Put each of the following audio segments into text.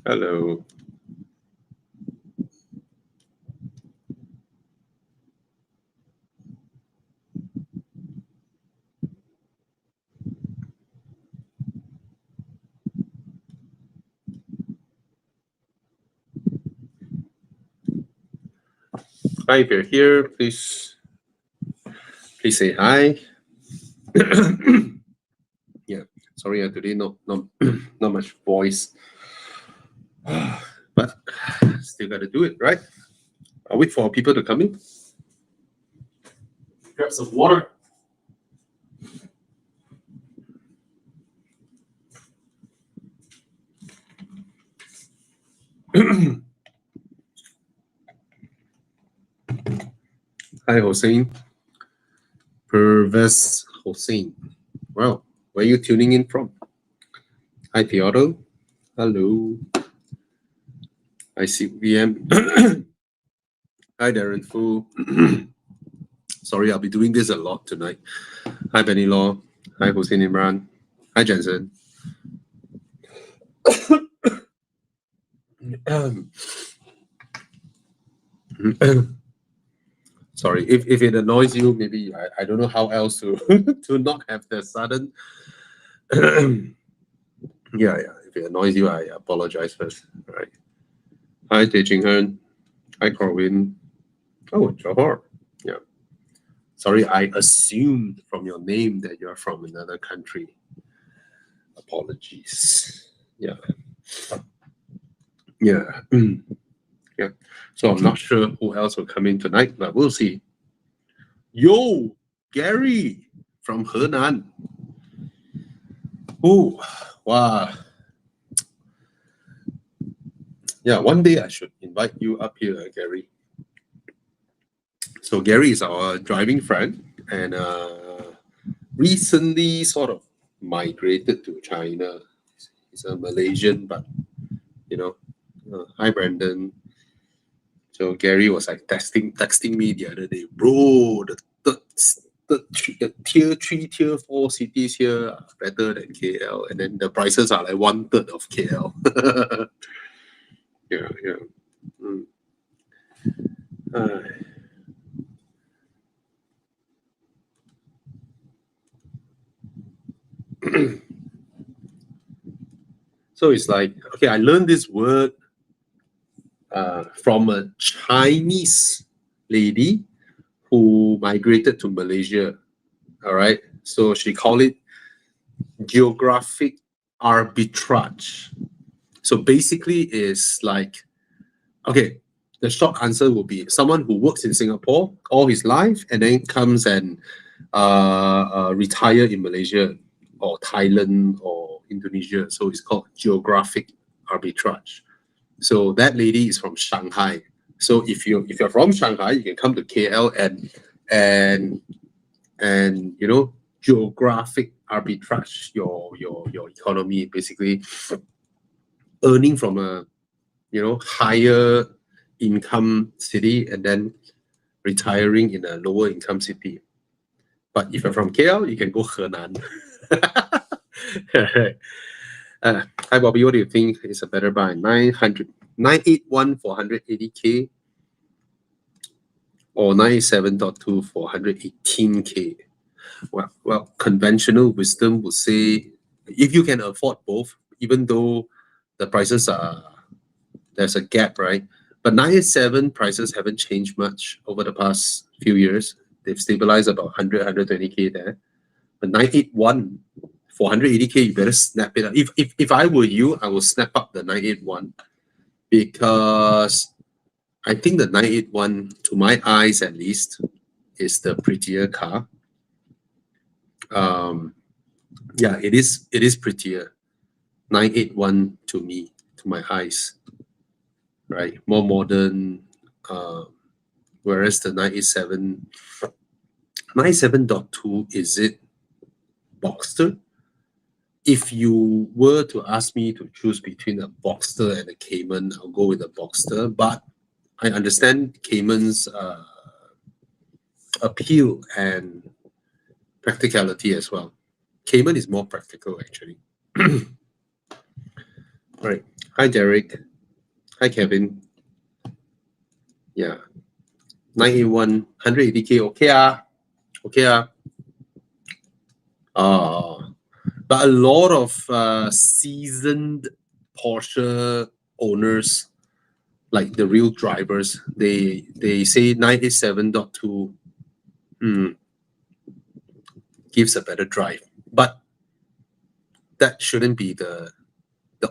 Hello. Hi, if you're here, please say hi. Yeah, sorry, today not much voice, but still got to do it, right? I'll wait for people to come in. Grab some water. Hi, Hossein. Pervez Hossein. Well, where are you tuning in from? Hi, Theodore. Hello. Hi, CVM. Hi, Darren Fu. Sorry, I'll be doing this a lot tonight. Hi, Benny Law. Hi, Hossein Imran. Hi, Jensen. Sorry, if it annoys you, maybe I don't know how else to to not have the sudden. Yeah. If it annoys you, I apologize first. All right. Hi, Tei Ching Hen. Hi, Corwin. Oh, Johor. Yeah. Sorry, I assumed from your name that you're from another country. Apologies. Yeah. Yeah. Yeah. So I'm not sure who else will come in tonight, but we'll see. Yo, Gary from Henan. Oh, wow. Yeah, one day I should invite you up here, Gary. So Gary is our driving friend, and recently sort of migrated to China. He's a Malaysian, but you know, hi Brandon. So Gary was like texting me the other day, bro. The tier 3, tier 4 cities here are better than KL, and then the prices are like 1/3 of KL. Yeah. Mm. So it's like, okay, I learned this word from a Chinese lady who migrated to Malaysia. All right. So she called it geographic arbitrage. So basically, is like, okay, the short answer will be someone who works in Singapore all his life and then comes and retire in Malaysia or Thailand or Indonesia. So it's called geographic arbitrage. So that lady is from Shanghai. So if you're from Shanghai, you can come to KL and geographic arbitrage your economy, basically earning from a higher income city and then retiring in a lower income city. But if you're from KL, you can go Henan. Hi Bobby, what do you think is a better buy? 981 for 180K or 987.2 for 118K? Well, conventional wisdom would say if you can afford both, even though the prices there's a gap, right? But 987 prices haven't changed much over the past few years. They've stabilized about 100, 120K there. But 981 for 180K, you better snap it up. If I were you, I will snap up the 981 because I think the 981, to my eyes at least, is the prettier car. Yeah, it is prettier. 981 to me, to my eyes, right? More modern. Whereas the 987, 97.2, is it Boxster? If you were to ask me to choose between a Boxster and a Cayman, I'll go with a Boxster. But I understand Cayman's appeal and practicality as well. Cayman is more practical, actually. Right. Hi, Derek. Hi, Kevin. Yeah. 981, 180K. Okay. Okay. But a lot of seasoned Porsche owners, like the real drivers, they say 987.2 gives a better drive. But that shouldn't be the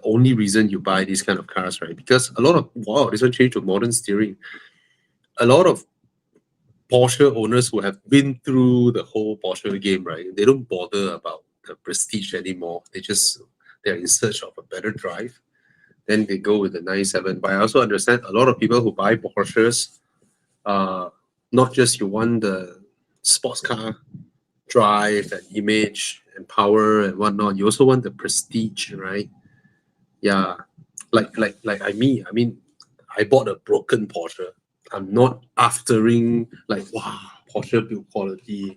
only reason you buy these kind of cars, right? Because a lot of, wow, this one changed to modern steering. A lot of Porsche owners who have been through the whole Porsche game, right? They don't bother about the prestige anymore. They're in search of a better drive. Then they go with the 97. But I also understand a lot of people who buy Porsches, not just you want the sports car drive and image and power and whatnot. You also want the prestige, right? Yeah, like I mean, I bought a broken Porsche. I'm not aftering like, wow, Porsche build quality,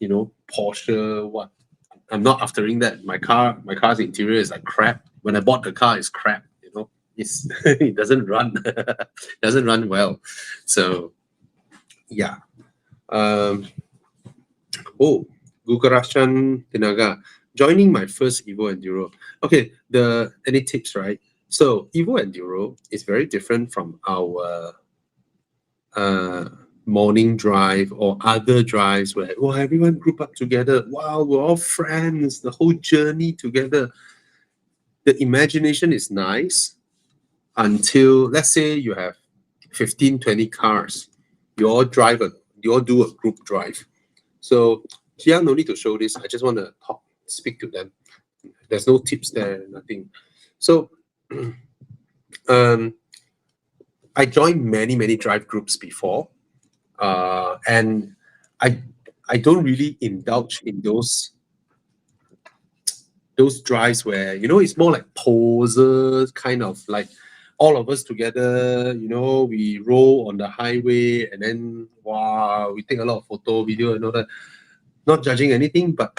Porsche what. I'm not aftering that. My car's interior is like crap. When I bought the car, it's crap. It's it doesn't run, doesn't run well. So yeah. Oh, Gugarachan Tinaga, joining my first Evo Enduro. Okay, any tips, right? So Evo Enduro is very different from our morning drive or other drives where everyone group up together. Wow, we're all friends. The whole journey together. The imagination is nice until, let's say, you have 15, 20 cars. You all do a group drive. So Gia, no need to show this. I just want to speak to them. There's no tips there, nothing. So I joined many drive groups before, and I don't really indulge in those drives where it's more like posers, kind of like all of us together. We roll on the highway and then wow, we take a lot of photo, video, and all that. Not judging anything, but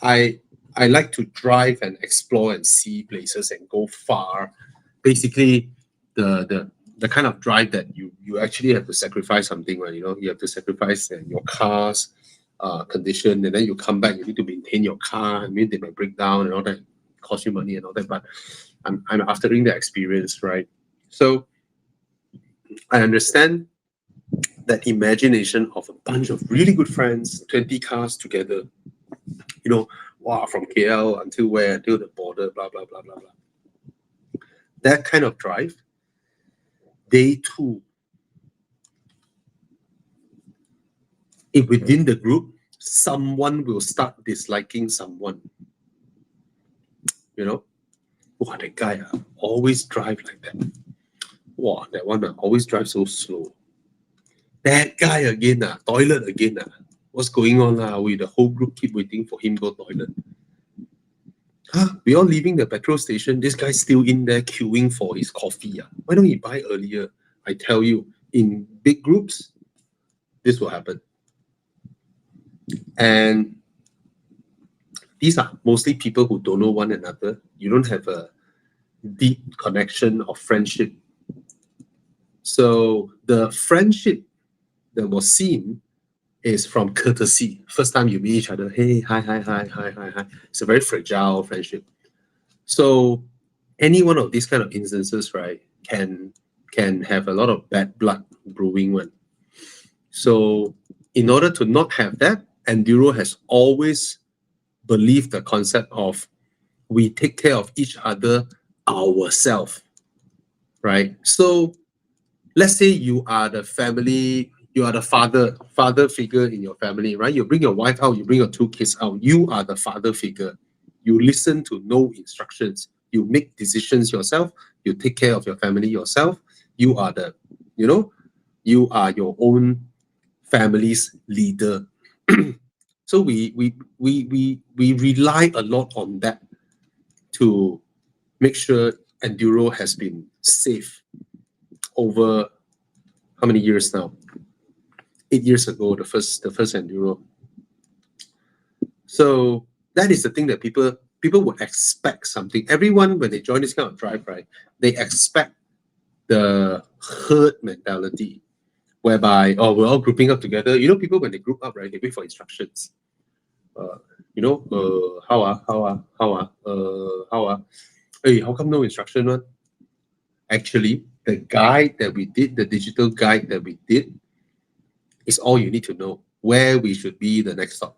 I like to drive and explore and see places and go far. Basically, the kind of drive that you actually have to sacrifice something, right? You have to sacrifice your car's condition, and then you come back. You need to maintain your car. I mean, they might break down and all that, cost you money and all that. But I'm aftering the experience, right? So I understand that imagination of a bunch of really good friends, 20 cars together. Wow, from KL until where? Until the border, blah, blah, blah, blah, blah. That kind of drive, day two, if within the group, someone will start disliking someone. Wow, that guy always drive like that. Wow, that one always drive so slow. That guy again, toilet again. What's going on? We the whole group keep waiting for him go toilet. We all leaving the petrol station. This guy's still in there queuing for his coffee. Why don't he buy earlier? I tell you, in big groups, this will happen. And these are mostly people who don't know one another. You don't have a deep connection of friendship. So the friendship that was seen is from courtesy. First time you meet each other, hey, hi. It's a very fragile friendship. So any one of these kind of instances, right, can have a lot of bad blood brewing one. So in order to not have that, Enduro has always believed the concept of we take care of each other ourselves, right? So let's say you are the family, you are the father figure in your family, right? You bring your wife out, you bring your two kids out, you are the father figure. You listen to no instructions. You make decisions yourself. You take care of your family yourself. You are you are your own family's leader. So we rely a lot on that to make sure Enduro has been safe over how many years now? 8 years ago, the first Enduro. So that is the thing that people people would expect something. Everyone, when they join this kind of drive, right, they expect the herd mentality, whereby, oh, we're all grouping up together. You know, people, when they group up, right, they wait for instructions. Hey, how come no instruction one? Actually, the guide that we did, the digital guide that we did, is all you need to know, where we should be the next stop.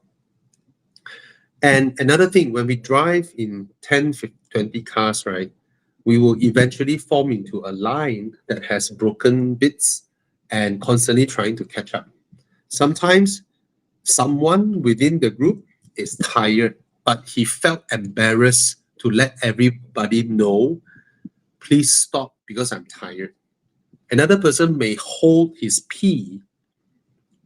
And another thing, when we drive in 10, 15, 20 cars, right, we will eventually form into a line that has broken bits and constantly trying to catch up. Sometimes someone within the group is tired, but he felt embarrassed to let everybody know, please stop because I'm tired. Another person may hold his pee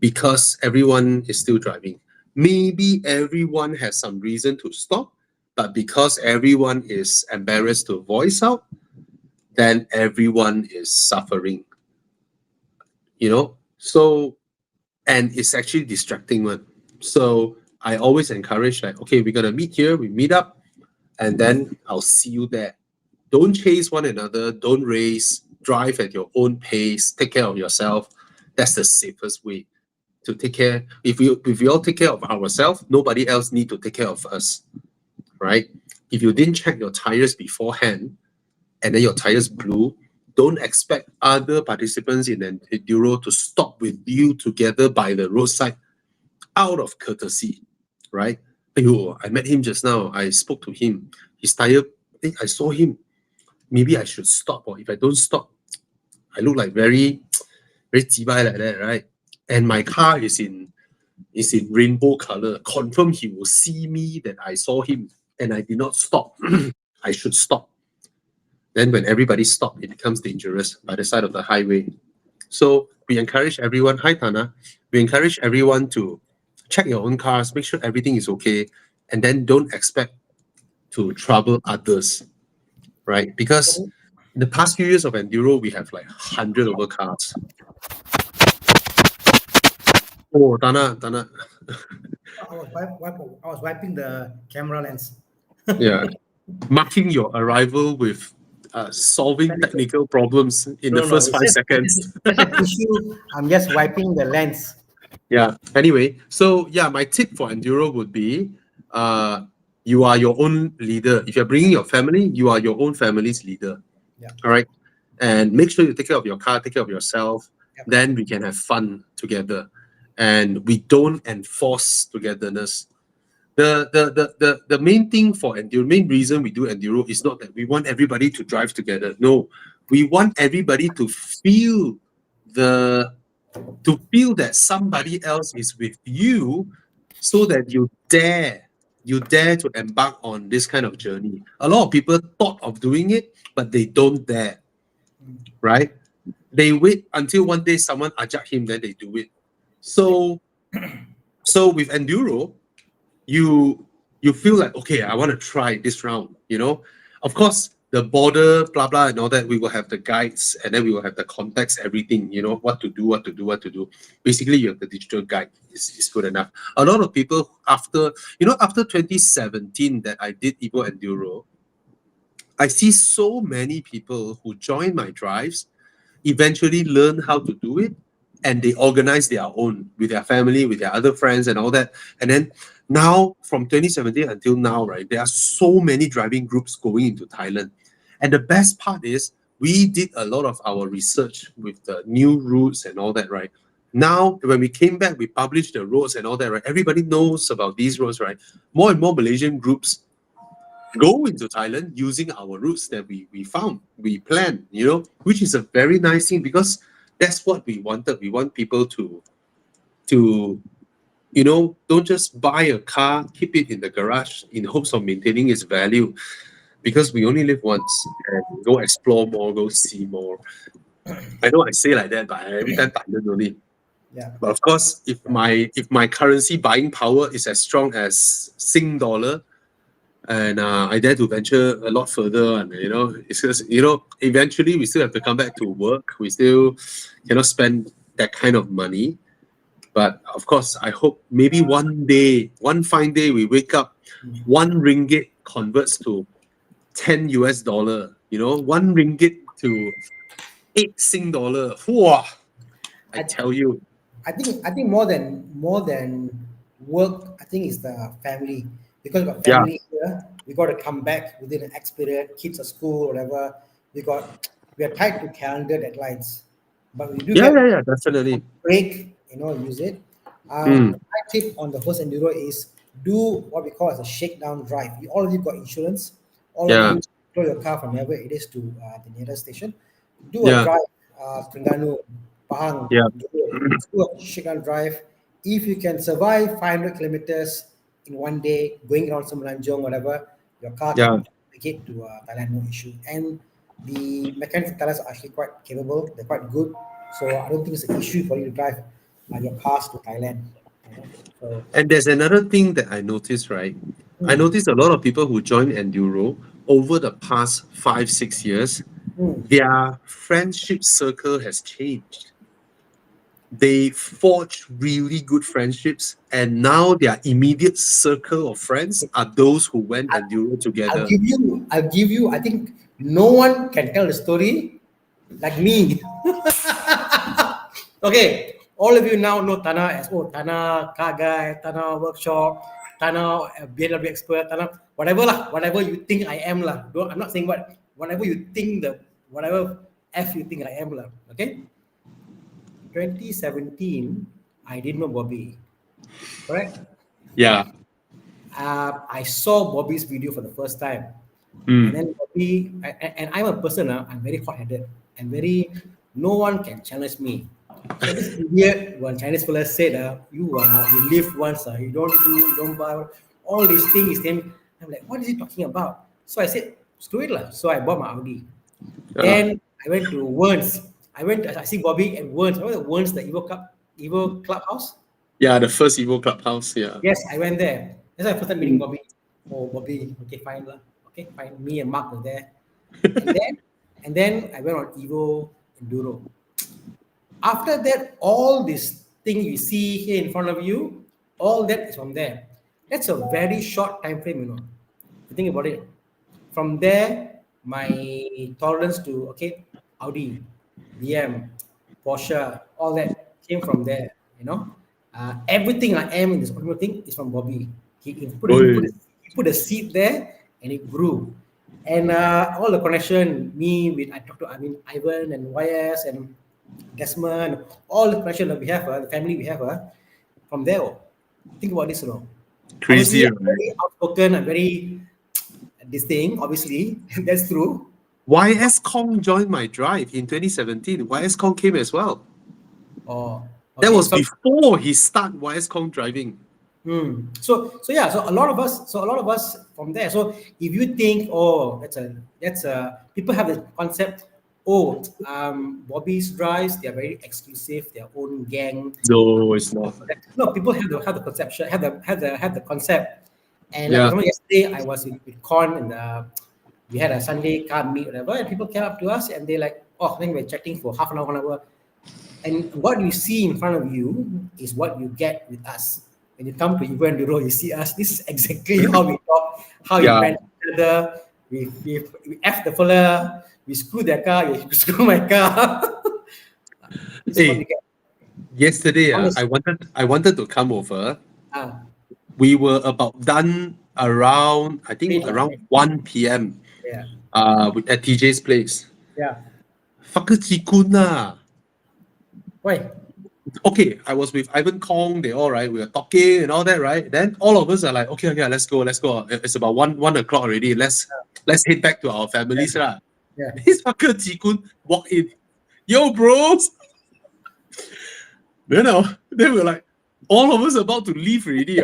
because everyone is still driving. Maybe everyone has some reason to stop, but because everyone is embarrassed to voice out, then everyone is suffering. You know? So, and it's actually distracting one. So I always encourage, like, okay, we're gonna meet here, we meet up, and then I'll see you there. Don't chase one another, don't race, drive at your own pace, take care of yourself. That's the safest way to take care. If we all take care of ourselves, nobody else need to take care of us, right? If you didn't check your tires beforehand and then your tires blew, don't expect other participants in an enduro to stop with you together by the roadside out of courtesy, right? Ayo, I met him just now. I spoke to him. His tire, I saw him. Maybe I should stop, or if I don't stop, I look like very jibai like that, right? And my car is in rainbow color. Confirm he will see me that I saw him and I did not stop. I should stop. Then when everybody stops, it becomes dangerous by the side of the highway. So we encourage everyone, hi Tana, we encourage everyone to check your own cars, make sure everything is okay, and then don't expect to trouble others, right? Because in the past few years of enduro, we have like 100 over cars. Oh, Tana. I was wiping the camera lens. Yeah. Marking your arrival with solving technical problems in the first 5 seconds. Just a tissue. I'm just wiping the lens. Yeah. Anyway, so yeah, my tip for enduro would be you are your own leader. If you're bringing your family, you are your own family's leader. Yeah. All right. And make sure you take care of your car, take care of yourself. Yep. Then we can have fun together. And we don't enforce togetherness. The main thing for enduro, main reason we do enduro is not that we want everybody to drive together. No, we want everybody to feel that somebody else is with you, so that you dare to embark on this kind of journey. A lot of people thought of doing it, but they don't dare, right? They wait until one day someone ajak him, then they do it. So with enduro, you feel like, okay, I want to try this round, you know. Of course, the border, blah blah and all that, we will have the guides, and then we will have the context, everything, you know, what to do. Basically, you have the digital guide is good enough. A lot of people after 2017 that I did Evo Enduro, I see so many people who join my drives eventually learn how to do it, and they organize their own with their family, with their other friends and all that. And then now from 2017 until now, right, there are so many driving groups going into Thailand. And the best part is we did a lot of our research with the new routes and all that, right? Now, when we came back, we published the roads and all that, right? Everybody knows about these roads, right? More and more Malaysian groups go into Thailand using our routes that we found, we planned, you know, which is a very nice thing, because that's what we wanted. We want people to you know, don't just buy a car, keep it in the garage in hopes of maintaining its value, because we only live once, and go explore more, go see more. I know I say like that, but every time Thailand only. Yeah. But of course, if my currency buying power is as strong as Sing dollar, and I dare to venture a lot further, and you know, it's just, you know, eventually we still have to come back to work. We still cannot spend that kind of money. But of course, I hope maybe one day, one fine day, we wake up, 1 ringgit converts to 10 US dollar. You know, 1 ringgit to 8 Sing dollar. Wow! I I, tell you, I think more than work, I think is the family, because we got yeah, family here. We got to come back within an X period. Kids at school, whatever. We are tied to calendar deadlines, but we do yeah, yeah, get yeah, definitely. break, use it. Mm, My tip on the first enduro is do what we call as a shakedown drive. You all of you got insurance. All of yeah, you throw your car from wherever it is to the nearest station. Do a yeah, drive, Terengganu, Pahang, yeah, do a shakedown drive. If you can survive 500 kilometers in one day, going around Semenanjung, whatever, your car yeah. can make it to Thailand, no issue. And the mechanics in Thailand are actually quite capable. They're quite good. So I don't think it's an issue for you to drive your cars to Thailand. So And there's another thing that I noticed, right? I mm, noticed a lot of people who join Enduro over the past 5, 6 years, mm. their friendship circle has changed. They forged really good friendships, and now their immediate circle of friends are those who went Enduro I'll together. give you. I'll give you. I think no one can tell the story like me. Okay, all of you now know Tana as Tana car guy, Tana workshop, Tana BMW expert, Tana whatever lah, whatever you think I am lah. I'm not saying whatever you think whatever f you think I am lah. Okay, 2017, I didn't know Bobby, correct? Yeah. I saw Bobby's video for the first time. And Mm. then Bobby, and I'm a person, I'm very hot-headed and very, no one can challenge me. So this idiot, when Chinese fella said, you live once, you don't buy, all these things. Then I'm like, what is he talking about? So I said, screw it lah. So I bought my Audi. Yeah. Then I went to Werns. I see Bobby at Werns. Remember the Werns, the Evo Clubhouse? Yeah, the first Evo Clubhouse. Yeah. Yes, I went there. That's my first time meeting Mm. Bobby. Oh, Bobby. Okay, fine lah. Okay, fine. Me and Mark were there. And then, and then I went on Evo Enduro. After that, all this thing you see here in front of you, all that is from there. That's a very short time frame, If you think about it. From there, my tolerance to Audi, BM, Porsche, all that came from there. Everything I am in this automotive thing is from Bobby. Oi. He put a seed there and it grew. And all the connection, I talked to Ivan and YS and Desmond, all the connection that we have, the family we have, from there. Think about this, Obviously, Crazy, I'm right? very outspoken, I'm very this thing, obviously, that's true. YS Kong joined my drive in 2017. YS Kong came as well. Oh, That okay. was So, before he started YS Kong driving. so yeah. So a lot of us from there. So if you think, that's a people have the concept. Oh, Bobby's drives. They are very exclusive. Their own gang. No, it's not. No, people have the conception, have the concept. And like for Yeah. example, yesterday I was with Con and we had a Sunday car meet, whatever, and people came up to us and they like, oh, then we're chatting for half an hour, 1 hour. And what you see in front of you is what you get with us. When you come to Evo Enduro, you see us. This is exactly how we talk, how we Yeah. band together. We F the fella, we screw their car, you screw my car. This is what we Hey, get. yesterday Honest. I wanted to come over. Ah, We were about done around, I think late lah, around late. 1 p.m. Yeah, At TJ's place. yeah. Fucker Chikun lah. Why? Okay, I was with Ivan Kong, they all right. We were talking and all that, right? Then all of us are like, okay, let's go. It's about 1 o'clock already. Let's head back to our families, lah. Yeah. This fucker Chikun walk in. Yo, bros. Then we're like, all of us about to leave already.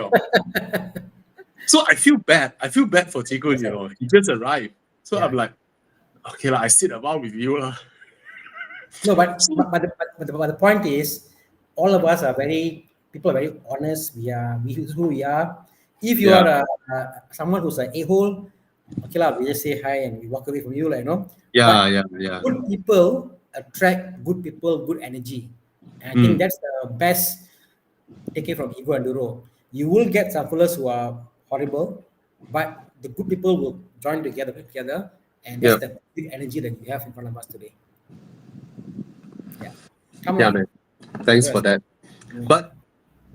So I feel bad. I feel bad for Chikun, He just arrived. So Yeah. I'm like, okay, I sit around with you. No, but the point is, all of us people are very honest. We is who we are. If you Yeah. are someone who's an a-hole, okay lah, we just say hi and we walk away from you, Yeah, But yeah, yeah. good people attract good people, good energy. And I think Mm. that's the best take it from Evo Enduro. You will get some fellas who are horrible, but the good people will join together, and that's Yeah, the big energy that we have in front of us today. Yeah, come yeah, on. man. Thanks for Yes. that. Mm. But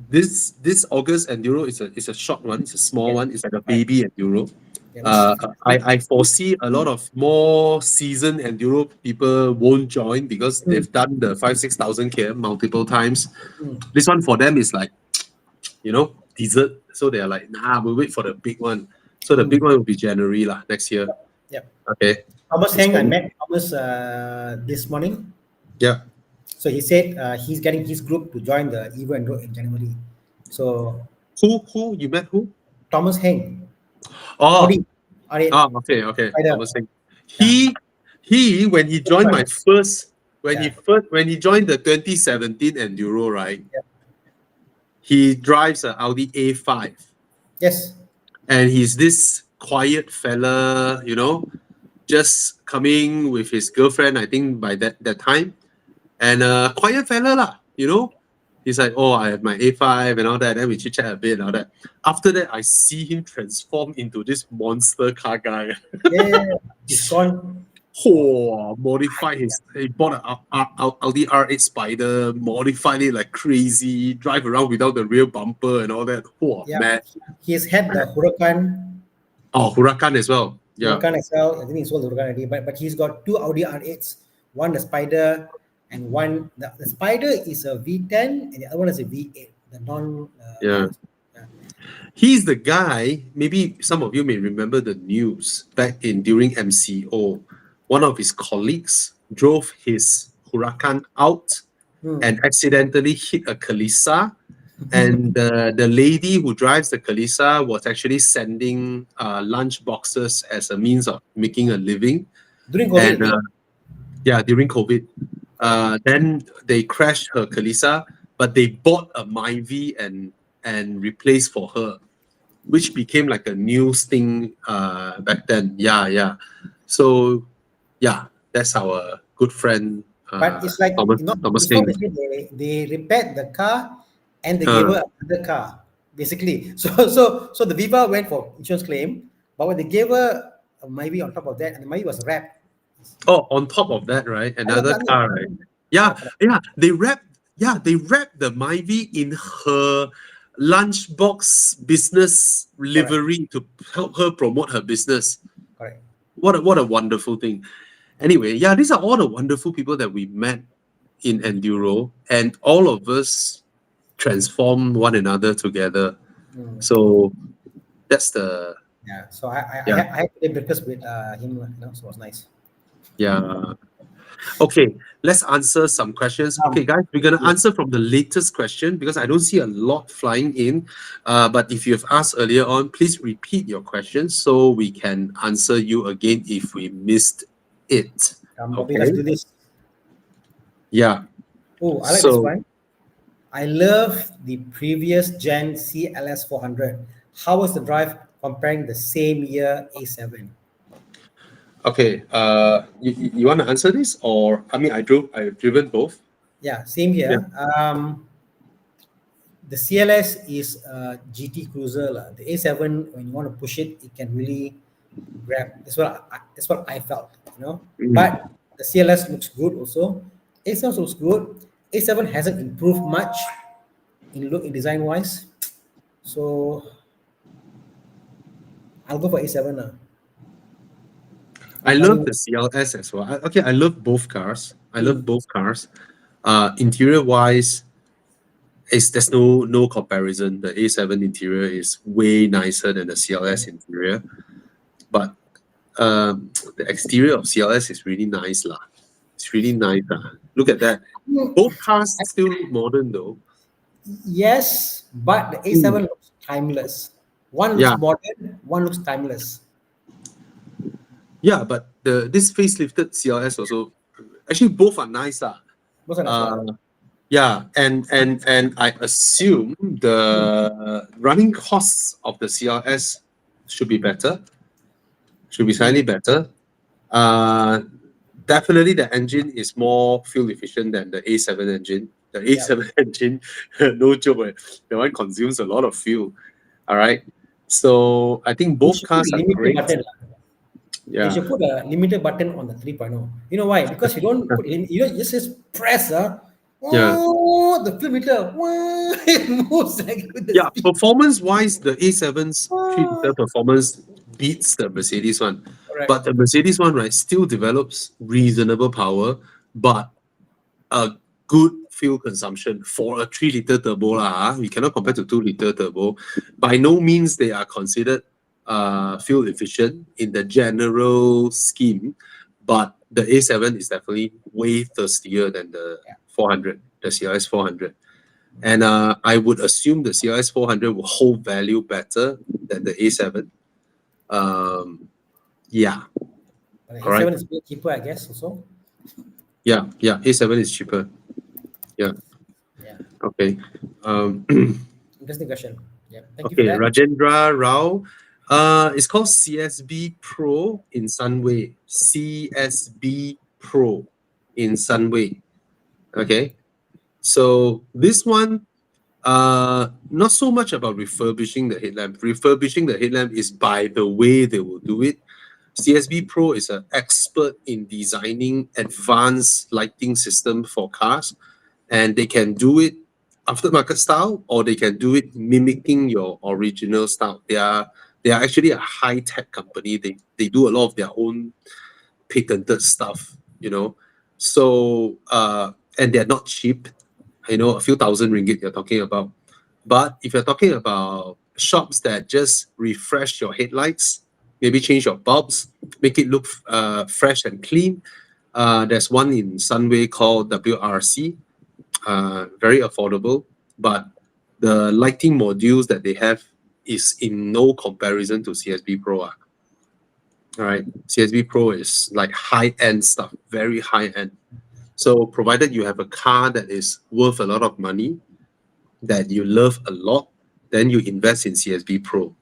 this August Enduro is a short one. It's a small Yeah, one. It's like a right. baby Enduro. Yeah, let's I foresee a lot of more seasoned Enduro people won't join because mm, they've done the 5,000-6,000 km multiple times. mm, This one for them is like, dessert. So they are like, nah, we'll wait for the big one. So the big mm. one will be January lah, next year. Yeah. Okay. Thomas It's Heng, I for met Thomas this morning. yeah. So he said he's getting his group to join the Evo Enduro in January. So Who you met who? Thomas Heng, Oh, Audi, R8 okay. Spider. Thomas Singh. Yeah. He when he joined my Right. first Yeah. when he joined the 2017 Enduro, right? Yeah. He drives an Audi A5, Yes. and he's this quiet fella, just coming with his girlfriend, I think by that time, and quiet fella lah. He's like, oh, I have my A5 and all that. Then we chit chat a bit and all that. After that, I see him transform into this monster car guy. Yeah. He's gone. Oh, modify he bought an Audi R8 Spider, modified it like crazy, drive around without the rear bumper and all that. Oh, Yeah. man. He's had the Huracan, Oh, Huracan as well. Yeah. Huracan XL. I think he sold the Huracan already, but he's got two Audi R8s, one the Spider, and one the Spider is a V10, and the other one is a V8. The non. Yeah. Yeah. He's the guy, maybe some of you may remember the news back in during MCO. One of his colleagues drove his Huracan out Hmm. and accidentally hit a Kalisa. And the lady who drives the Kalisa was actually sending lunch boxes as a means of making a living. During COVID, And is it? yeah, during COVID. Then they crashed her Kalisa, but they bought a Myvi and replaced for her, which became like a news thing back then. Yeah. So yeah, that's our good friend But it's like Thomas it's not Heng. basically they repaired the car and they gave Uh, her another car basically. So the Viva went for insurance claim, but when they gave her a Myvi on top of that, and the Myvi was wrapped. oh, on top of that, right? I love Another that. car, right? Yeah, Yeah, correct. yeah. They wrapped the Myvi in her lunchbox business Correct. livery to help her promote her business. Correct. What a wonderful thing. Anyway, yeah, these are all the wonderful people that we met in Enduro, and all of us transform one another together. Mm. So that's the Yeah. So I yeah, had to play breakfast with him, so it was nice. yeah. Okay, let's answer some questions. Okay, guys, we're gonna Yeah. answer from the latest question because I don't see a lot flying in. But if you've asked earlier on, please repeat your questions so we can answer you again if we missed it. Bobby, let's Okay. do this. Yeah. Oh, I like this So one. I love the previous gen CLS 400. How was the drive comparing the same year A7? okay, you want to answer this, or I mean, I've driven both. Yeah, same Yeah. here. The CLS is a GT cruiser lah. The A7, when you want to push it, it can really grab. That's what I felt, Mm. But the CLS looks good also. A7 looks good. A7 hasn't improved much in look in design wise. So I'll go for A7 now. I What do love you the CLS as well. Okay, I love both cars. I love Mm. both cars. Interior wise, there's no comparison. The A7 interior is way nicer than the CLS interior, but the exterior of CLS is really nice lah. It's really nice lah. Look at that. Both cars still look modern though. Yes, but the A7 looks timeless. One looks Yeah, modern, one looks timeless. yeah, but this facelifted CLS also actually both are nice lah. What's the next one? Yeah, and I assume the running costs of the CLS should be better, should be slightly better. Uh, Definitely the engine is more fuel efficient than the A7 engine. The A7 engine, no joke, that one consumes a lot of fuel. All right. So I think They both should put cars a are limited great. button. They Yeah. should put a limiter button on the 3.0. You know why? Because you don't put in, you don't just press, Yeah. oh, the flip meter, it moves like with the Yeah. speed. Performance wise, the A7's 3 liter Ah, performance beats the Mercedes one. But correct. the Mercedes one, right, still develops reasonable power, but a good fuel consumption for a 3 liter turbo. We cannot compare to 2 liter turbo. By no means they are considered fuel efficient in the general scheme, but the A7 is definitely way thirstier than the 400, the CRS 400. And I would assume the CRS 400 will hold value better than the A7. Yeah, But the all right. A7 is a bit cheaper, I guess, also. Yeah, A7 is cheaper. Yeah, Yeah. okay. Um, Interesting question. Yeah. Thank you for Okay, that. Rajendra Rao. It's called CSB Pro in Sunway. CSB Pro in Sunway. Okay. So this one, not so much about refurbishing the headlamp. Refurbishing the headlamp is by the way they will do it. CSB Pro is an expert in designing advanced lighting system for cars, and they can do it aftermarket style or they can do it mimicking your original style. They are actually a high tech company. They do a lot of their own patented stuff, you know. So and they're not cheap, a few thousand ringgit you're talking about. But if you're talking about shops that just refresh your headlights, maybe change your bulbs, make it look fresh and clean, there's one in Sunway called WRC. Very affordable, but the lighting modules that they have is in no comparison to CSB Pro. All right, CSB Pro is like high end stuff, very high end. So provided you have a car that is worth a lot of money, that you love a lot, then you invest in CSB Pro.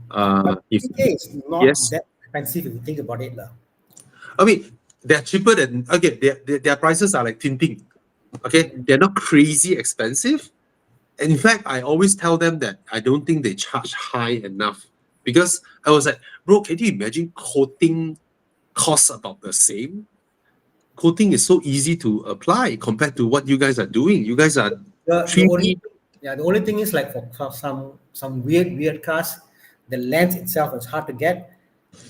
But If 3K is not yes, that expensive if you think about it. Lah. I mean they're cheaper than their prices are like tinting. Okay, they're not crazy expensive. And in fact, I always tell them that I don't think they charge high enough because I was like, bro, can you imagine coating costs about the same? Coating is so easy to apply compared to what you guys are doing. You guys are The only 3D. the only thing is like for some weird cars, the lens itself is hard to get.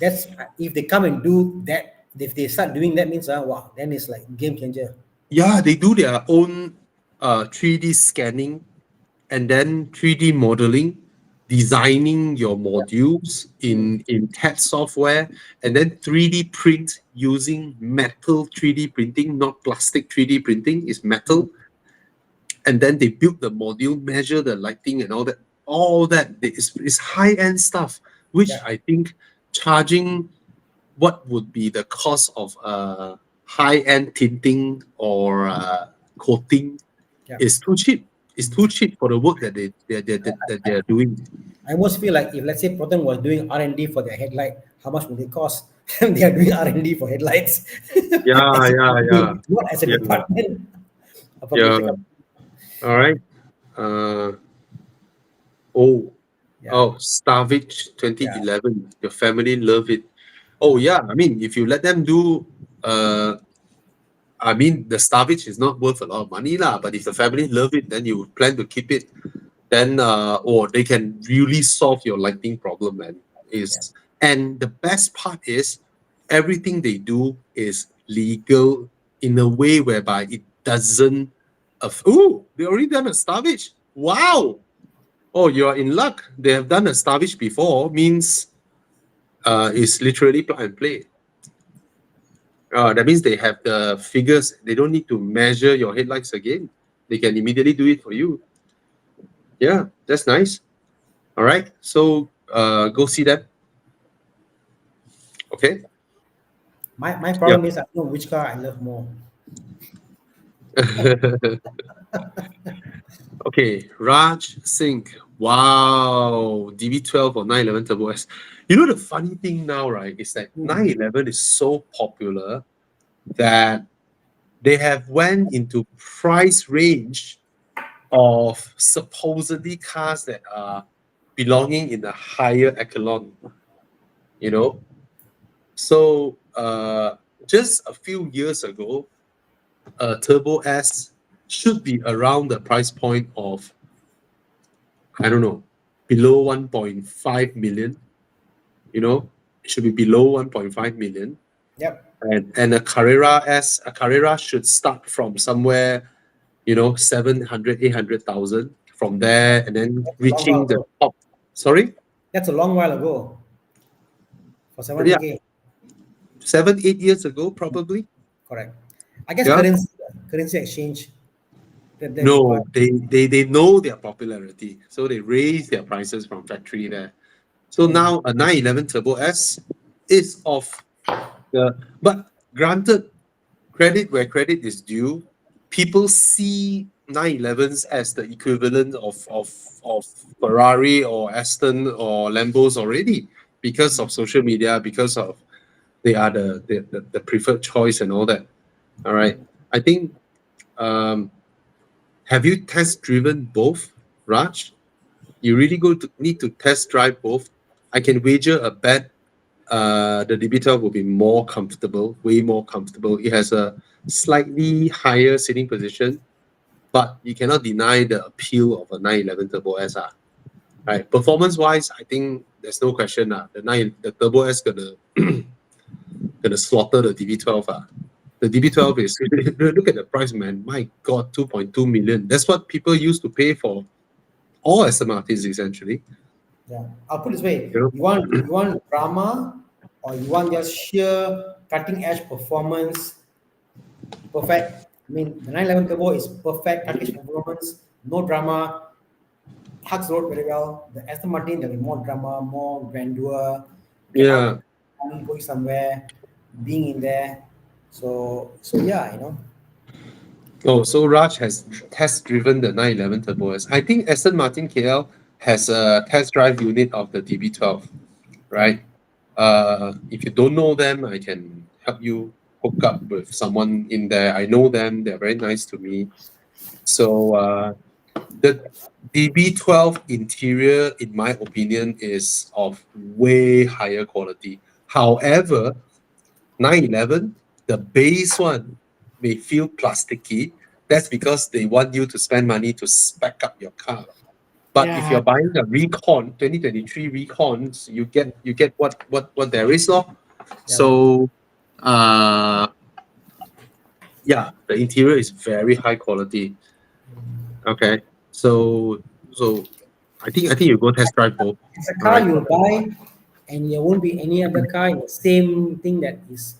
That's if they come and do that. If they start doing that, means wow, then it's like game changer. Yeah, they do their own 3D scanning and then 3D modeling, designing your modules in CAD software, and then 3D print using metal 3D printing, not plastic 3D printing, is metal. And then they build the module, measure the lighting and all that. All that is high-end stuff, which Yeah, I think charging what would be the cost of high-end tinting or coating yeah. is too cheap. It's too cheap for the work that they're doing. I almost feel like if let's say Proton was doing R&D for their headlight, how much would it cost? They are doing R&D for headlights Yeah, as a yeah, yeah, company, not as a yeah, department of a yeah. major company. All right. Uh, oh, Yeah, oh, Starvage yeah, 2011. Your family love it. Oh yeah. I mean, if you let them do, I mean, the Starvage is not worth a lot of money lah. But if the family love it, then you plan to keep it. Then, or they can really solve your lighting problem, man. yeah. Is and the best part is everything they do is legal in a way whereby it doesn't. They already done a Starvage. Wow. Oh, you are in luck. They have done a Starvage before. Means, it's literally plug and play. That means they have the figures. They don't need to measure your headlights again. They can immediately do it for you. Yeah, that's nice. All right. So go see them. Okay. My Yeah. problem is I don't know which car I love more. Okay. Raj Singh. Wow. DB12 or 911 Turbo S. You know the funny thing now, right, is that 911 is so popular that they have went into price range of supposedly cars that are belonging in the higher echelon, you know. So just a few years ago, a Turbo S should be around the price point of, I don't know, below 1.5 million, you know, it should be below 1.5 million. Yep. And a Carrera should start from somewhere, 700, 800,000 from there, and then That's a long while reaching the ago. top. Sorry? That's a long while ago for Yeah, 700K. 7, 8 years ago, probably. Correct. I guess Yeah. currency exchange. That's why. No, they know their popularity, so they raise their prices from factory there. So Mm. now a 911 Turbo S is of but granted, credit where credit is due, people see 911s as the equivalent of Ferrari or Aston or Lambos already because of social media, because of they are the preferred choice and all that. All right. I think, um, have you test driven both, Raj? You really need to test drive both. I can wager a bet the DB12 will be more comfortable, way more comfortable. It has a slightly higher sitting position, but you cannot deny the appeal of a 911 Turbo S. Right? Performance wise, I think there's no question. The Turbo S gonna slaughter the DB12. The DB12 is look at the price, man. My God, 2.2 million. That's what people used to pay for all Aston Martins essentially. Yeah. I'll put it this way: You know? you want drama, or you want just sheer cutting edge performance. Perfect. I mean, the 911 Turbo is perfect cutting edge performance, no drama, hugs the road very well. The Aston Martin, there'll be more drama, more grandeur. Get out Yeah. of going somewhere, being in there. So yeah, Oh, so Raj has test driven the 911 Turbo S. I think Aston Martin KL has a test drive unit of the DB12, yeah. right? If you don't know them, I can help you hook up with someone in there. I know them, they're very nice to me. So the DB12 interior, in my opinion, is of way higher quality. However, 911, the base one may feel plasticky. That's because they want you to spend money to spec up your car. But if Yeah. you're buying a Recon, 2023 Recons, you get what there is, lor. Yeah. Lor. So yeah, the interior is very high quality. Okay. So I think you go test drive both. It's a All car right. you'll buy, and there won't be any other car in the same thing that is.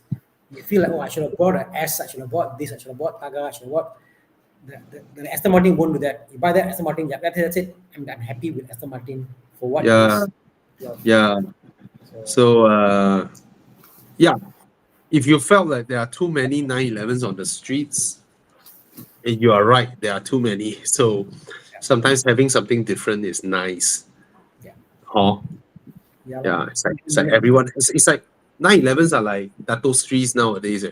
You feel like, oh, I should have bought an S, I should have bought this, I should have bought Targa, I should have bought. The Aston Martin won't do that. You buy that Aston Martin, yeah, that's it. I'm happy with Aston Martin for what it Yeah. is. Yeah. So, So yeah, if you felt like there are too many 911s on the streets, and you are right, there are too many. So sometimes having something different is nice. yeah. Oh, Yeah. yeah, it's like everyone. It's like 911s are like Dato Streets nowadays.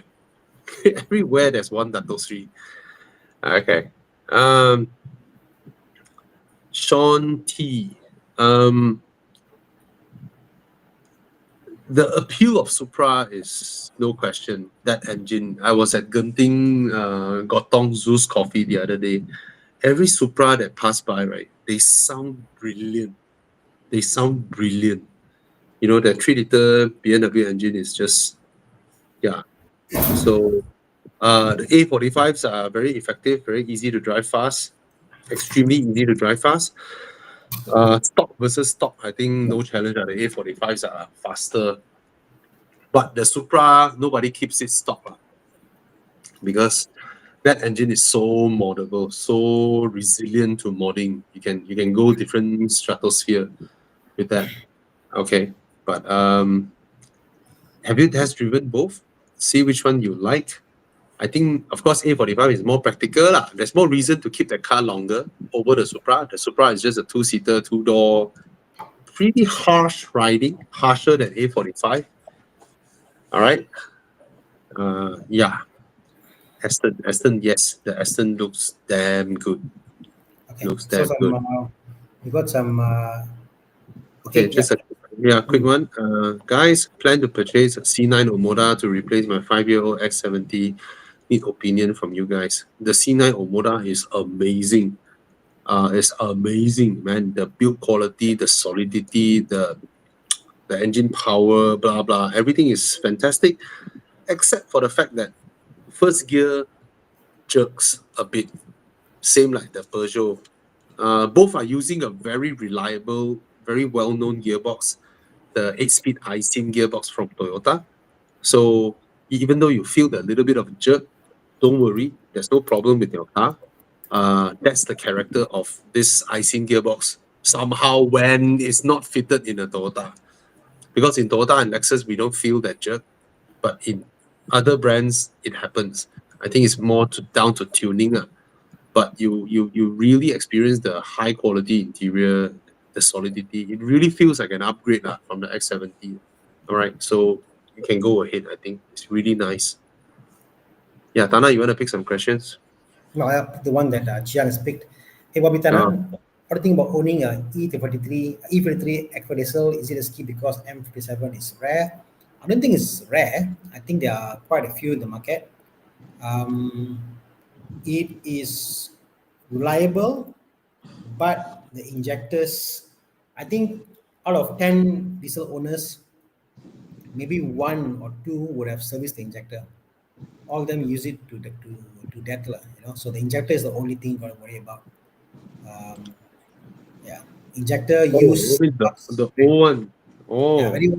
Everywhere there's one Dato Street. Okay. Um, Sean T. The appeal of Supra is no question. That engine. I was at Genting Gotong Zeus Coffee the other day. Every Supra that passed by, right, they sound brilliant. They sound brilliant. The 3-liter BMW engine is just, yeah. So the A45s are very effective, very easy to drive fast, extremely easy to drive fast. Stock versus stock, I think no challenge. The A45s are faster, but the Supra, nobody keeps it stock because that engine is so moddable, so resilient to modding. You can go different stratosphere with that. Okay, but have you test driven both? See which one you like. I think, of course, A45 is more practical lah. There's more reason to keep the car longer over the Supra. The Supra is just a two-seater, two-door, pretty harsh riding, harsher than A45. All right. Yeah. Aston, yes, the Aston looks damn good. Okay, Looks so damn some good. we got some. Okay, Okay, yeah. just a yeah, quick Mm. one. Guys, plan to purchase a C9 Omoda to replace my 5-year-old X70. Need opinion from you guys. The C9 Omoda is amazing. It's amazing, man. The build quality, the solidity, the engine power, blah blah. Everything is fantastic, except for the fact that first gear jerks a bit, same like the Peugeot. Both are using a very reliable, very well-known gearbox, the 8-speed iSIM gearbox from Toyota. So even though you feel a little bit of jerk, don't worry, there's no problem with your car. That's the character of this iSIM gearbox. Somehow, when it's not fitted in a Toyota, because in Toyota and Lexus we don't feel that jerk, but in other brands it happens. I think it's more down to tuning. But you really experience the high quality interior, the solidity. It really feels like an upgrade from the X70. All right, so you can go ahead. I think it's really nice. Yeah, Tana, you want to pick some questions? No, I picked the one that Chiang has picked. Hey, Bobby Uh, Tanan, what do you think about owning a E53 Aqua Diesel? Is it a ski because M57 is rare? I don't think it's rare. I think there are quite a few in the market. Um, it is reliable, but the injectors, I think out of 10 diesel owners, maybe one or two would have serviced the injector. All of them use it to death, lah, you know. So the injector is the only thing you got to worry about. Um, yeah, injector oh, use what is parts, the right? old one? Yeah, Oh, very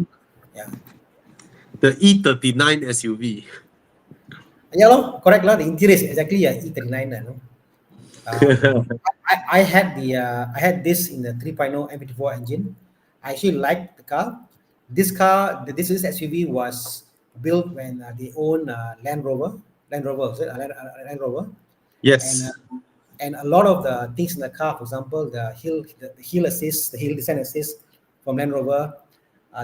yeah. the E39 SUV. Yeah, lo, correct lah. The interior is exactly a E39, lah, no? I had I had this in the 3.0 M54 engine. I actually liked the car. This SUV was built when they own Land Rover, is it? Land Rover, and Yes. and a lot of the things in the car, for example, the hill assist, the hill descent assist from Land Rover,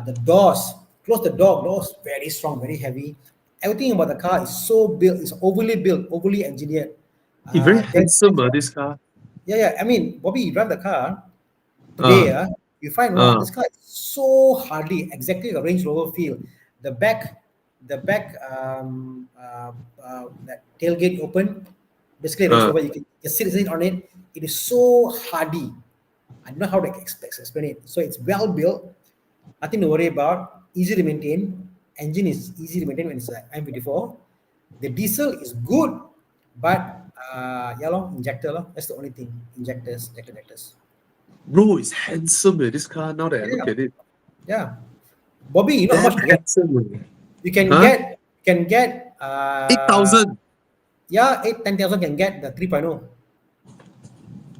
the doors, close the doors very strong, very heavy. Everything about the car is so built, is overly built, overly engineered. It's very Then handsome, this car. yeah, yeah. I mean, Bobby, you drive the car Uh, today, you find wow, uh, this car is so hardy, exactly a Range Rover feel. The back, that tailgate open, basically a Range uh. Rover. You can just sit on it. It is so hardy. I don't know how to explain it. So it's well built, nothing to worry about, easy to maintain. Engine is easy to maintain when it's M54. The diesel is good, but yeah, injector, that's the only thing. Injectors. Bro, it's handsome, this car, now that I look Yeah, at it. yeah. Bobby, you know how Damn much to get? handsome. You can Huh? get 8,000. yeah, 8 10,000 can get the 3.0,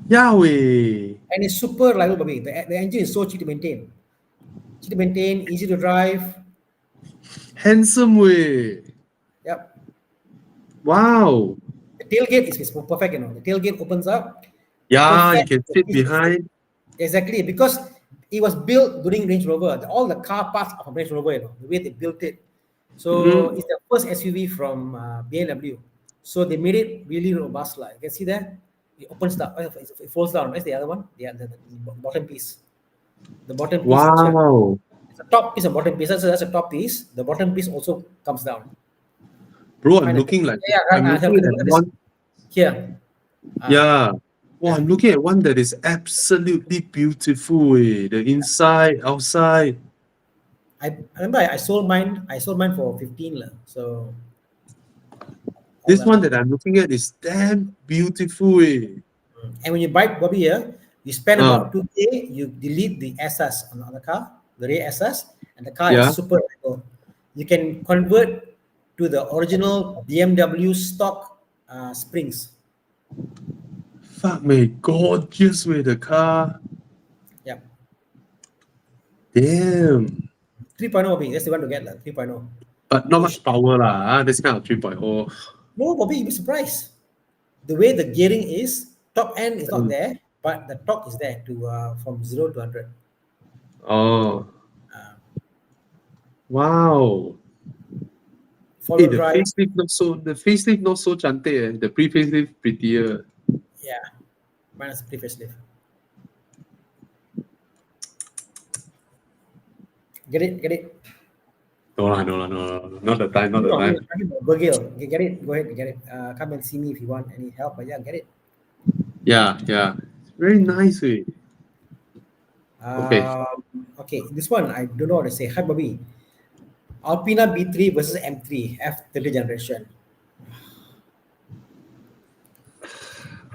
Yahweh. and it's super reliable, Bobby. The engine is so cheap to maintain, easy to drive. Handsome way. Yep. Wow. The tailgate is perfect, you know. The tailgate opens up. The Yeah, you perfect can sit behind. exactly because it was built during Range Rover. All the car parts are from Range Rover, you know, the way they built it. So Mm. it's the first SUV from BMW. So they made it really robust. Like you can see there, it opens up, it falls down. Where's the other one? The bottom piece. The bottom piece. Sorry, Wow. it's a top piece and bottom piece. That's a top piece. The bottom piece also comes down. Bro, I'm Find a looking picture. like Yeah, right. I'm looking Look at at this one. here. Yeah. Wow, Yeah. I'm looking at one that is absolutely beautiful. The inside, outside. I remember I sold mine. I sold mine for 15 lah. So all This that one lah. that I'm looking at is damn beautiful. And when you buy Bobby here, you spend Uh, about 2K, you delete the SS on the car, the rear SS, and the car is yeah. super reliable. You can convert to the original BMW stock springs. Fuck me, gorgeous with the car. Yeah. Damn. 3.0 Bobby, that's the one to get lah. 3.0. But not much Push. power lah. This kind of 3.0. No, Bobby, you'll be surprised. The way the gearing is, top end is not Mm. there, but the torque is there to from 0 to 100. Oh, Uh, wow. Four-wheel the drive. facelift not so cantik. The pre-facelift prettier. Yeah, minus pre-facelift. Get it? Get it? No lah, no lah, no lah. Not the time, not the No, I time. mean, talking about Virgil. Get it? Go ahead, get it. Come and see me if you want any help. But yeah, get it. Yeah, yeah. Very nice way. Okay. Okay, this one I don't know what to say. Hi, Bobby. Alpina B3 versus M3 F30 generation.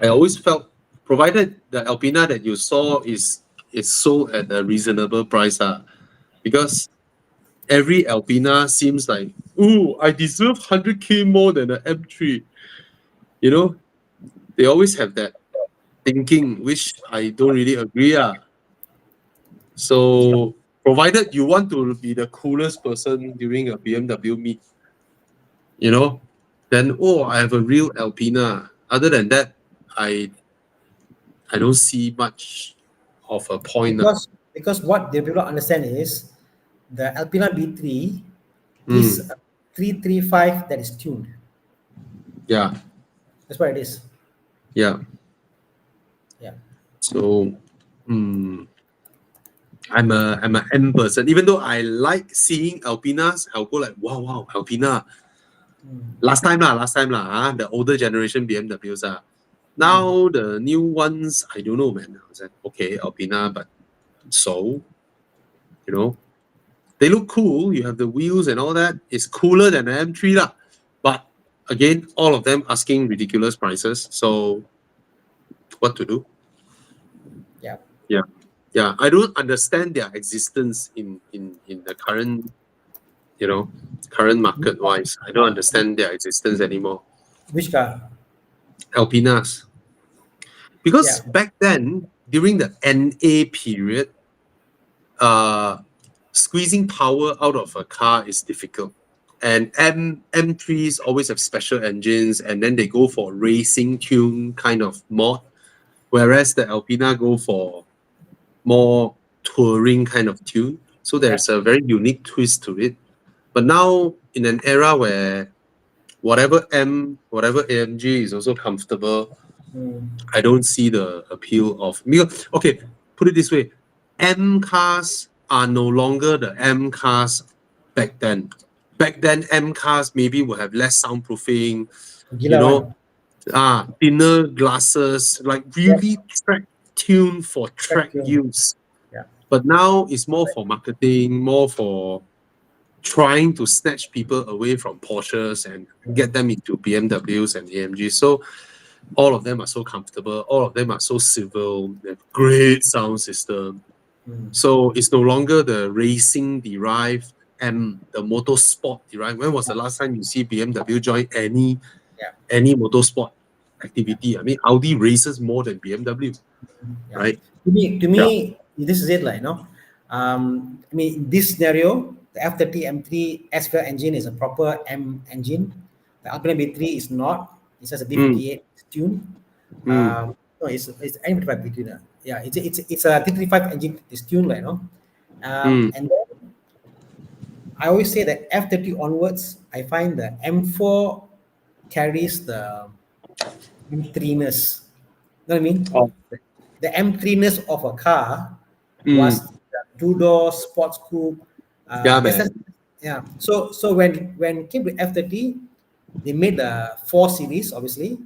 I always felt, provided the Alpina that you saw is sold at a reasonable price, because every Alpina seems like, ooh, I deserve 100K more than an M3. You know, they always have that thinking, which I don't really agree. So, provided you want to be the coolest person during a BMW meet, then, oh, I have a real Alpina. Other than that, I don't see much of a point. Because what the people understand is the Alpina B3 is Mm, a 335 that is tuned. yeah, That's what it is. yeah. Yeah. So, I'm a M person. Even though I like seeing Alpinas, I'll go like, wow, Alpina. Last time lah, the older generation BMWs Now the new ones, I don't know, man. I was like, okay, Alpina, but so, they look cool. You have the wheels and all that. It's cooler than an M3 lah. But again, all of them asking ridiculous prices. So, what to do? Yeah. Yeah. I don't understand their existence in the current, current market wise. I don't understand their existence anymore. Which car? Alpinas. Because Yeah. back then, during the NA period, squeezing power out of a car is difficult. And M3s always have special engines, and then they go for racing tune kind of mod, whereas the Alpina go for more touring kind of tune. So there's a very unique twist to it. But now, in an era where whatever AMG is also comfortable, I don't see the appeal of, because, okay, put it this way, M cars are no longer the M cars back then. Back then, M cars maybe will have less soundproofing, Gila one. thinner glasses, like Yeah. really track tuned for track Tune. use. Yeah. But now it's more for marketing, more for trying to snatch people away from Porsches and get them into BMWs and AMGs. So all of them are so comfortable, all of them are so civil, they have great sound system. So it's no longer the racing derived and the motorsport derived. When was the last time you see BMW join any motorsport activity? I mean, Audi races more than BMW, Yeah. right? To me, this is it, like, I mean, in this scenario, the F30 M3 S-Fuel engine is a proper M engine. The Alpina B3 is not. It's just a B58 tune. No, it's M55 B3. Yeah, it's a 335 engine. It's tuned, like, and then I always say that F30 onwards, I find the M4 carries the M3-ness. You know what I mean? Oh. The M3-ness of a car was the two-door sports coupe. Yeah, man. Yeah. So when it came to F30, they made the 4 series, obviously.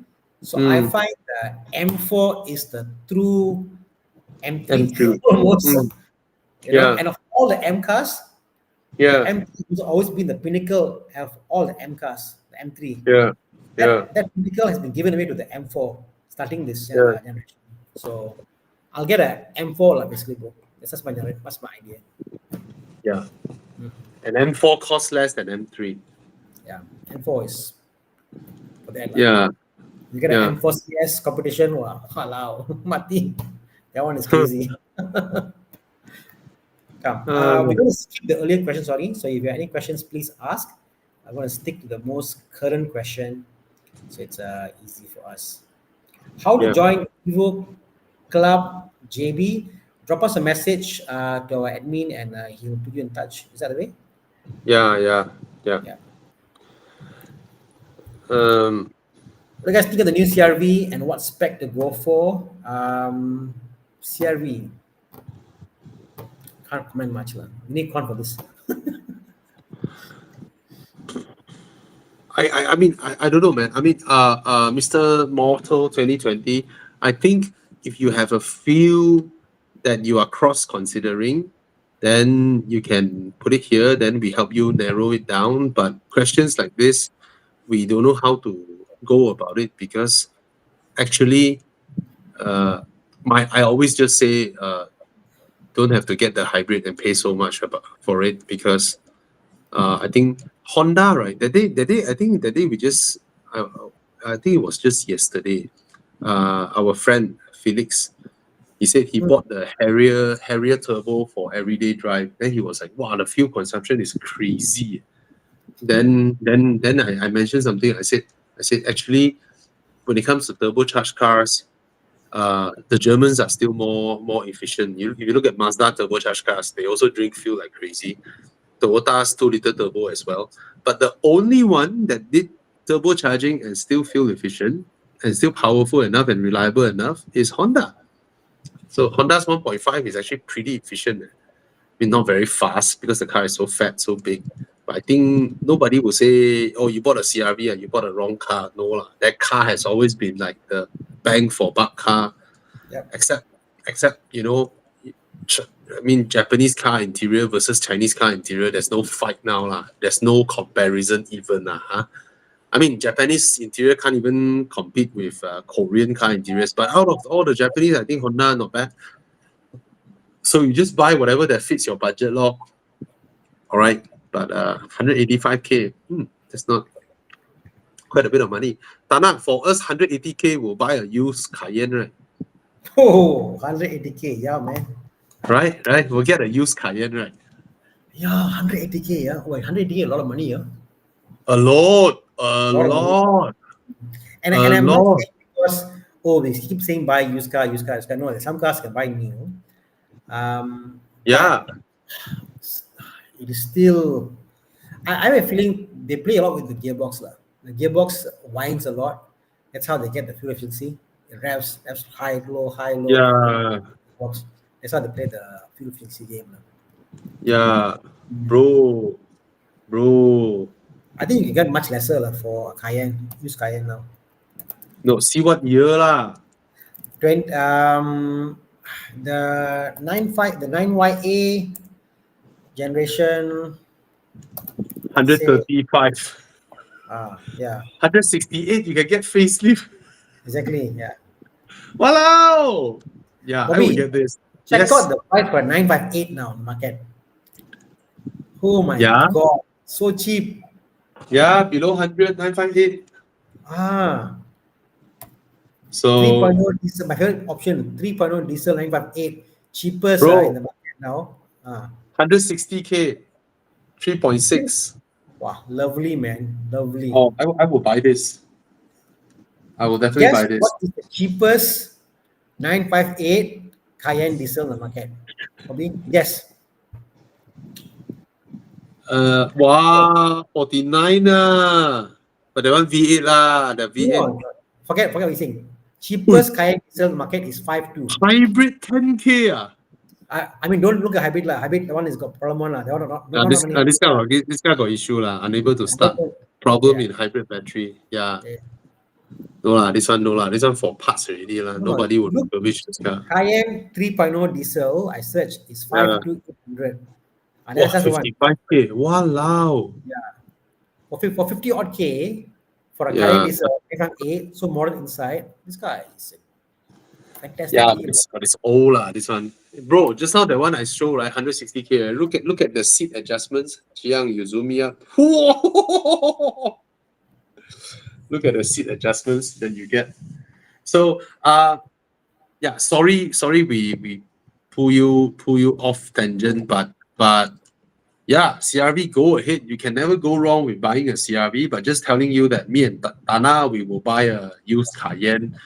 So I find the M4 is the true M3 M3. almost. Yeah. And of all the M cars, the Yeah. M3 has always been the pinnacle of all the M cars, the M3. Yeah. Yeah. That pinnacle has been given away to the M4 starting this Yeah. generation. So I'll get a M4 like, basically, bro. That's my idea. Yeah. And M4 costs less than M3. Yeah, M4 is for that. Yeah. You get an M4 CS competition, wow, halal, mati. That one is crazy. Come. We're going to skip the earlier question, sorry. So if you have any questions, please ask. I'm going to stick to the most current question, so it's easy for us. How to join Evo Club JB? Drop us a message to our admin, and he'll put you in touch. Is that the way? Yeah. What do you guys think of the new CRV and what spec to go for? CRV. Can't comment much. We need con for this. I mean, I don't know, man. I mean, Mr. Mortal 2020, I think if you have a few that you are cross considering, then you can put it here, then we help you narrow it down. But questions like this, we don't know how to go about it because actually, I always just say, don't have to get the hybrid and pay so much for it because I think Honda, right? I think that day we just, I think it was just yesterday. Our friend Felix, he said he bought the Harrier Turbo for everyday drive. Then he was like, "Wow, the fuel consumption is crazy." Then I mentioned something. I said actually, when it comes to turbocharged cars, the Germans are still more efficient. If you look at Mazda turbocharged cars, they also drink fuel like crazy. Toyota's 2-liter turbo as well. But the only one that did turbocharging and still fuel efficient and still powerful enough and reliable enough is Honda. So Honda's 1.5 is actually pretty efficient. I mean, not very fast because the car is so fat, so big. But I think nobody will say, "Oh, you bought a CRV and you bought a wrong car." No lah. That car has always been like the bang for buck car. Yep. Except I mean, Japanese car interior versus Chinese car interior, there's no fight now lah. There's no comparison even lah. Huh? I mean, Japanese interior can't even compete with Korean car interiors. But out of all the Japanese, I think Honda not bad. So you just buy whatever that fits your budget lor. All right, but 185K, that's not quite a bit of money. Tana, for us, 180K, we'll buy a used Cayenne, right? Oh, 180K. Yeah, man. Right. We'll get a used Cayenne, right? Yeah, 180K. Yeah. Wait, 180K, a lot of money. Yeah. A lot. And I'm not saying because they keep saying buy used car. No, some cars can buy new. Yeah. It is still. I have a feeling they play a lot with the gearbox. The gearbox whines a lot. That's how they get the fuel efficiency. It revs high, low. Yeah. Gearbox. That's how they play the fuel efficiency game. Yeah. Bro. I think you can get much lesser for a Cayenne, used Cayenne now. No, see what year lah. The 9YA generation 135. Yeah. 168, you can get facelift. Exactly, yeah. Wow. Yeah, Bobby, I will get this. Check out the price for 958 now in the market. Oh my god, so cheap. Yeah, below 100, 958. So 3.0 diesel, my favorite option, 3.0 diesel 958, cheapest in the market now. 160K, 3.6. Wow, lovely, man. Lovely. Oh, I will buy this. I will definitely buy this. What is the cheapest 958 Cayenne diesel in the market? Bobby, yes. Wow, 49 but the one V8 lah, the V8. No, forget what you're saying. Cheapest Cayenne diesel in the market is 5.2. Hybrid 10K I mean, don't look at hybrid lah. Hybrid, the one is got problem one lah. This guy got issue lah. Unable to start. Problem in hybrid battery. Yeah. No lah. This one no lah. This one for parts already lah. Nobody would refurbish this car. Cayenne 3.0 diesel. I searched is 5,200. Wow, 55K. Walao. Yeah. For 50 odd K for a Cayenne diesel 8, so modern inside. This guy is fantastic. Yeah, but it's old lah. This one, bro. Just now the one I showed, right, 160K. Look at the seat adjustments. Jiang, you zoom me up. Look at the seat adjustments that you get. So, yeah. Sorry, we pull you off tangent, but yeah, CRV, go ahead. You can never go wrong with buying a CRV. But just telling you that me and Tana, we will buy a used Cayenne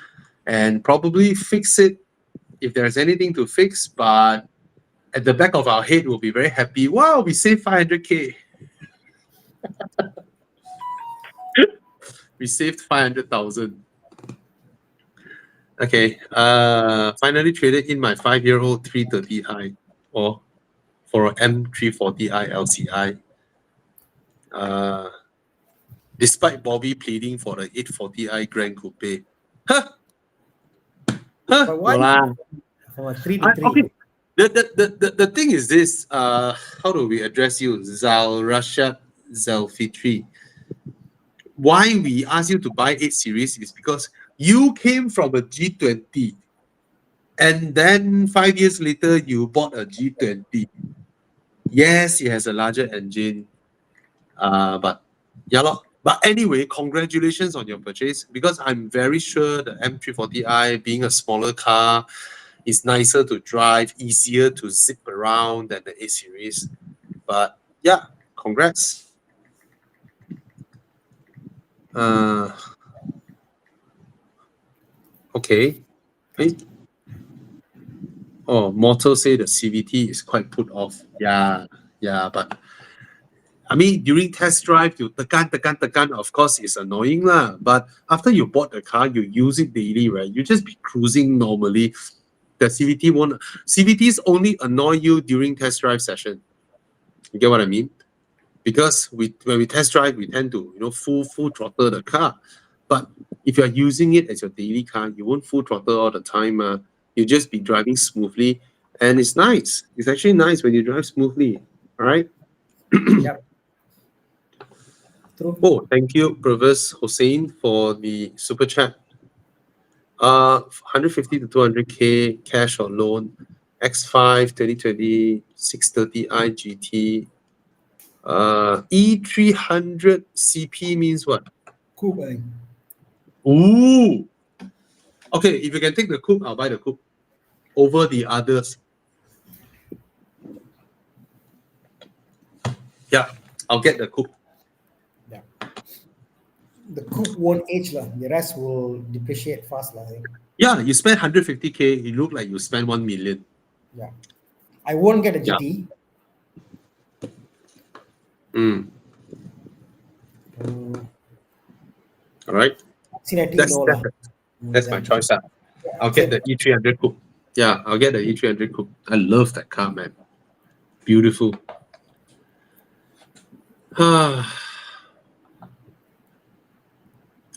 and probably fix it if there's anything to fix. But at the back of our head, we'll be very happy. Wow, we saved 500K. We saved 500,000. Okay. Finally traded in my 5-year-old 330i or for a M340i LCI. Despite Bobby pleading for the 840i Grand Coupe. Huh? Huh? But No why lah. from a 3 to 3? Okay. The thing is this, how do we address you? Zal Rashad Zalfitri. Why we ask you to buy 8 series is because you came from a G20 and then 5 years later you bought a G20. Yes, it has a larger engine. But yeah, lor. But anyway, congratulations on your purchase because I'm very sure the M340i, being a smaller car, is nicer to drive, easier to zip around than the 8 Series. But yeah, congrats. Okay. Hey. Oh, Mortal say the CVT is quite put off. Yeah, but I mean, during test drive, you tekan, of course, it's annoying lah. But after you bought the car, you use it daily, right? You just be cruising normally. The CVT won't. CVTs only annoy you during test drive session. You get what I mean? Because when we test drive, we tend to full throttle the car. But if you're using it as your daily car, you won't full throttle all the time. You'll just be driving smoothly, and it's nice. It's actually nice when you drive smoothly. All right. Yep. True. Oh, thank you, Pervez Hossein, for the super chat. 150 to 200k cash or loan. X5 2020 630i GT. E300 CP means what? Coupe, I think. Ooh. Okay, if you can take the coupe, I'll buy the coupe over the others. Yeah, I'll get the coupe. Yeah. The coupe won't age lah. The rest will depreciate fast lah. I think. Yeah, you spend 150k, you look like you spend 1 million. Yeah. I won't get a Yeah. GT. All right. C90 That's, no lah. that's my choice. I'll get the E300 coupe. Yeah, I'll get the E300 coupe. I love that car, man. Beautiful.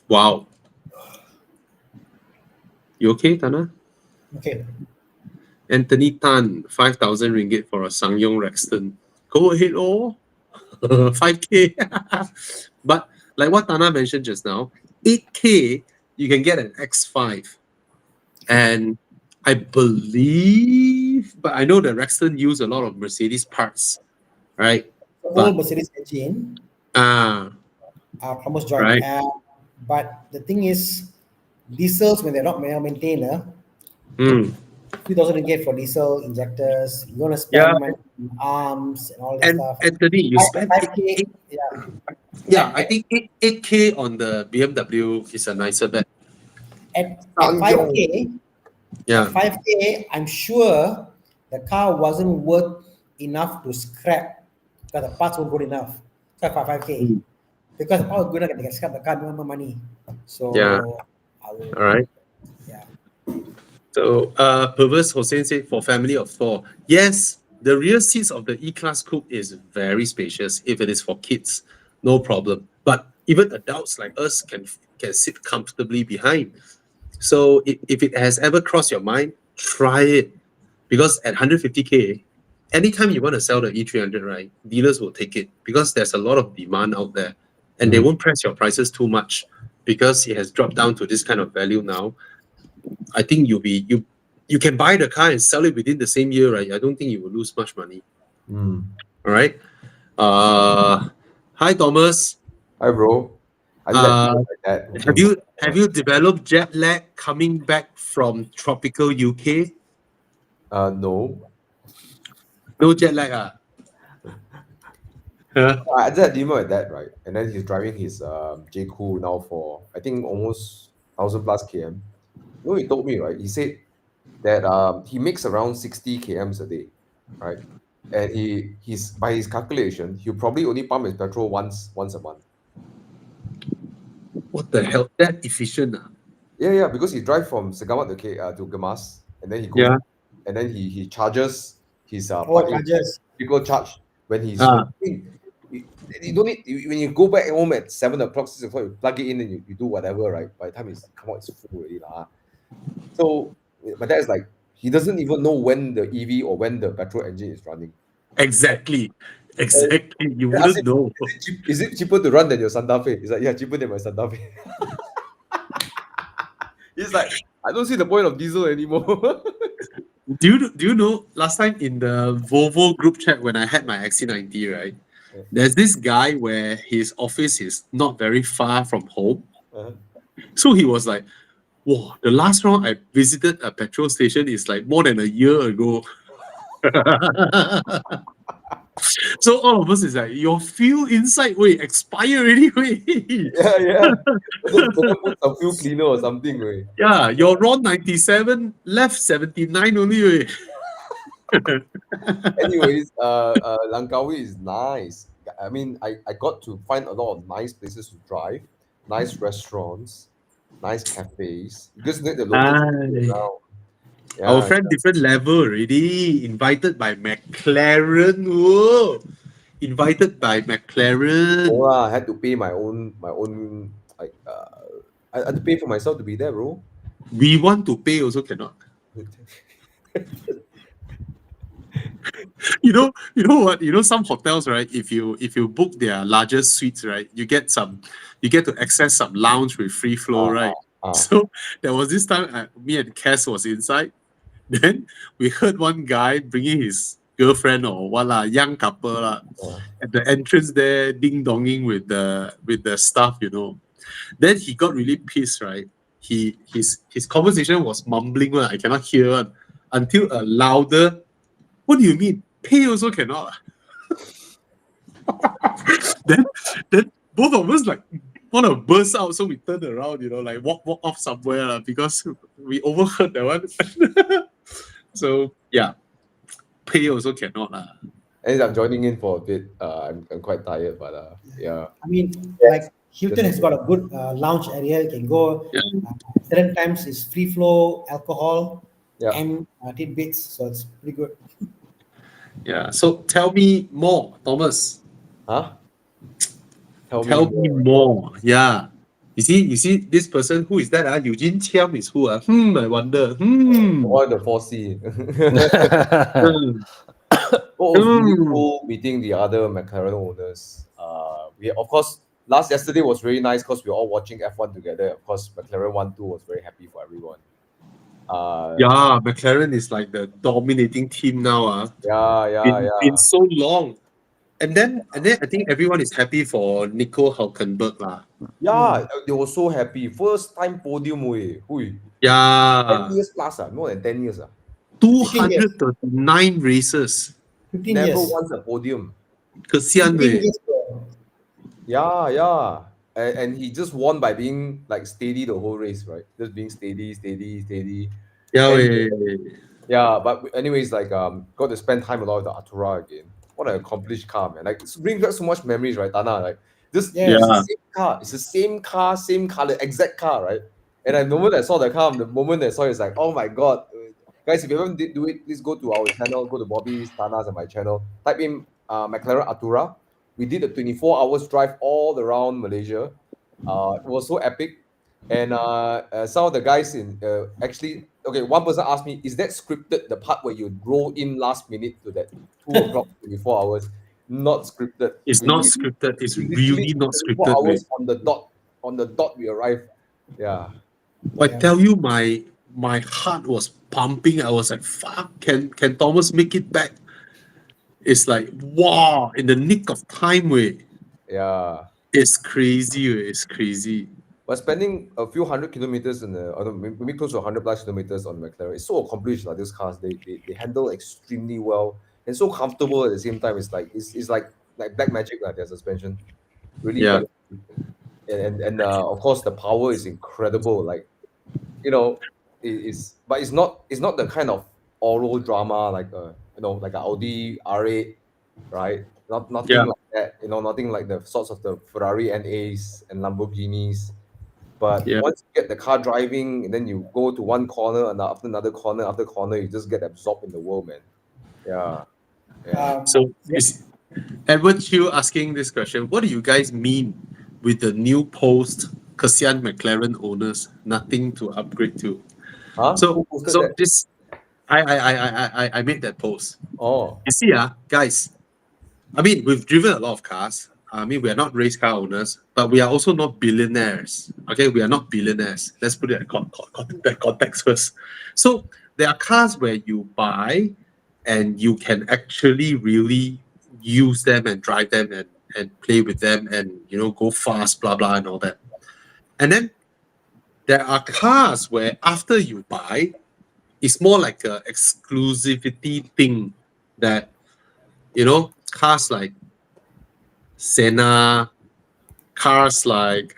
Wow. You okay, Tana? Okay. Anthony Tan, 5,000 ringgit for a Sangyong Rexton. Go ahead, oh. 5k. But like what Tana mentioned just now, 8k, you can get an X5. And I believe, but I know the Rexton use a lot of Mercedes parts, right? Old Mercedes engine. Almost joined. Right. But the thing is, diesels, when they're not well maintained, 3,000 ringgit for diesel injectors. You want to spend money on arms and all that stuff. Anthony, you spend 5K. Yeah, I think 8k on the BMW is a nicer bet. At 5K, Yeah. at 5K, I'm sure the car wasn't worth enough to scrap because the parts weren't good enough. So for 5K. Because all good enough to scrap the car, no more money. So Yeah. I will, All right. yeah. So Perverse Hossein said for family of 4. Yes, the rear seats of the E-Class Coupe is very spacious. If it is for kids, no problem. But even adults like us can sit comfortably behind. So if it has ever crossed your mind, try it. Because at 150k, anytime you want to sell the E300, right, dealers will take it because there's a lot of demand out there. And they won't press your prices too much because it has dropped down to this kind of value now. I think you can buy the car and sell it within the same year, right? I don't think you will lose much money. All right. Hi Thomas. Hi bro. I like that. Have you developed jet lag coming back from tropical UK? No. No jet lag, I just demo at that, right? And then he's driving his J Cool now for I think almost 1,000 plus km. You know, he told me, right? He said that he makes around 60 kms a day, right? And he's by his calculation, he'll probably only pump his petrol once a month. What the hell? That efficient? Ah? Yeah, because he drive from Segamat to Gemas, and then he goes, Yeah. and then he charges his Oh, plug-in charges. vehicle charge when Ah, you don't need when you go back home at 7 o'clock, 6 o'clock, you plug it in and you do whatever, right? By the time it's come out, it's full already, lah. So, but that's like he doesn't even know when the EV or when the petrol engine is running. exactly. And Exactly. You I asked wouldn't him, know. is it cheaper to run than your Santa Fe? He's like, yeah, cheaper than my Santa Fe. He's like, I don't see the point of diesel anymore. Do you know last time in the Volvo group chat when I had my XC90, right? Yeah. There's this guy where his office is not very far from home. Uh-huh. So he was like, whoa, the last round I visited a petrol station is like more than a year ago. So all of us is like, your fuel inside, wait, expire already, wait. Yeah. Better put some fuel cleaner or something, right? Yeah, your RON 97 left 79 only, wait. Anyways, Langkawi is nice. I mean, I got to find a lot of nice places to drive, nice restaurants, nice cafes, because the locals Aye. around. Our Yeah, friend different level already. Invited by McLaren. Whoa. Invited by McLaren. I had to pay my own like I had to pay for myself to be there, bro. We want to pay also cannot. You know what? You know some hotels, right? If you book their larger suites, right, you get to access some lounge with free flow, Ah, right? ah. So there was this time me and Cass was inside. Then we heard one guy bringing his girlfriend or what lah, young couple lah, Ah. at the entrance there, ding donging with the staff, you know. Then he got really pissed, right? His conversation was mumbling one. I cannot hear one until a louder. What do you mean? Pay also cannot. then then both of us like want to burst out, so we turned around, you know, like walk off somewhere because we overheard that one. So yeah, pay also cannot lah. And I'm joining in for a bit. I'm quite tired, but yeah. I mean, like Hilton has got a good lounge area. You can go. Yeah. Certain times is free flow alcohol Yeah. and tidbits, so it's pretty good. Yeah. So tell me more, Thomas. Huh? Tell me more. Yeah. You see this person, who is that? Eugene Chiam is who? I wonder. All the 4C. Hmm. What was really cool meeting the other McLaren owners. We of course yesterday was really nice because we were all watching F1 together. Of course, McLaren 1-2 was very happy for everyone. Yeah, McLaren is like the dominating team now. Been so long. And then I think everyone is happy for Nico Hülkenberg lah. Yeah, they were so happy. First time podium way. Hui. 10 Yeah, years plus, more than 10 years. 239 races. 15 Never years. won a podium. Kesian 15 weh. years, bro. Yeah. And he just won by being like steady the whole race, right? Just being steady. Yeah, And- weh. Yeah, but anyways, like got to spend time a lot with the Artura again. What an accomplished car, man! Like, it brings back so much memories, right, Tana? Like, this Yeah. it's the same car. It's the same car, same color, exact car, right? And the moment I saw the car, the moment I saw it, it's like, oh my god, guys! If you haven't do it, please go to our channel, go to Bobby's, Tana's, and my channel. Type in McLaren Artura. We did a 24 hours drive all around Malaysia. It was so epic. And some of the guys in actually, okay, one person asked me, is that scripted, the part where you roll in last minute to that 2 o'clock, 24 hours? Not scripted. It's not scripted. It's really not 24 scripted, weh. hours on the dot we arrived. Yeah. I tell you, my heart was pumping. I was like, fuck, can Thomas make it back? It's like, wow, in the nick of time, way. Yeah. It's crazy, weh. It's crazy. But spending a few hundred kilometers maybe close to 100 plus kilometers on McLaren, it's so accomplished. Like these cars, they handle extremely well and so comfortable at the same time. It's like it's like black magic, like their suspension. Really, Yeah. and of course the power is incredible. Like, you know, but it's not the kind of oral drama like like an Audi R8, right? Nothing Yeah. like that. Nothing like the sorts of the Ferrari NAs and Lamborghinis. But Yeah. once you get the car driving, and then you go to one corner and after another corner after corner, you just get absorbed in the world, man. Yeah, yeah. So Yeah. is Edward Chu asking this question? What do you guys mean with the new post Kasian McLaren owners nothing to upgrade to? Huh? So Who posted so that? this I made that post. Oh, You see, guys, I mean, we've driven a lot of cars. I mean, we are not race car owners, but we are also not billionaires. Okay, we are not billionaires. Let's put it in that context first. So there are cars where you buy and you can actually really use them and drive them and play with them and go fast, blah blah and all that. And then there are cars where after you buy, it's more like a exclusivity thing that cars like Senna, cars like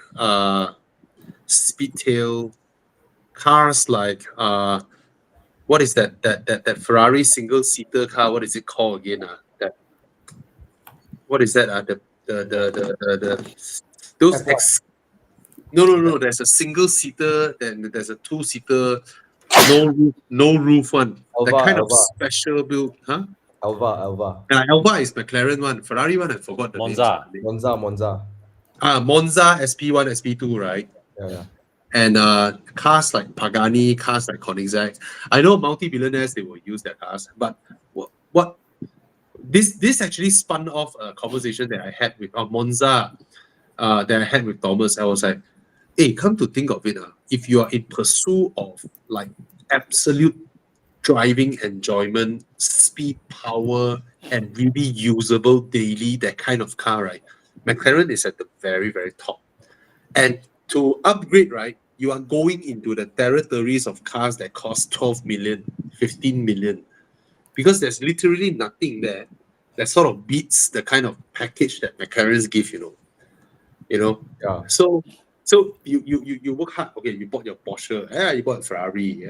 Speedtail, cars like what is that Ferrari single seater car? What is it called again? That what is that? The those F1. ex no. There's a single seater, then there's a two seater, no roof one. That Alva, kind of Alva, special build, huh? Alva. Alba is McLaren one. Ferrari one, I forgot the names. Monza. Monza. Monza SP1, SP2, right? Yeah. And cars like Pagani, cars like Koenigsegg. I know multi-billionaires, they will use their cars, but what this actually spun off a conversation that I had with Monza, that I had with Thomas. I was like, hey, come to think of it, if you are in pursuit of like absolute driving enjoyment, speed, power, and really usable daily, that kind of car, right? McLaren is at the very, very top. And to upgrade, right, you are going into the territories of cars that cost 12 million, 15 million, because there's literally nothing there that sort of beats the kind of package that McLarens give, Yeah. So you work hard. Okay, you bought your Porsche, you bought a Ferrari,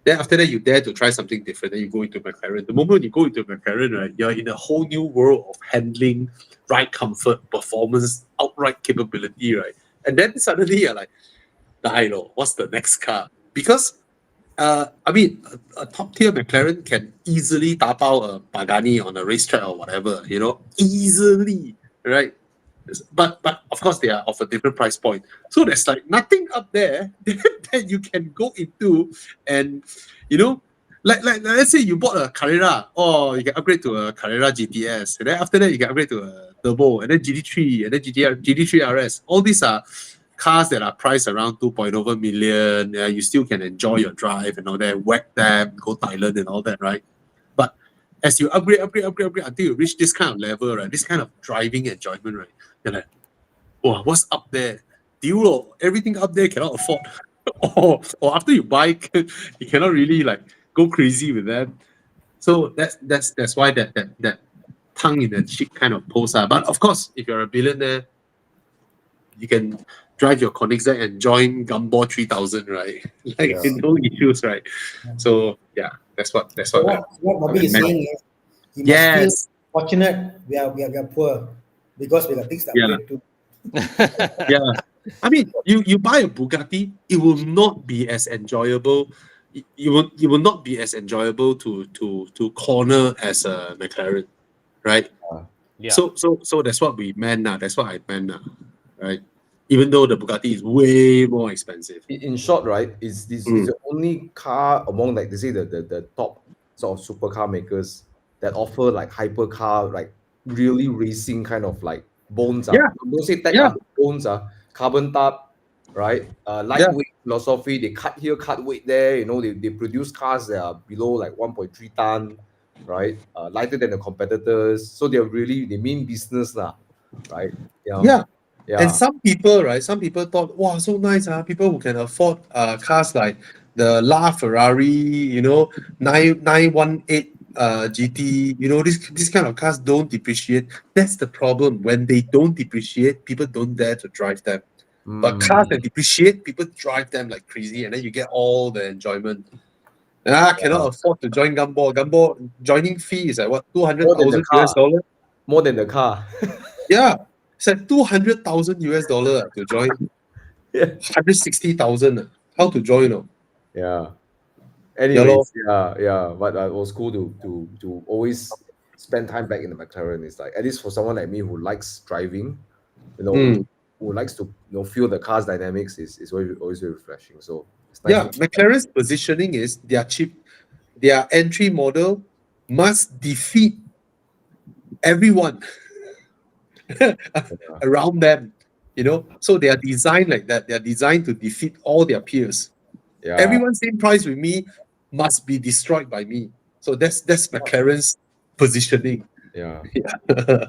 then after that you dare to try something different. Then you go into McLaren. The moment you go into McLaren, right, you're in a whole new world of handling, ride comfort, performance, outright capability, right? And then suddenly you're like, what's the next car? Because I mean, a top tier McLaren can easily tapao a Pagani on a racetrack or whatever, easily, right? But of course they are of a different price point. So there's like nothing up there that you can go into, and like let's say you bought a Carrera, or you can upgrade to a Carrera GTS, and then after that you can upgrade to a Turbo, and then GT3, and then GT3 RS. All these are cars that are priced around 2.0 million. You still can enjoy your drive and all that, whack them, go Thailand and all that, right? But as you upgrade until you reach this kind of level, right? This kind of driving enjoyment, right? You're like, oh, what's up there? Everything up there cannot afford. or after you buy, you cannot really like go crazy with them. So that's why that tongue in the cheek kind of post. But of course, if you're a billionaire, you can drive your Koenigsegg and join Gumball 3000, right? Like no issues, right? So yeah, that's what What Bobby is saying is, you must Yes. feel fortunate. We are poor because we got things to upgrade to. Yeah. I mean, you buy a Bugatti, it will not be as enjoyable. You will not be as enjoyable to corner as a McLaren, right? Yeah. So that's what we meant now. That's what I meant now, right? Even though the Bugatti is way more expensive. In short, right, is the only car among, like they say, the top sort of supercar makers that offer like hypercar, like really racing kind of like bones. Yeah. Don't say tech, Yeah. bones, carbon top, right? Lightweight philosophy. They cut here, cut weight there. They produce cars that are below like 1.3 ton, right? Lighter than the competitors. So they mean business lah, right? Yeah. Yeah. And some people thought, wow, so nice, people who can afford cars like the LaFerrari, 918 GT, this kind of cars don't depreciate. That's the problem. When they don't depreciate, people don't dare to drive them. But cars that depreciate, people drive them like crazy, and then you get all the enjoyment. Cannot afford to join Gumball. Gumball joining fee is like what, 200,000 US dollar? More than the car. Yeah. It's like $200,000 to join. 160,000. How to join? No? Yeah. Yeah, lor. Anyways, yeah. But it was cool to always spend time back in the McLaren. It's like, at least for someone like me who likes driving, Mm. who likes to feel the car's dynamics, is always very refreshing. So it's nice Yeah, to McLaren's positioning is their cheap, their entry model must defeat everyone around them. So they are designed like that. They are designed to defeat all their peers. yeah, Everyone same price with me must be destroyed by me. So that's McLaren's positioning. yeah. Yeah.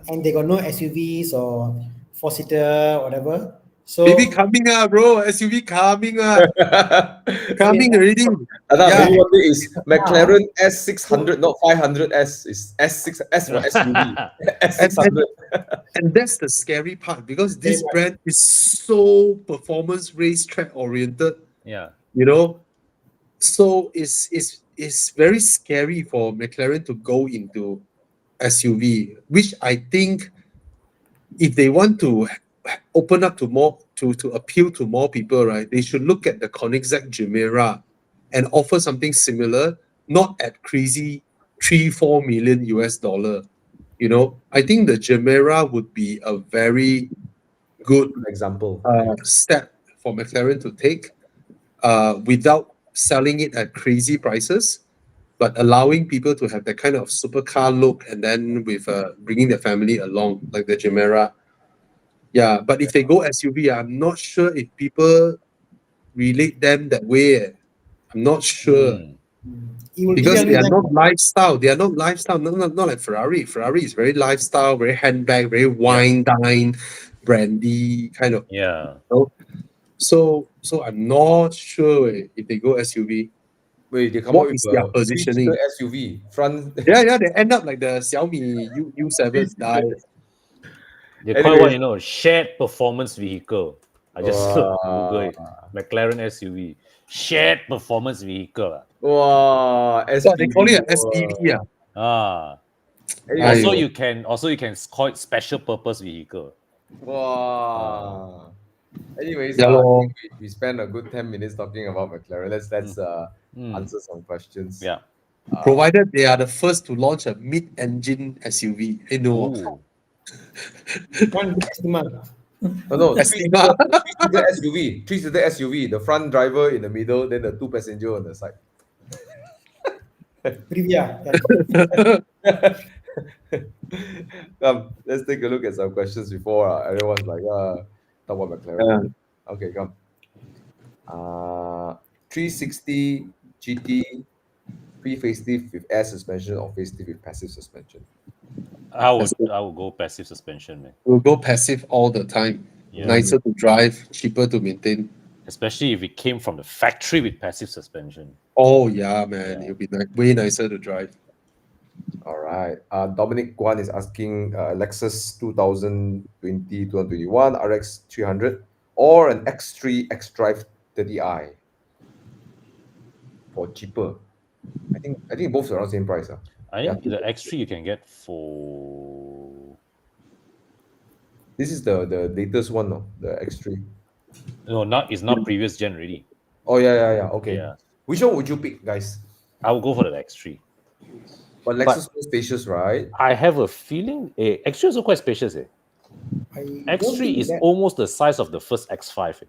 And they got no SUVs or four-seater, whatever. Baby So coming up, bro. SUV coming up. I mean, Coming already. Maybe Yeah. one day is McLaren S600, not 500S. It's S6 for SUV. And, and, S600. and that's the scary part because this brand is so performance racetrack oriented, Yeah. So it's very scary for McLaren to go into SUV, which I think if they want to open up to more to appeal to more people, right, they should look at the Koenigsegg Gemera and offer something similar, not at crazy 3-4 million US dollar. I think the Gemera would be a very good Good example. step for McLaren to take without selling it at crazy prices, but allowing people to have that kind of supercar look and then with bringing their family along, like the Gemera. Yeah, but if they go SUV, I'm not sure if people relate them that way. I'm not sure Mm. it will because they clearly are then not lifestyle. They are not lifestyle. Not like Ferrari. Ferrari is very lifestyle, very handbag, very wine, dine, brandy kind of. Yeah. So I'm not sure if they go SUV. Wait, they come What out with is their a three-seater positioning? SUV front. Yeah, they end up like the Xiaomi U7. They call it what, Anyways, shared performance vehicle. I just Google it. McLaren SUV. Shared performance vehicle. wow, So they call SPV. it an SPV. Ah. Anyway, Also you can call it special purpose vehicle. wow. Anyways, Yeah, I lor. think we spent a good 10 minutes talking about McLaren. Let's answer some questions. Yeah. Provided they are the first to launch a mid-engine SUV. Ooh. one estimate. No, Estima. three-seater SUV. Three-seater SUV. The front driver in the middle, then the two passenger on the side. Privia. Come, let's take a look at some questions before everyone's like, talk about McLaren. Okay, come. 360 GT pre-facelift with air suspension or facelift with passive suspension. I would go passive suspension, man. We'll go passive all the time. Yeah. Nicer to drive, cheaper to maintain. Especially if it came from the factory with passive suspension. Oh yeah, man. Yeah. It'll be way nicer to drive. All right. Dominic Guan is asking Lexus 2020, 2021 RX 300 or an X3 X-Drive 30i for cheaper. I think both around the same price. I think the X3 you can get for... This is the latest one, no? The X3. No, it's not previous gen already. Oh yeah. Okay. Yeah. Which one would you pick, guys? I would go for the X3. But Lexus is more spacious, right? I have a feeling X3 is also quite spacious. X3 is almost the size of the first X5.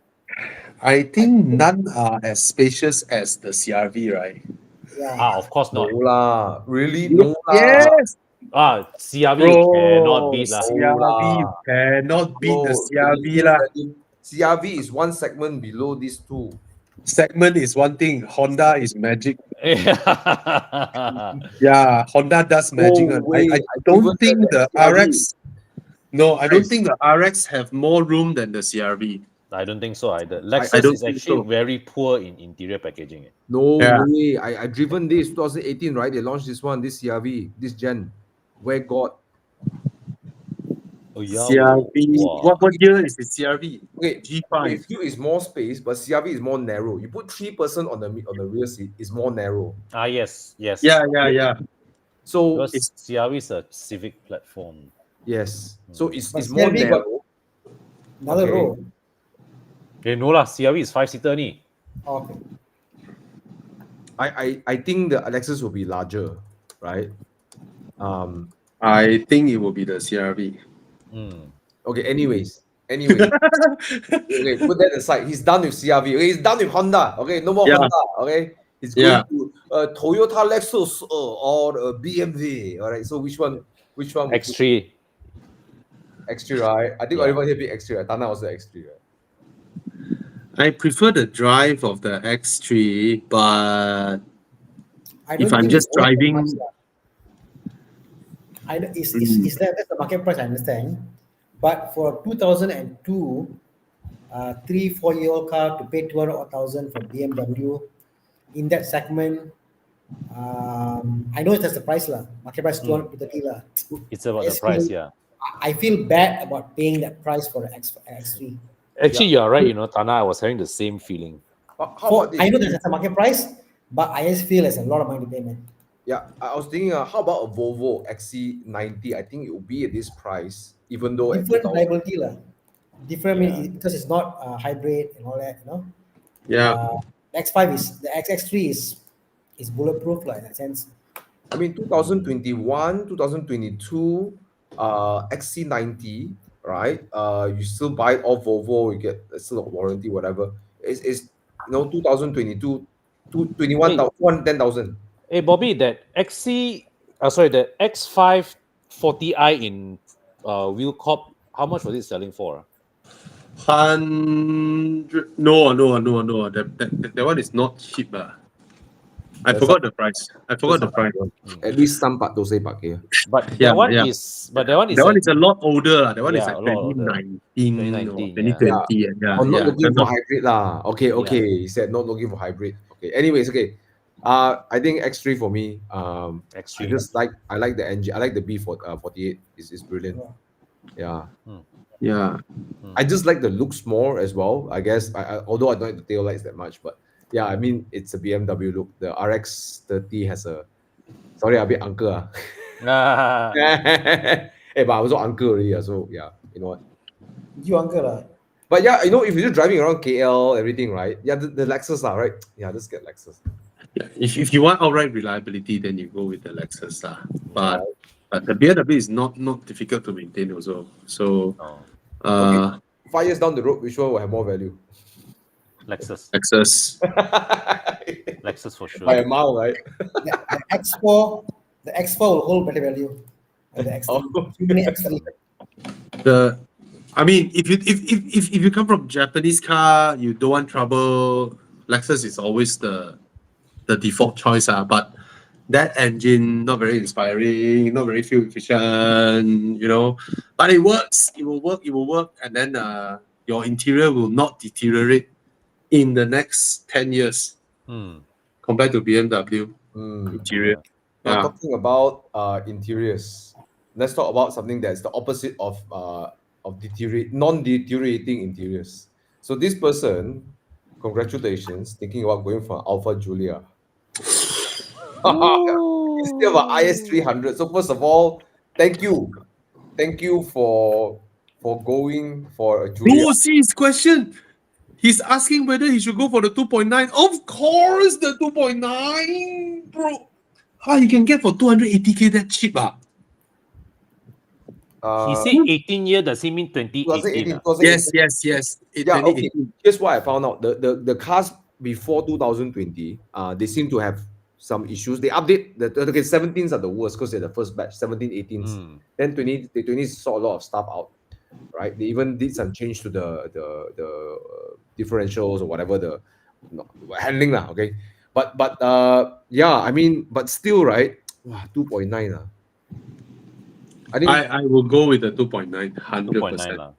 I think none are as spacious as the CRV, right? Yeah. Of course not. No lah. Really? No lah. Yes, CRV bro. cannot beat lah. CRV you cannot beat the CRV lah. CRV is one segment below these two. Segment is one thing. Honda is magic. Yeah. Yeah, Honda does magic. I don't think the RX. No, I don't think the RX have more room than the CRV. I don't think so either. I Lexus don't is think actually so. very poor in interior packaging. No Yeah. way. I driven this 2018, right? They launched this CRV, this gen. Where God. Oh yeah. CRV. Wow. What year is the CRV? Okay, G5. with you is more space, but CRV is more narrow. You put 3% on the rear seat, it's more narrow. Yes. Yeah. So Because CRV is a civic platform. yes. So it's But more CRV got narrow. another Okay. row. No lah, CRV is 5-seater ni. Okay. I think the Lexus will be larger, right? I think it will be the CRV. Okay, anyways. Okay, put that aside. He's done with CRV. Okay, he's done with Honda. Okay, no more Yeah. Honda. Okay, he's going to Toyota, Lexus, or BMW. All right. So which one? X3. X3, right? I think Yeah. everybody here big X3. Right? Tana also X3, right? I prefer the drive of the X3, but I if don't I'm think just it's worth that driving, much lah. Is that's the market price, I understand. But for 2002, 3-4-year-old car to pay 200,000 for BMW in that segment, I know that's the price lah. Market price 230 lah. It's about I the just price, feel- yeah. I feel bad about paying that price for the X3. Actually, you're right, Tana, I was having the same feeling. How about this? I know that's the market price, but I just feel it's a lot of money to pay, man. Yeah, I was thinking, how about a Volvo XC90? I think it will be at this price, even though at Different 2000. liability lah. Different Yeah. mean, because it's not hybrid and all that, you know. yeah, The X5 is the XX3 is bulletproof like in that sense. I mean, 2021, 2022, XC90, right? You still buy it off Volvo, you get still a warranty, whatever. It's 2022, 10,000. Hey, Bobby, that the X5 40i in wheel cop, how much was it selling for? 100. No. That one is not cheap. I That's forgot the price. At least some part those say back here. But Yeah, that one yeah. is a a lot older. That one is Yeah, like a lot older. 2019 or 2019, yeah. 2020. Yeah, I'm not yeah. looking I'm for not- hybrid lah. Okay. He said not looking for hybrid. Okay. Anyways, okay. I think X3 for me. X3. I like the engine. I like the B48. It's brilliant. Yeah. Yeah. I just like the looks more as well. I guess although I don't like the tail lights that much, but yeah, I mean it's a BMW look. The RX30 has a a bit uncle. Hey, but I was also uncle already, so yeah, you know what. You uncle lah. But yeah, if you're just driving around KL, everything, right? Yeah, the Lexus lah, right? Yeah, just get Lexus. Yeah. If you want outright reliability, then you go with the Lexus. But the BMW is not difficult to maintain also. So Oh, 5 years down the road, which one will have more value? Lexus. Lexus for sure. By a mile, right? The X4 will hold better value than the X3. Too many X3. I mean, if you come from Japanese car, you don't want trouble. Lexus is always the default choice. But that engine not very inspiring, not very fuel efficient. But it works. It will work, and then your interior will not deteriorate in the next 10 years compared to BMW interior. Now talking about interiors, let's talk about something that's the opposite of non-deteriorating interiors. So this person, congratulations, thinking about going for Alpha Giulia. Instead of an IS300. So first of all, thank you for going for a Giulia. No, see his question. He's asking whether he should go for the 2.9. Of course, the 2.9, bro. How you can get for 280K that cheap? He said 18 year, does he mean 2018? Yes. Yeah, okay. Here's what I found out. The cars before 2020, they seem to have some issues. They update the 17s are the worst because they're the first batch, 17, 18s. Then 20 saw a lot of stuff out, right? They even did some change to the differentials or whatever the handling lah. Okay, but yeah, I mean, but still, right? Wow, 2.9 I think I will go with the 2.9, 100%. 2.9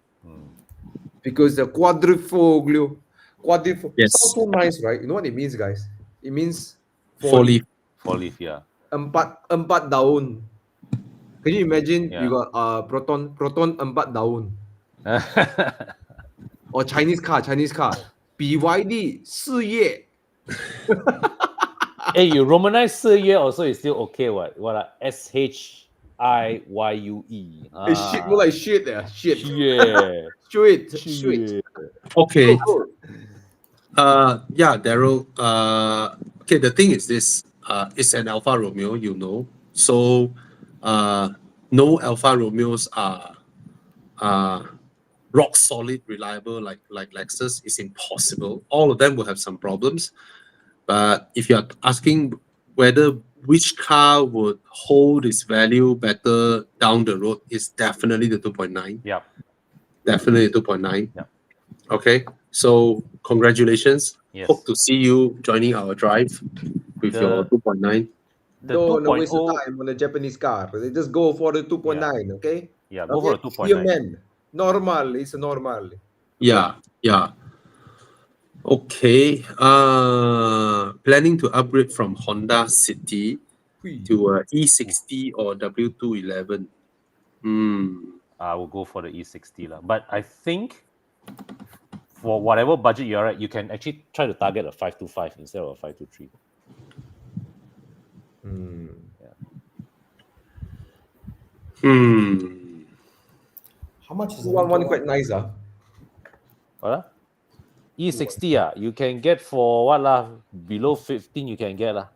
because the quadrifoglio Yes. sounds so nice, right? You know what it means, guys? It means Four leaf. For leaf, yeah. empat daun. Can you imagine? Yeah. You got proton empat daun. Or Chinese car, BYD 4叶. Hey, you romanize 4year also is still okay. What? SHIYUE. Shit, more like shit there. Shit. Yeah. Shit. Okay. Yeah, Daryl. Okay, the thing is this. It's an Alfa Romeo, you know. So, no Alfa Romeos are rock solid, reliable like Lexus is impossible. All of them will have some problems. But if you're asking whether which car would hold its value better down the road, it's definitely the 2.9. Yeah. Definitely 2.9. Yeah. Okay. So congratulations. Yes. Hope to see you joining our drive with your The 2.9. the Don't waste the 2.0. time on a Japanese car. They just go for the 2.9, okay? Yeah, go Okay? for a Be a 2.9. man. Normal. It's normal. Yeah, yeah. Okay. Planning to upgrade from Honda City Hui. to a E60 or W211. I will go for the E60 lah. But I think for whatever budget you're at, you can actually try to target a 525 instead of a 523. Hmm. How much is the 211 Vito? quite nice, ah. What? E60 you can get for what lah? Below 15 you can get lah.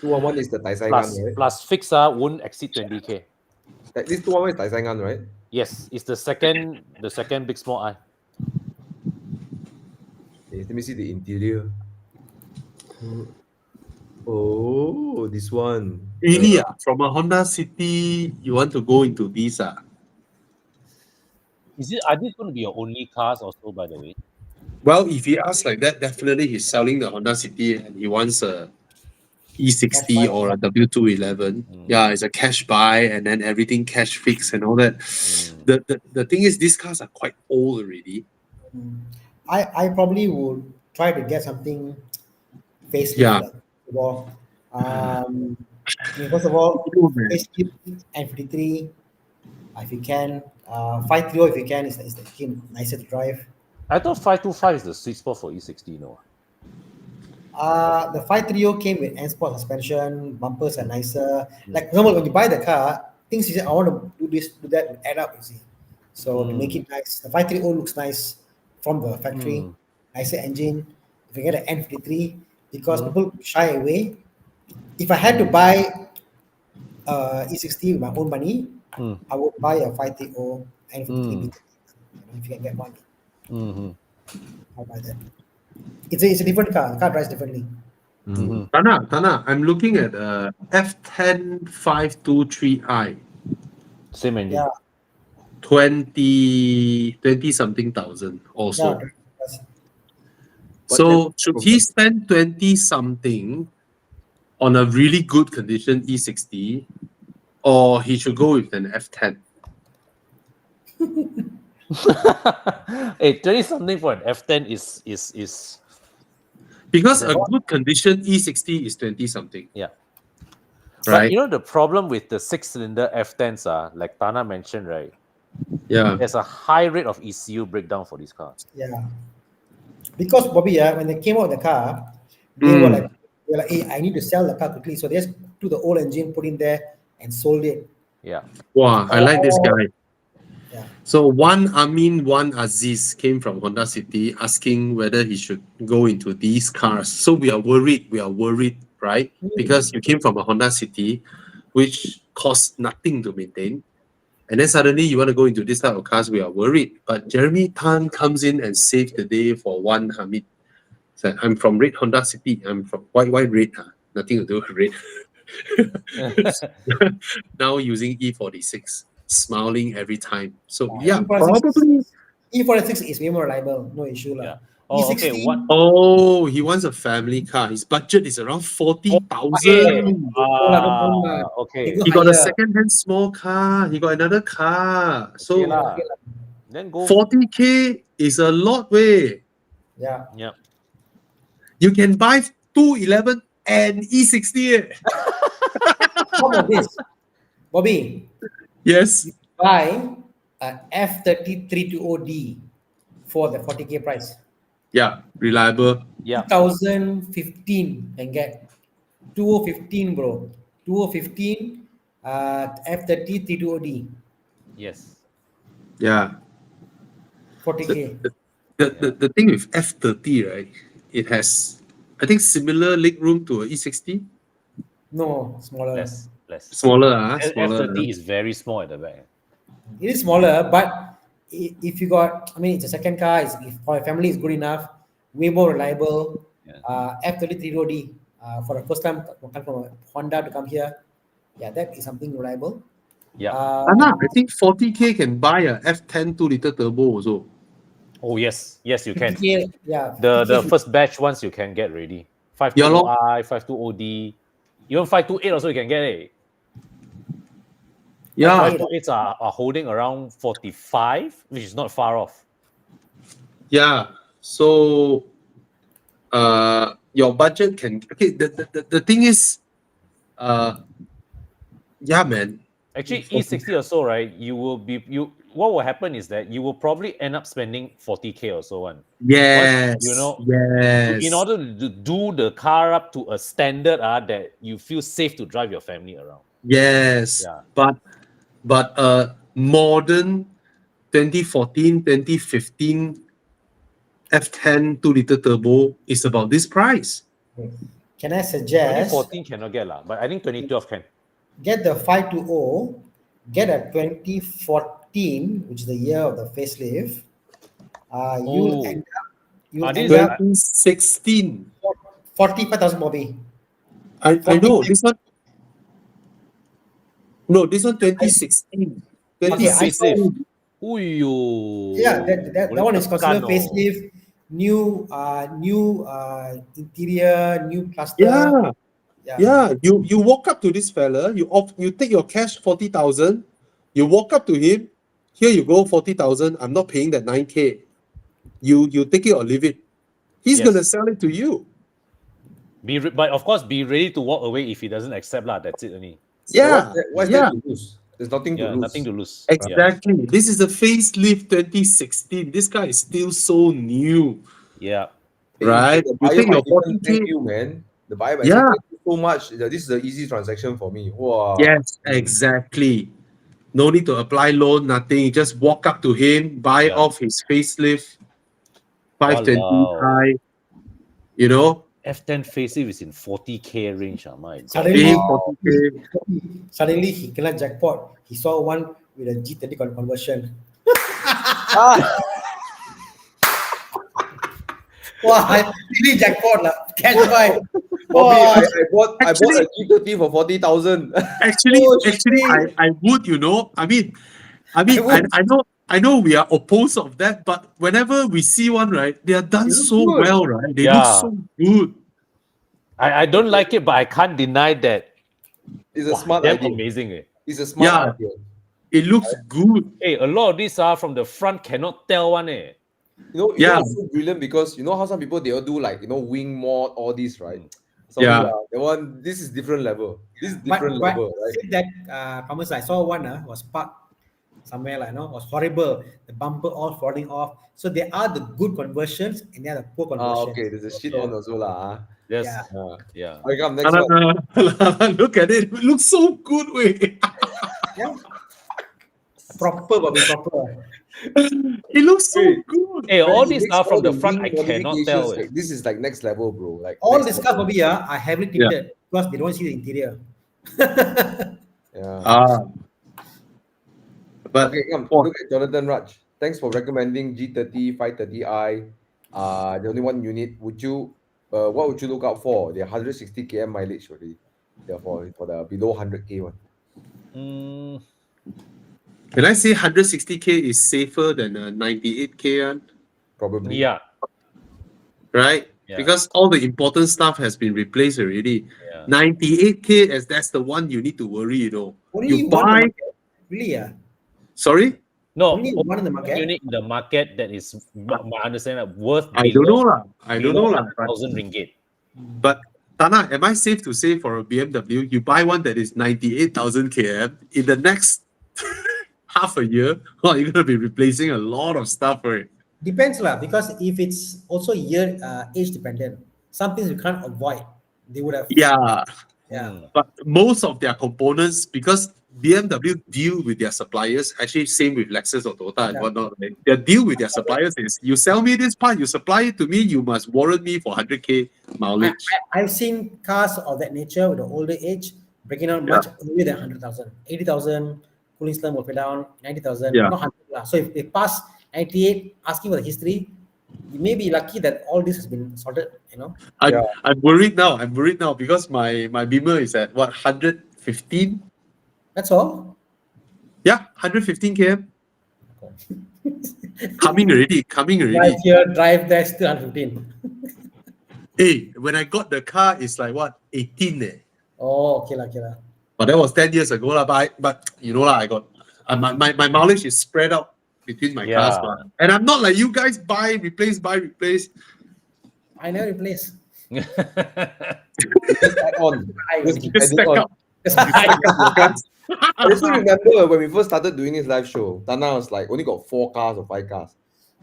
211 is the Taisangan, Plus right? plus fix won't exceed 20k. This 211 is Taisangan, right? Yes, it's the second big small eye. Okay, let me see the interior. Oh, this one. Really? From a Honda City, you want to go into these? Are these going to be your only cars also, by the way? Well, if he asks like that, definitely he's selling the Honda City and he wants a Cash E60 buy. or a W211. Yeah, it's a cash buy and then everything cash fix and all that. The thing is, these cars are quite old already. I probably would try to get something facelift. Yeah. First of all, facelift N53 if you can. 530 if you can, is nicer to drive. I thought 525 is the sweet spot for E60, no? The 530 came with N Sport suspension, bumpers are nicer. Like, for example, when you buy the car, things you say, I want to do this, do that, will add up, you see. So to make it nice, the 530 looks nice from the factory, nicer engine. If you get an N53, because people shy away. If I had to buy E60 with my own money, I would buy a 530 N53 if you can get one. I'll buy that. It's a different car. The car drives differently. Tana, I'm looking at F10 523i. Same engine. Yeah. 20 something thousand also. Yeah. So should he spend 20 something on a really good condition E60, or he should go with an F10? Hey, 20 something for an F10 is because a good condition E60 is 20 something. Yeah. Right. But you know the problem with the 6-cylinder F10s like Tana mentioned, right? Yeah. There's a high rate of ECU breakdown for these cars. Yeah. Because Bobby, when they came out with the car, they were like, hey, I need to sell the car quickly. So they just took the old engine, put in there, and sold it. Yeah. Wow, I like this guy. Yeah. So one Aziz came from Honda City asking whether he should go into these cars. So we are worried, right? Because you came from a Honda City, which costs nothing to maintain. And then suddenly you want to go into this type of cars, we are worried. But Jeremy Tan comes in and saves the day for one Hamid. So I'm from Red Honda City. I'm from why red? Nothing to do with red. Now using E46, smiling every time. So yeah, probably E46 is way more reliable, no issue. Yeah. Oh, okay. What? Oh, he wants a family car. His budget is around 40,000. Okay. He got a second-hand small car. He got another car. So then go 40K is a lot way. Yeah. Yeah. You can buy 211 and E60. How about this, Bobby? Yes. You buy an F30 320D for the 40K price. Yeah, reliable. Yeah. 2015 and get 2015, bro. 2015 F30 320D. Yes. Yeah. 40K. The thing with F30, right? it has, I think, similar leg room to a E60. No, smaller. Less. Smaller, F30 is very small at the back. It is smaller, but if you got, I mean, it's a second car. If for a family, is good enough. Way more reliable. Yeah. F33OD for the first time come from Honda to come here. Yeah, that is something reliable. Yeah. I think 40K can buy a F10 2-liter turbo also. Oh yes, you can. 50K, yeah. The 50K first batch ones you can get ready. Yeah, lor. 520i, 520OD, even 528 also you can get it. Yeah, 528s are holding around 45, which is not far off. yeah. So, your budget can, okay. The thing is, yeah, man. Actually, E60 or so, right? What will happen is that you will probably end up spending 40K or so on. Yes, In yes, order to do the car up to a standard that you feel safe to drive your family around. yes. Yeah. But modern 2014, 2015 F10 2-liter turbo is about this price. Can I suggest 2014 cannot get but I think 2012 can. get the 520, get a 2014, which is the year of the facelift. You'll end up this is- 2016. 45,000 Bobby. I know this one. No, this one 2016. Okay, I saw. 2016. Yeah, that one is considered facelift, new interior, new cluster. Yeah. You walk up to this fella. You take your cash 40,000. You walk up to him. Here you go, 40,000. I'm not paying that 9K. You take it or leave it. He's gonna sell it to you. But of course, be ready to walk away if he doesn't accept lah. That's it only. Yeah, What's there to lose? There's nothing to lose. Nothing to lose. exactly. This is the facelift 2016. This car is still so new, Yeah. right? The You buyer take your might even 40K. thank you, man. The buyer might say, Yeah. thank you so much. This is an easy transaction for me. Wow. Yes, exactly. No need to apply loan, nothing. Just walk up to him, buy off his facelift, 520i, you know, F10 facelift is in 40K range. My God. Suddenly, paying 40K. suddenly he cannot jackpot. He saw one with a G30 conversion. Wow, really jackpot lah. Cash buy. Bobby, Wow. I bought a G30 for 40,000. Actually, Oh, I would, you know. I know we are opposed of that, but whenever we see one, right, they are done so good. well, right? They look so good. I don't like it, but I can't deny that. It's a smart Damn idea. amazing. It's a smart idea. It looks good. Hey, a lot of these are from the front cannot tell one. You know, it's so brilliant because you know how some people they all do like wing mod, all these, right? This is different level. This is different level, right? See that commerce I saw one was parked somewhere was horrible. The bumper all falling off. So there are the good conversions and there are the poor conversions. Okay, there's a shit one also lah. Yes. Yeah. Okay, come next one. Look at it. It looks so good, way. Proper, Bobby, proper. It looks so good. Hey, all these Makes are from all the front. I cannot tell. modifications, like, this is like next level, bro. Like All next these cars, level. Bobby, are heavily tinted because they don't see the interior. But okay, come look at Jonathan Raj. Thanks for recommending G30, 530i. The only one unit. Would you what would you look out for? They're 160 km mileage already. Therefore, for the below 100k one. Can I say 160K is safer than a 98K one? Probably. Yeah. Right? Yeah. Because all the important stuff has been replaced already. 98K, as that's the one you need to worry, you know. Only You one in the buy. market. Really, Sorry? No, only one in the market. unit in the market that is, my understanding, worth I don't know lah. I don't know lah. 1,000 ringgit. But Tana, am I safe to say for a BMW, you buy one that is 98,000 km in the next half a year, well, you're gonna be replacing a lot of stuff for it. Depends lah, because if it's also age dependent, some things you can't avoid. They would have. Yeah. Yeah. But most of their components, because BMW deal with their suppliers. Actually, same with Lexus or Toyota and Yeah. whatnot. Right? Their deal with their suppliers is you sell me this part, you supply it to me, you must warrant me for 100k mileage. I've seen cars of that nature with the older age breaking down much earlier than 100,000. 80,000, cooling system will pay down, 90,000, Yeah. not 100. So if they pass 98, asking for the history, you may be lucky that all this has been sorted, you know. I'm worried now. I'm worried now because my Beamer is at what 115. That's all. Yeah, 115 km. Coming already. Drive here, drive there, still 115. Hey, when I got the car, it's like what 18 eh. Oh, okay lah. But that was 10 years ago lah. But you know lah, I got my mileage is spread out between my cars, lah. And I'm not like you guys buy, replace. I never replace. Just add on. Just Keep adding stack on. up. I still remember when we first started doing this live show, Tana was like only got 4 cars or 5 cars.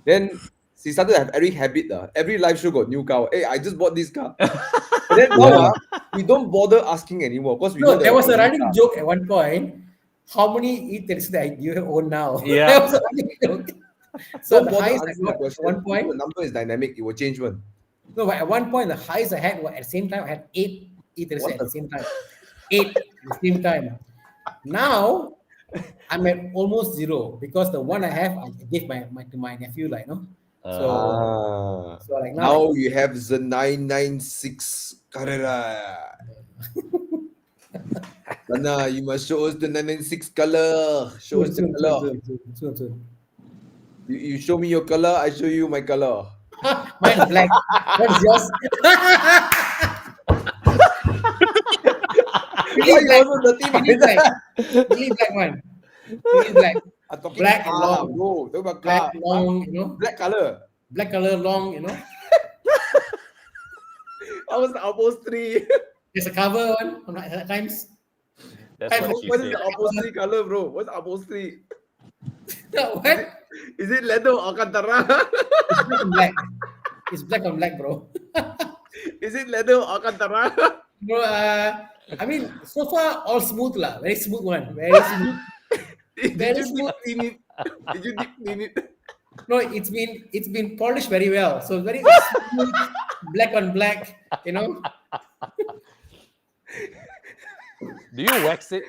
Then she started to have every habit. Every live show got new car. Hey, I just bought this car. And then now we don't bother asking anymore because we know There was a running car. joke at one point. How many E36 that you own now? Yeah. That was a running joke. So Don't the bother highest I answering got the at question. one point. The number is dynamic. It will change one. No, but at one point the highest I had were at the same time I had 8 E36 at the same time. 8 at the same time. Now I'm at almost 0 because the one I have I gave to my nephew, like, you know. So like now you have the 996 Carrera. Tana, you must show us the 996 color. Show us the color. Soon. You show me your color, I show you my color. Mine's black. What's yours? Why you also dirty Really black. Really black one. Really black. I'm talking Black car, and long. bro. Talk about Black, car. long, you know. Black color. Black color, long, you know. How was the upholstery? There's a cover one at times. That's what she What is said. the upholstery color, bro? What's the upholstery? What? Is it leather or Alcantara? It's black on black. It's black on black, bro. Is it leather or Alcantara? Bro, I mean, so far all smooth lah. Very smooth one. Very smooth. Did you deep clean it? Did you deep clean it? No, it's been polished very well. So very smooth, black on black. You know. Do you wax it?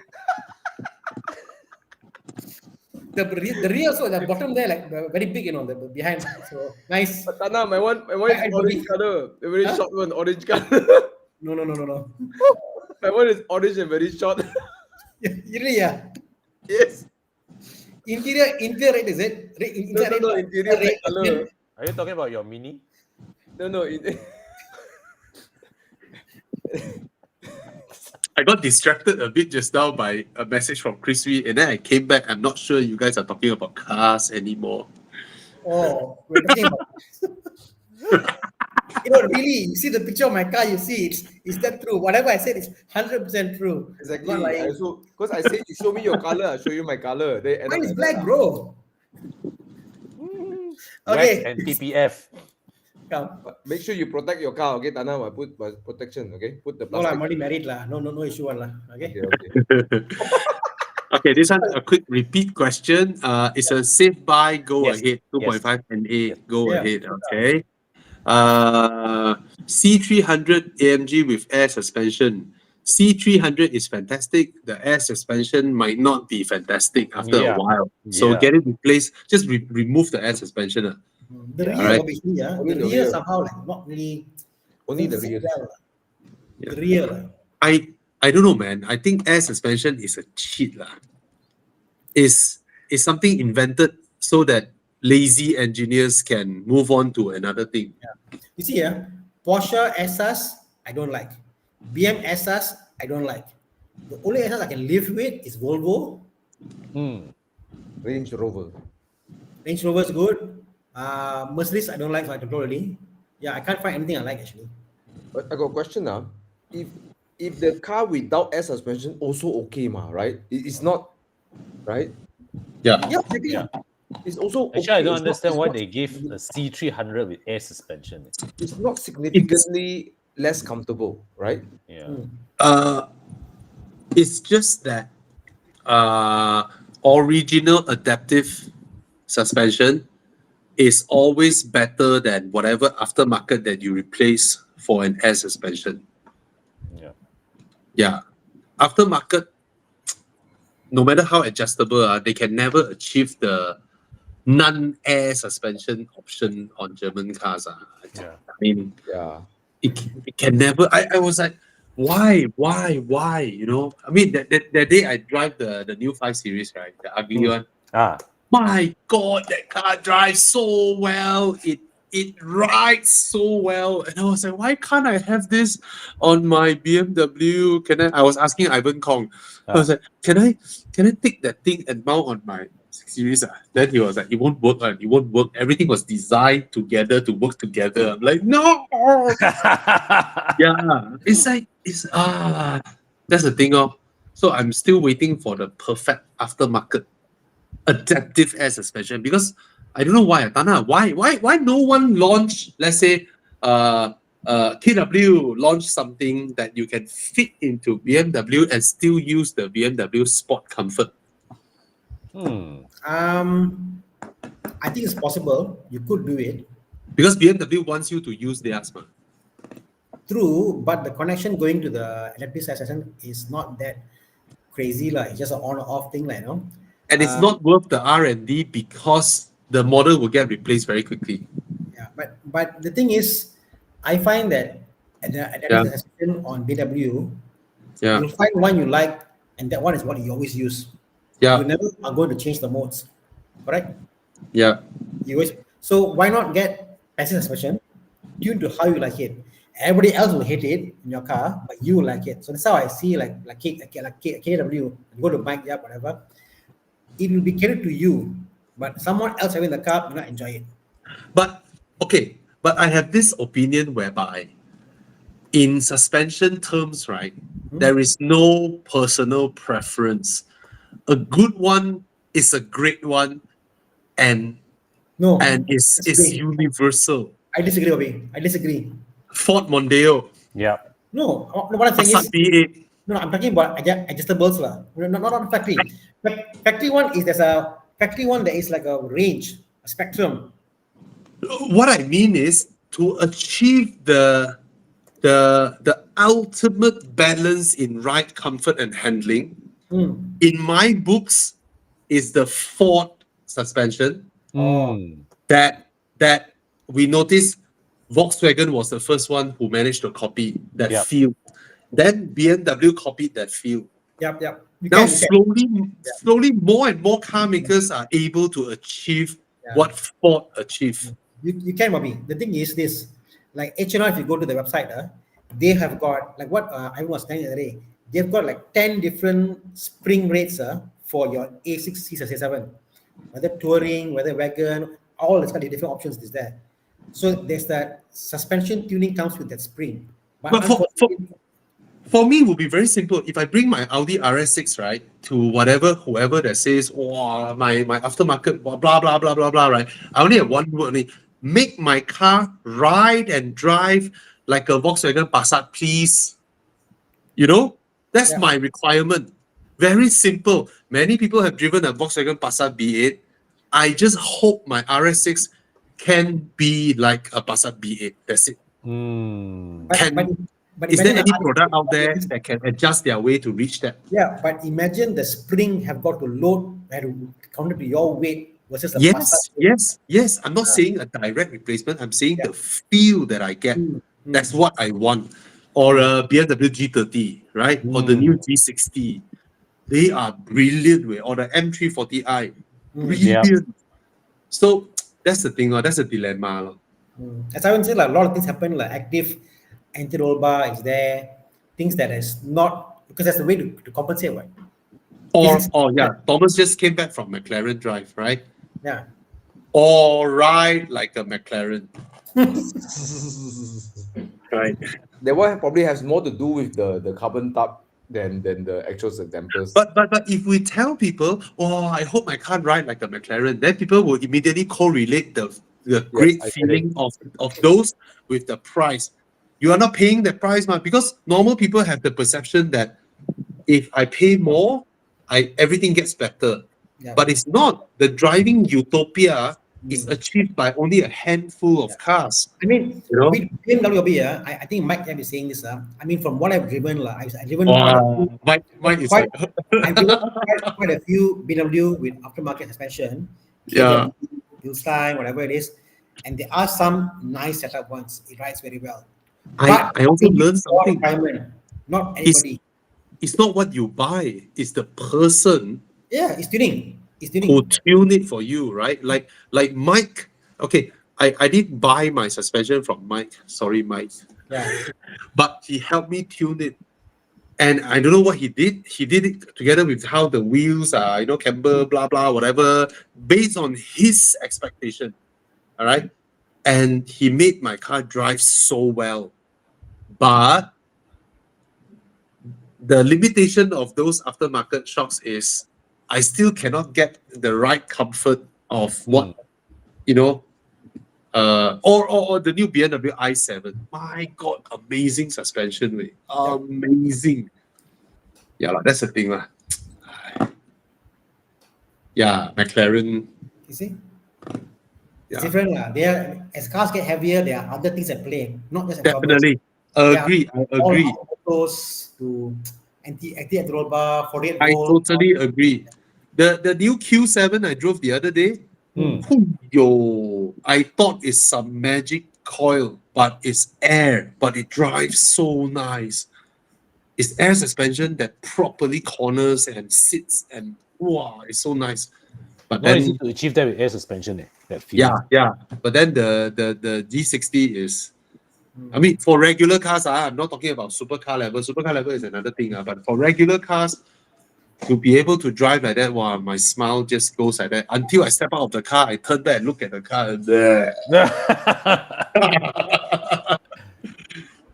The rear also the bottom there like very big, you know, the behind. So nice. But Tana, my one is orange color. The very short one, orange color. No. My one is orange and very short. Really, yeah. Yes. Interior red, is it? No, interior red color. Are you talking about your Mini? No. I got distracted a bit just now by a message from Chris Wee, and then I came back. I'm not sure you guys are talking about cars anymore. Oh, we're talking about. You know, really, you see the picture of my car, you see is that true? Whatever I said is 100% true. Exactly. Not like, Because I said you show me your color, I show you my color. mine is black, bro. Wax Okay. and PPF. Come. Make sure you protect your car, okay, Tana? I put protection, okay? Put the No, plastic. I'm already married lah. No issue one lah. Okay. Okay. Okay, this one a quick repeat question. It's a safe buy. Go Yes. ahead. 2.5 NA. Go Yeah. ahead. Okay. C300 AMG with air suspension. C300 is fantastic. The air suspension might not be fantastic after a Yeah. while. So Yeah. get it replaced. Just remove the air suspension. The rear, Alright. obviously, yeah. Only The the rear rear. somehow like not really. Only the fits rear. well lah. The rear, lah. I don't know, man. I think air suspension is a cheat lah. Is something invented so that lazy engineers can move on to another thing. You see, yeah, Porsche SS I don't like. BM SS I don't like. The only SS I can live with is Volvo. Range Rover. Range Rover is good. Mercedes I don't like, so I control already. Yeah, I can't find anything I like actually. But I got a question now. If the car without air suspension also okay, right? It's not, right? Yeah. Yeah, exactly. Yeah. It's also Actually, I don't understand why they give a C300 with air suspension. It's not significantly less comfortable, right? Yeah. It's just that original adaptive suspension is always better than whatever aftermarket that you replace for an air suspension. Yeah. Yeah. Aftermarket, no matter how adjustable, they can never achieve the non-air suspension option on German cars. Yeah. I mean, Yeah. it can never. I was like, why? You know, I mean, that day I drive the new 5 Series, right? The ugly one. Ah. My God, that car drives so well. It rides so well. And I was like, why can't I have this on my BMW? I was asking Ivan Kong. I was like, can I take that thing and mount on my 6 Series? Then he was like, it won't work. It won't work. Everything was designed together to work together. I'm like, no. Yeah. That's the thing. So I'm still waiting for the perfect aftermarket adaptive air suspension, because I don't know why, Tana, why no one launch, let's say, KW launched something that you can fit into BMW and still use the BMW Sport Comfort. I think it's possible. You could do it. Because BMW wants you to use theirs. True, but the connection going to the adaptive suspension is not that crazy. It's just an on or off thing, And it's not worth the R&D because the model will get replaced very quickly. Yeah, but the thing is, I find that the adaptive suspension on BMW, you'll find one you like, and that one is what you always use. Yeah. You never are going to change the modes, correct? Yeah. So why not get passive suspension tuned to how you like it? Everybody else will hate it in your car, but you will like it. So that's how I see like KW. You go to Mike, whatever. It will be catered to you, but someone else having the car will not enjoy it. But I have this opinion whereby in suspension terms, right, there is no personal preference. A good one is a great one, and is universal. I disagree, Obi. I disagree. Ford Mondeo. Yeah. No, what I'm saying is B8. No, I'm talking about adjustables lah. Not factory. But factory one is there's a factory one that is like a range, a spectrum. What I mean is to achieve the ultimate balance in ride comfort and handling. In my books, is the Ford suspension that we noticed. Volkswagen was the first one who managed to copy that feel. Then BMW copied that feel. Yep. Now slowly, more and more car makers are able to achieve what Ford achieved. You can, Bobby. The thing is this, like H&R, if you go to the website, they have got like what I was telling the other day. They've got like 10 different spring rates for your A6, C6, A7, whether touring, whether wagon, all these kind of different options is there. So there's that suspension tuning comes with that spring. But for me, it would be very simple. If I bring my Audi RS6, right, to whoever that says, oh, my aftermarket, blah, blah, blah, blah, blah, blah, right? I only have one word only. Make my car ride and drive like a Volkswagen Passat, please. You know, that's my requirement. Very simple. Many people have driven a Volkswagen Passat B8. I just hope my RS6 can be like a Passat B8. That's it. But is there any product out there that can adjust their way to reach that? Yeah, but imagine the spring have got to load and counter to your weight versus a Yes. I'm not saying a direct replacement. I'm saying the feel that I get. That's what I want. Or a BMW G30, right? Or the new G60. They are brilliant. Or the M340i. Brilliant. Yep. So that's the thing. That's a dilemma. As I would say, like, a lot of things happen, like active anti-roll bar is there, things that is not, because that's the way to compensate, right? Thomas just came back from McLaren drive, right? Yeah. All right, like a McLaren. Right. That one probably has more to do with the carbon tub than the actual dampers. But if we tell people, oh, I hope my car ride like a McLaren, then people will immediately correlate the great feeling of those with the price. You are not paying the price, because normal people have the perception that if I pay more, everything gets better. Yeah. But it's not. The driving utopia is achieved by only a handful of cars. I mean, You know? with BMW, I think Mike can be saying this. I mean, from what I've driven, I've driven Mike is quite, like, I've driven quite a few BMW with aftermarket suspension, yeah. KW, time, whatever it is, and there are some nice setup ones. It rides very well. I also learned something. Not It's, anybody. it's not what you buy, it's the person Yeah, it's tuning. It's tuning. who tune it for you, right? Like Mike. Okay, I didn't buy my suspension from Mike. Sorry, Mike. Yeah. But he helped me tune it. And I don't know what he did. He did it together with how the wheels are, camber, blah, blah, whatever, based on his expectation. All right. And he made my car drive so well. But the limitation of those aftermarket shocks is I still cannot get the right comfort of what, or the new BMW i7. My God, amazing suspension, way. Amazing. Yeah, that's the thing. Yeah, McLaren. You see? Yeah. It's different. As cars get heavier, there are other things at play, not just Definitely. Agree. I agree. All to anti roll bar, 48 I volt. totally agree. The new Q7 I drove the other day, I thought it's some magic coil, but it's air, but it drives so nice. It's air suspension that properly corners and sits, and wow, it's so nice. But Not then easy to achieve that with air suspension, that feeling. yeah. But then the G60 is, I mean, for regular cars, I'm not talking about supercar level. Supercar level is another thing. But for regular cars, to be able to drive like that, wow, my smile just goes like that. Until I step out of the car, I turn back and look at the car. And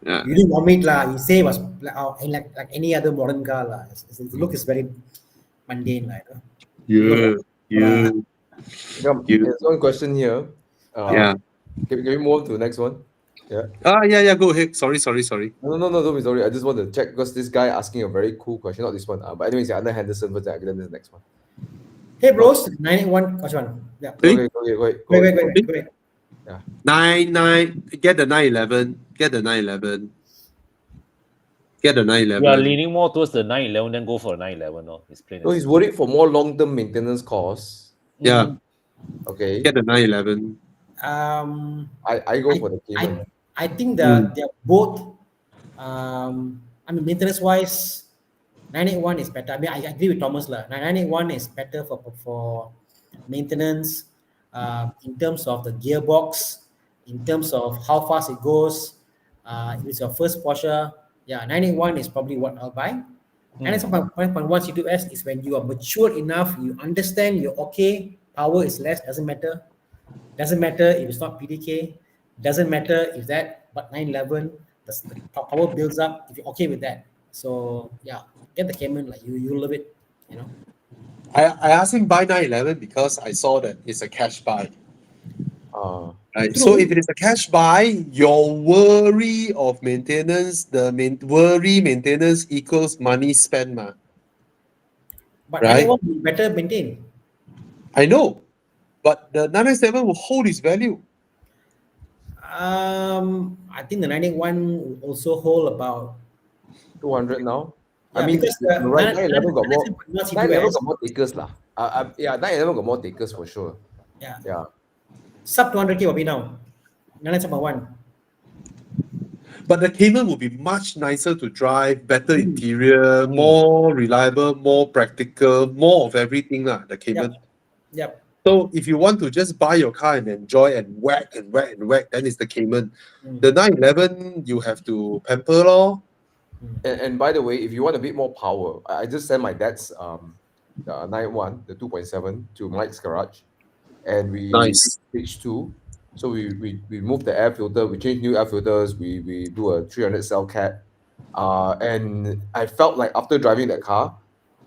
yeah. You didn't vomit lah. You say it was like any other modern car lah. The look is very mundane, right? Yeah. There's one question here. Yeah. Can we move on to the next one? Yeah. Yeah. Go ahead. Sorry. No, don't be sorry. I just want to check because this guy asking a very cool question. Not this one. But anyways, yeah, under Henderson, but then the next one. Hey, bros, 981. Which one? Yeah. Okay, Wait. Yeah. 9. Get the 911. Get the 911. Get the 911. You are leaning more towards the 911, then go for a 911. No, it's plain. So he's worried for more long-term maintenance costs. Yeah. Okay. Get the 911. I go for the Cayman. I think they're both. Maintenance-wise, 981 is better. I mean, I agree with Thomas lah. 981 is better for maintenance, in terms of the gearbox, in terms of how fast it goes. If it's your first Porsche, 981 is probably what I'll buy. 981 C2S is when you are mature enough, you understand, you're okay, power is less, doesn't matter. Doesn't matter if it's not PDK, doesn't matter if that, but 911, the power builds up if you're okay with that. So get the Cayman, like you love it, I asked him buy 911 because I saw that it's a cash buy. Right. So if it is a cash buy, your worry of maintenance, maintenance equals money spent, ma. But right? 991 will be better maintained. I know, but the 997 will hold its value. I think the 981 will also hold about 200 now. Yeah, I mean, because the 911 got more. 911 C2S, got more takers lah. 911 got more takers for sure. Yeah. sub 200k will be now. 991. But the Cayman will be much nicer to drive, better interior, more reliable, more practical, more of everything lah. The Cayman. Yep. So if you want to just buy your car and enjoy and whack, then it's the Cayman. The 911 you have to pamper lor. And by the way, if you want a bit more power, I just sent my dad's the 91, the 2.7 to Mike's garage, and we switched to. So we moved the air filter, we changed new air filters, we do a 300 cell cat, and I felt like after driving that car,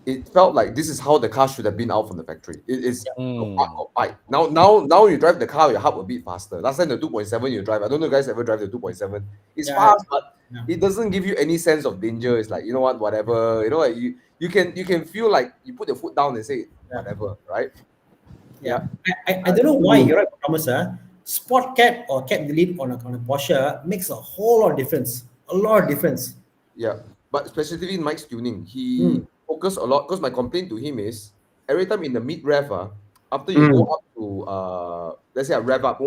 it felt like this is how the car should have been out from the factory. It is a bike. Now you drive the car, your heart will beat faster. Last time the 2.7 you drive, I don't know if you guys ever drive the 2.7. It's fast, but it doesn't give you any sense of danger. It's like, you know what, whatever. You know, like you can feel like you put your foot down and say whatever, right? Yeah. I don't know why you're right, Thomas. Sport cap or cap delete on a Porsche makes a whole lot of difference. A lot of difference. Yeah, but specifically in Mike's tuning, he focused a lot because my complaint to him is every time in the mid rev, after you go up to let's say I rev up,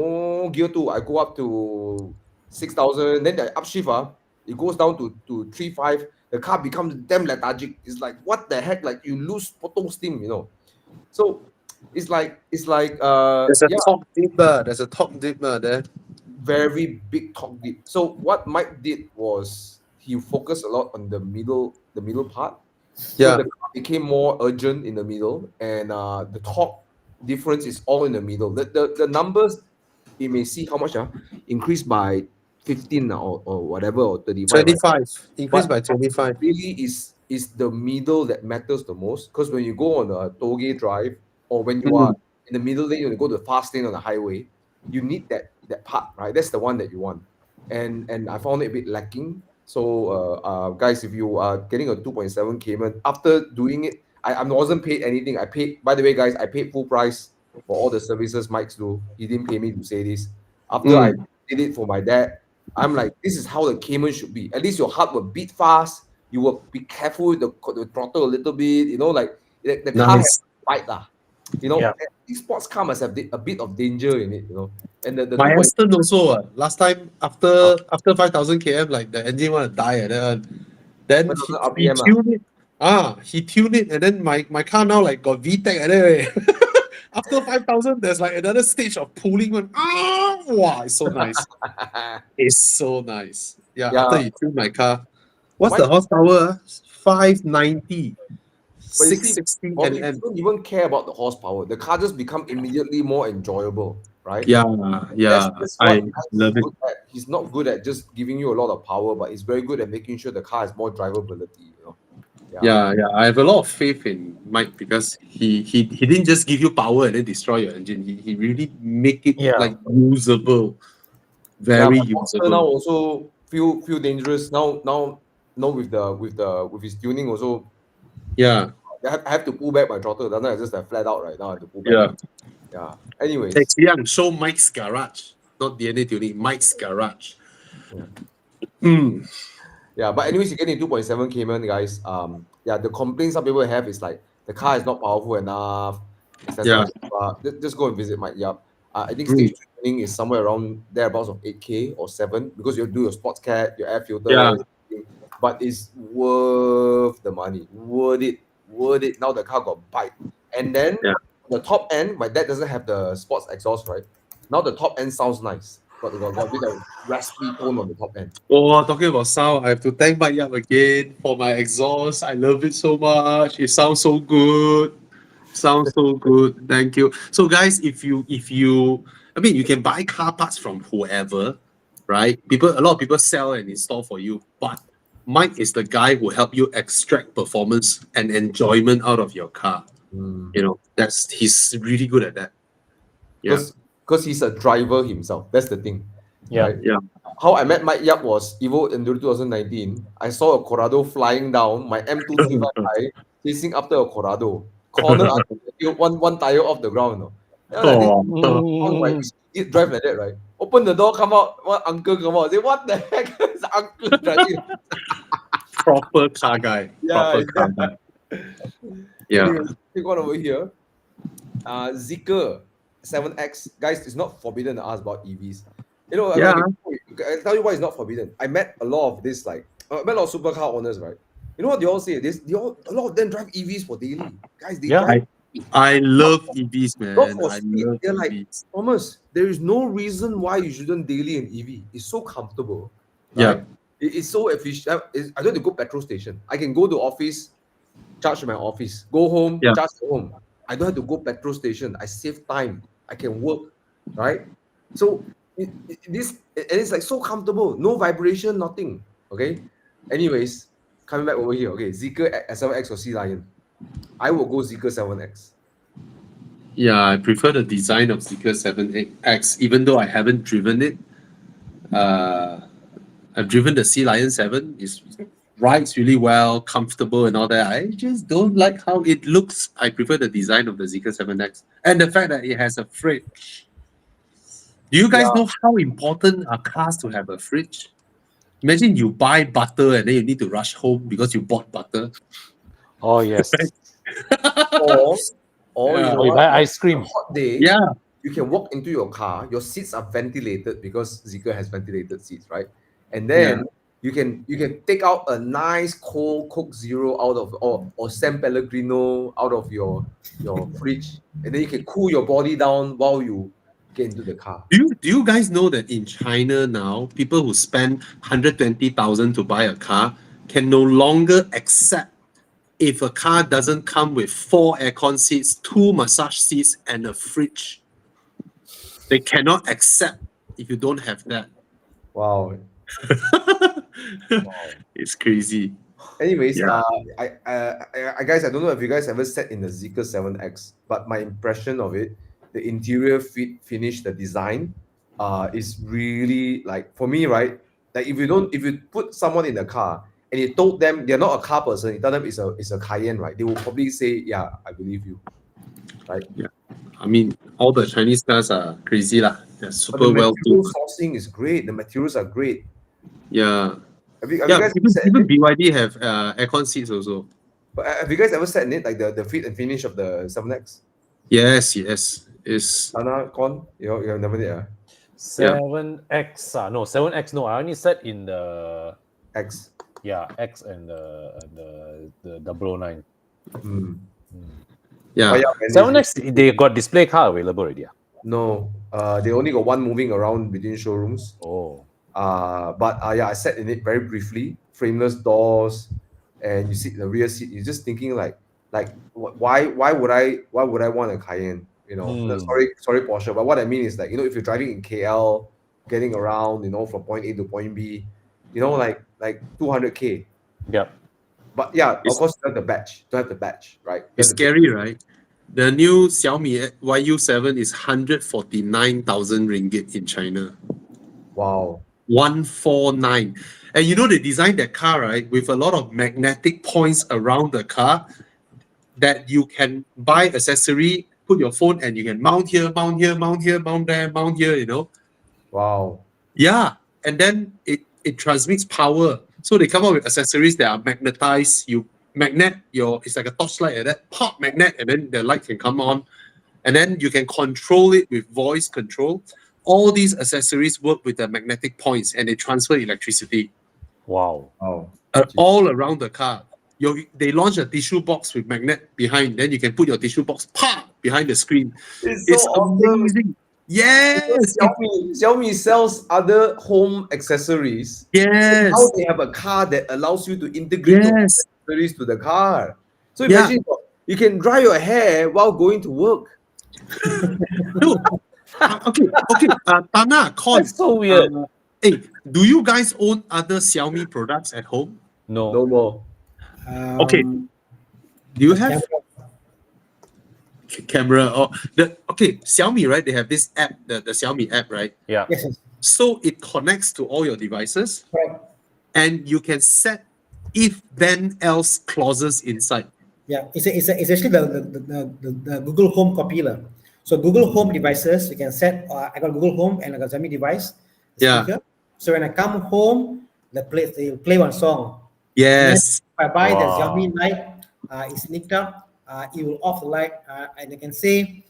gear 2, I go up to 6,000, then the upshift, it goes down to 3.5. The car becomes damn lethargic. It's like, what the heck? Like you lose potong steam, you know. So it's like There's a top dipper. There's a top dipper there. very big torque dip. So what Mike did was he focused a lot on the middle part. So Yeah. the car became more urgent in the middle, and the torque difference is all in the middle. The numbers, you may see how much increased by 15 or whatever, or 35. 25. Right? Increased by But 25. really is the middle that matters the most, because when you go on a tollgate drive, or when you are in the middle lane, you go to the fast lane on the highway, you need that part, right? That's the one that you want. And I found it a bit lacking. So guys, if you are getting a 2.7 Cayman, after doing it, I wasn't paid anything. I paid, by the way, guys, I paid full price for all the services Mike's do. He didn't pay me to say this. After I did it for my dad, I'm like, this is how the Cayman should be. At least your heart will beat fast. You will be careful with the throttle a little bit. You know, like the car has to fight lah. You know, these sports car must have a bit of danger in it. You know, and the My 2.7 Aston also. Last time after 5,000 km, like the engine want to die, and then he RPM tuned it. He tuned it, and then my car now like got VTEC and then after 5,000, there's like another stage of pulling one. Wow, it's so nice. It's so nice. Yeah, after you tune my car. What's the horsepower? 590. But you see, 660 Bobby, you Nm. don't even care about the horsepower. The car just become immediately more enjoyable, right? Yeah, That's what I Mike is love it. good at. He's not good at just giving you a lot of power, but he's very good at making sure the car has more drivability. You know. Yeah. I have a lot of faith in Mike because he didn't just give you power and then destroy your engine. He really make it like usable, very But Monster now usable. also feel dangerous now with his tuning also. Yeah, I have to pull back my throttle. Doesn't I just have flat out right now? I have to pull back. Yeah. Anyways. Tex Young, show Mike's garage, not DNA tuning. Mike's garage. Yeah, but anyways, you get in 2.7 Cayman, guys. The complaints some people have is like the car is not powerful enough, etc. Just go and visit Mike Yap. I think stage tuning is somewhere around thereabouts of 8K or 7, because you do your sports cat, your air filter, but it's worth the money. Worth it. Now the car got bite. And then the top end, my dad doesn't have the sports exhaust, right? Now the top end sounds nice. Got a bit of raspy tone on the top end. Oh, talking about sound, I have to thank Mike Yap again for my exhaust. I love it so much. It sounds so good. Sounds so good. Thank you. So guys, if you I mean, you can buy car parts from whoever, right? A lot of people sell and install for you, but Mike is the guy who help you extract performance and enjoyment out of your car. You know, he's really good at that. Because he's a driver himself. That's the thing. Right? Yeah. How I met Mike Yap was Evo Enduro 2019. I saw a Corrado flying down, my M235i chasing after a Corrado. Corner one tire off the ground. No? You drive like that, right? Open the door, come out, uncle come out. Say, what the heck is uncle driving? Proper car guy. Proper car guy. Yeah. Anyway, take one over here. Zeekr 7X. Guys, it's not forbidden to ask about EVs. You know, I'll tell you why it's not forbidden. I met a lot of this, I met a lot of supercar owners, right? You know what they all say? A lot of them drive EVs for daily. Guys, they drive. I love EVs, man. Not for I speed. love They're EVs. like, Thomas, there is no reason why you shouldn't daily an EV. It's so comfortable. Right? It's so efficient. I don't have to go petrol station. I can go to office, charge my office, go home, charge at home. I don't have to go petrol station. I save time. I can work, right? So it's like so comfortable. No vibration, nothing. Okay. Anyways, coming back over here. Okay, Zeekr S7X or Sea Lion. I will go Zeekr 7X. Yeah, I prefer the design of Zeekr 7X, even though I haven't driven it. I've driven the Sea Lion 7. It rides really well, comfortable and all that. I just don't like how it looks. I prefer the design of the Zeekr 7X and the fact that it has a fridge. Do you guys know how important are cars to have a fridge? Imagine you buy butter and then you need to rush home because you bought butter. Oh yes. Or Yeah. you know Oh, you what? buy ice cream. On a hot day, Yeah. you can walk into your car. Your seats are ventilated because Zeekr has ventilated seats, right? And then you can take out a nice cold Coke Zero out of or San Pellegrino out of your fridge, and then you can cool your body down while you get into the car. Do you guys know that in China now, people who spend 120,000 to buy a car can no longer accept if a car doesn't come with 4 aircon seats, 2 massage seats, and a fridge. They cannot accept if you don't have that. Wow. It's crazy. Anyways, Yeah. I guys, I don't know if you guys ever sat in the Zeekr 7X, but my impression of it, the interior finish, the design, is really like, for me, right? Like if you put someone in the car and you told them they're not a car person, you tell them it's a Cayenne, right? They will probably say, yeah, I believe you, right? Yeah. I mean, all the Chinese cars are crazy lah. They're But super the well material built. sourcing is great. The materials are great. Yeah. Have you Yeah, guys ever sat in even it? BYD have aircon seats also. But have you guys ever sat in it, like the fit and finish of the 7X? Yes. It's Sana, Con, you have never did, 7X. No, 7X. No, I only sat in the X. X and the 009. yeah. But yeah, man, 7X, they got display car available already. no, they only got one moving around between showrooms. Oh. But yeah, I sat in it very briefly. Frameless doors, and you sit the rear seat. You're just thinking like why would I want a Cayenne? You know, no, sorry Porsche. But what I mean is like, you know, if you're driving in KL, getting around, you know, from point A to point B, you know, like 200K. Yep. But yeah, of course, to have the badge, right? It's scary, right? The new Xiaomi YU7 is 149,000 ringgit in China. Wow. 149. And you know, they designed that car, right, with a lot of magnetic points around the car that you can buy accessory, put your phone, and you can mount here, mount here, mount here, mount there, mount here, you know. Wow. Yeah. And then it transmits power. So they come up with accessories that are magnetized. You magnet it's like a torchlight like that, pop magnet, and then the light can come on. And then you can control it with voice control. All these accessories work with the magnetic points and they transfer electricity. Wow. All around the car. They launched a tissue box with magnet behind. Then you can put your tissue box behind the screen. It's so awesome. Amazing. Yes. Xiaomi sells other home accessories. Yes. Now they have a car that allows you to integrate those accessories to the car. So imagine you can dry your hair while going to work. No. Okay. Tana, Con. That's so weird. Hey, do you guys own other Xiaomi products at home? No. No more. Okay. Do you have camera? Xiaomi, right? They have this app, the Xiaomi app, right? Yeah. Yes. So it connects to all your devices, Correct. and you can set if then else clauses inside. Yeah, it's actually the Google Home copy. So Google Home devices, you can set, I got Google Home and I got Xiaomi device, speaker. So when I come home, they play one song. Yes. If I buy the Xiaomi light, it's nicked up, it will off the light, and I can say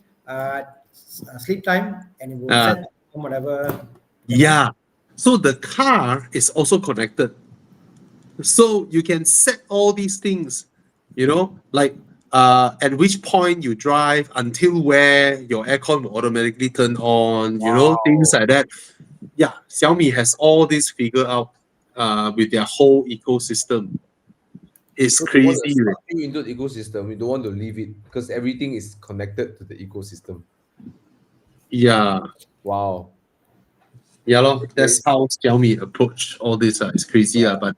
sleep time, and it will set whatever. Yeah. So the car is also connected. So you can set all these things, you know, like at which point you drive, until where your aircon will automatically turn on, you know, things like that. Yeah, Xiaomi has all this figured out with their whole ecosystem. It's crazy. You into the ecosystem, you don't want to leave it because everything is connected to the ecosystem. Yeah. Wow. Yeah, that's how Xiaomi approach all this. It's crazy, but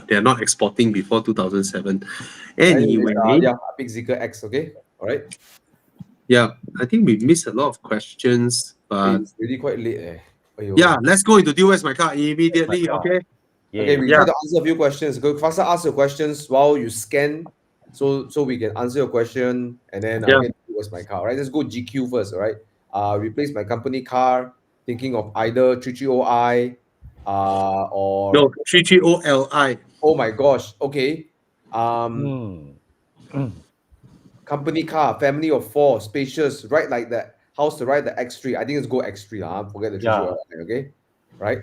they're not exporting before 2007. Anyway, I pick Zeekr X, okay? All right. Yeah, I think we missed a lot of questions, but it's really quite late. yeah, let's go into Do Where's My Car immediately, okay? Yeah. Okay, we Yeah. try to answer a few questions. Go faster, ask your questions while you scan, so we can answer your question, and then Yeah. get towards my car. All right, let's go GQ first. All right, replace my company car. Thinking of either 330i, or No, 330Li. oh my gosh, okay, Hmm. company car, family of 4, spacious, right like the house to ride the X3. I think it's go X3 forget the Yeah. 330i. Okay, right.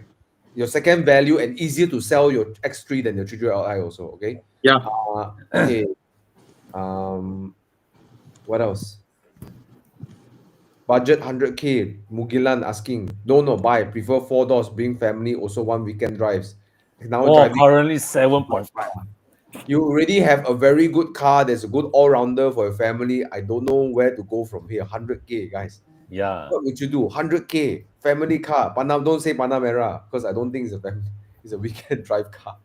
Your second value and easier to sell your X3 than your 330i also. Okay. Yeah. Okay. What else? Budget 100K. Mugilan asking. No, buy. Prefer 4 doors. Bring family. Also 1 weekend drives. Now Oh, driving. currently 7.5. You already have a very good car. There's a good all-rounder for your family. I don't know where to go from here. 100K, guys. Yeah. What would you do? 100K. Family car. Panam, don't say Panamera, because I don't think it's a family. It's a weekend drive car.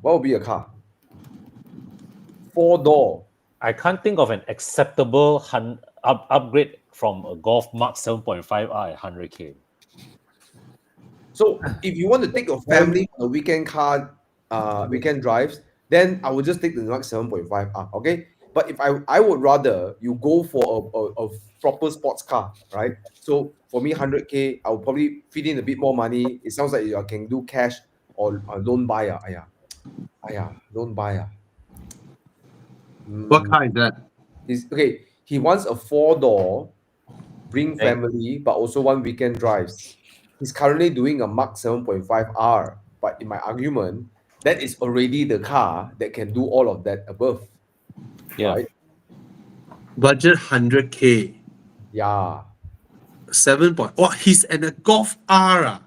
What would be a car? 4-door. I can't think of an acceptable upgrade from a Golf Mark 7.5R at 100K. So if you want to take your family on a weekend car, weekend drives, then I would just take the Max 7.5 up, okay? But if I would rather you go for a proper sports car, right? So for me, 100K, I would probably feed in a bit more money. It sounds like you can do cash or don't buy. Don't buy. What car is that? Okay. He wants a 4-door, bring Okay. family, but also 1 weekend drives. He's currently doing a Mark 7.5R, but in my argument, that is already the car that can do all of that above. Yeah. Right? Budget 100K. Yeah. 7 point. Oh, he's in a Golf R.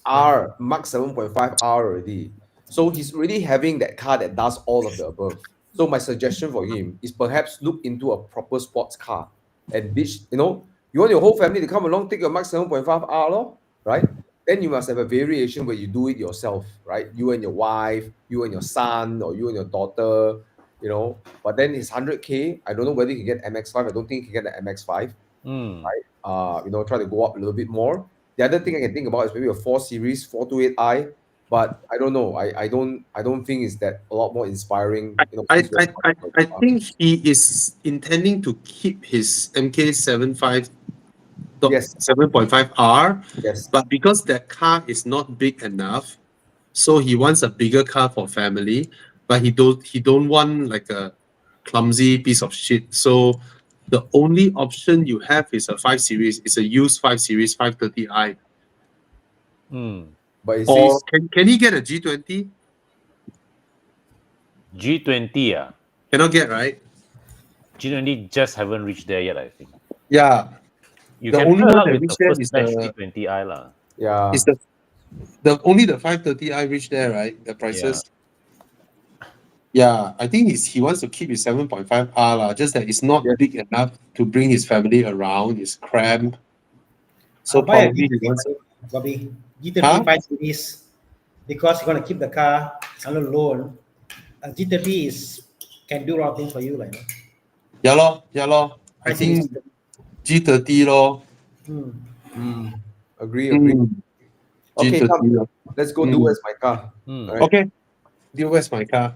R, Mark 7.5R already. So he's really having that car that does all of the above. So my suggestion for him is perhaps look into a proper sports car and ditch, you want your whole family to come along, take your Mark 7.5R, lor, right? Then you must have a variation where you do it yourself, right? You and your wife, you and your son, or you and your daughter, But then it's 100K. I don't know whether you can get MX5. I don't think you can get the MX5. Hmm. Try to go up a little bit more. The other thing I can think about is maybe a 4 Series 428i, but I don't know. I don't think it's that a lot more inspiring. I think he is intending to keep his MK75 Yes. 7.5R, Yes. but because that car is not big enough, so he wants a bigger car for family, but he don't want like a clumsy piece of shit. So the only option you have is a 5 Series. It's a used 5 Series 530i. But it Or says can he get a G20? G20, Cannot get, right? G20 just haven't reached there yet, I think. Yeah. You The can only play one around that with reached the there first is batch the G20i lah. yeah. is the only the 530i reached there, right? The prices. Yeah, I think he wants to keep his 7.5R lah, just that it's not Yes. big enough to bring his family around. It's cramped. So I'll buy a probably he G30, wants. Bobby. Huh? G30 5 Series, because you're gonna keep the car. It's under loan. A G30 can do a lot of things for you, like. Yeah lor. I 5 Series. think G30 lor. Agree. Okay, G30 come. lor. Let's go do where's my car. Right? Okay. Dude, where's my car?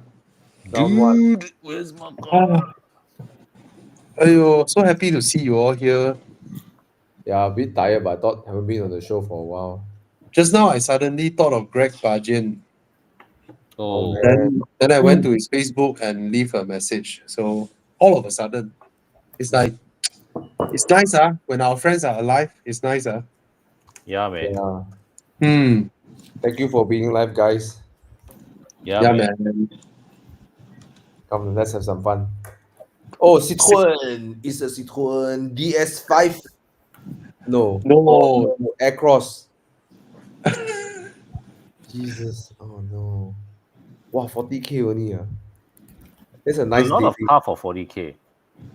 Round one. Dude, where's my car? Ayo, so happy to see you all here. Yeah, a bit tired, but I thought I haven't been on the show for a while. Just now I suddenly thought of Greg Bajian. Oh, man. Then I went to his Facebook and leave a message. So all of a sudden, it's like it's nice, when our friends are alive. It's nice, yeah, man. Yeah. Thank you for being live, guys. Yeah, man. Come, let's have some fun. Oh, Citroen. It's a Citroen DS5. No. No. Aircross. Jesus. Oh no. Wow, 40K only. That's a nice a lot daily. of car for 40K.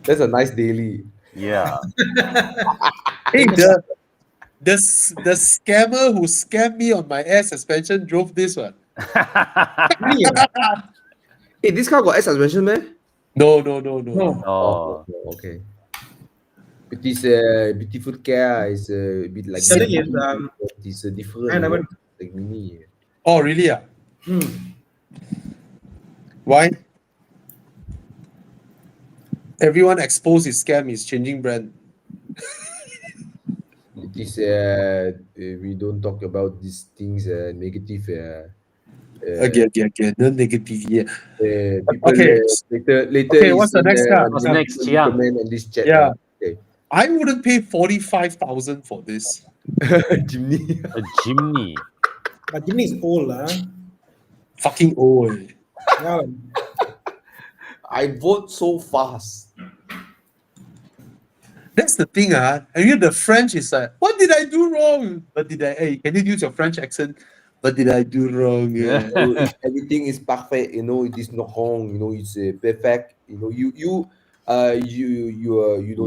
That's a nice daily. Yeah. Hey, the scammer who scammed me on my air suspension drove this one. Hey, this car got air suspension, man? No. No. Oh, Okay. It is a beautiful car. It's a bit like Selling Mini, is but it's a different. I never. Like Mini. Oh, really? Why? Everyone exposed is scam is changing brand. It is. We don't talk about these things. Negative. Again. No negative here. People Okay. later Okay, what's the next car? What's next, Chiang? comment on this chat. Yeah. Okay. I wouldn't pay 45,000 for this. Jimny. A Jimny. But Jimmy is old, Fucking old. Yeah. I vote so fast. That's the thing, And you the French is like, what did I do wrong? What did I? Hey, can you use your French accent? What did I do wrong? So if everything is perfect, it is not wrong. It's perfect. You don't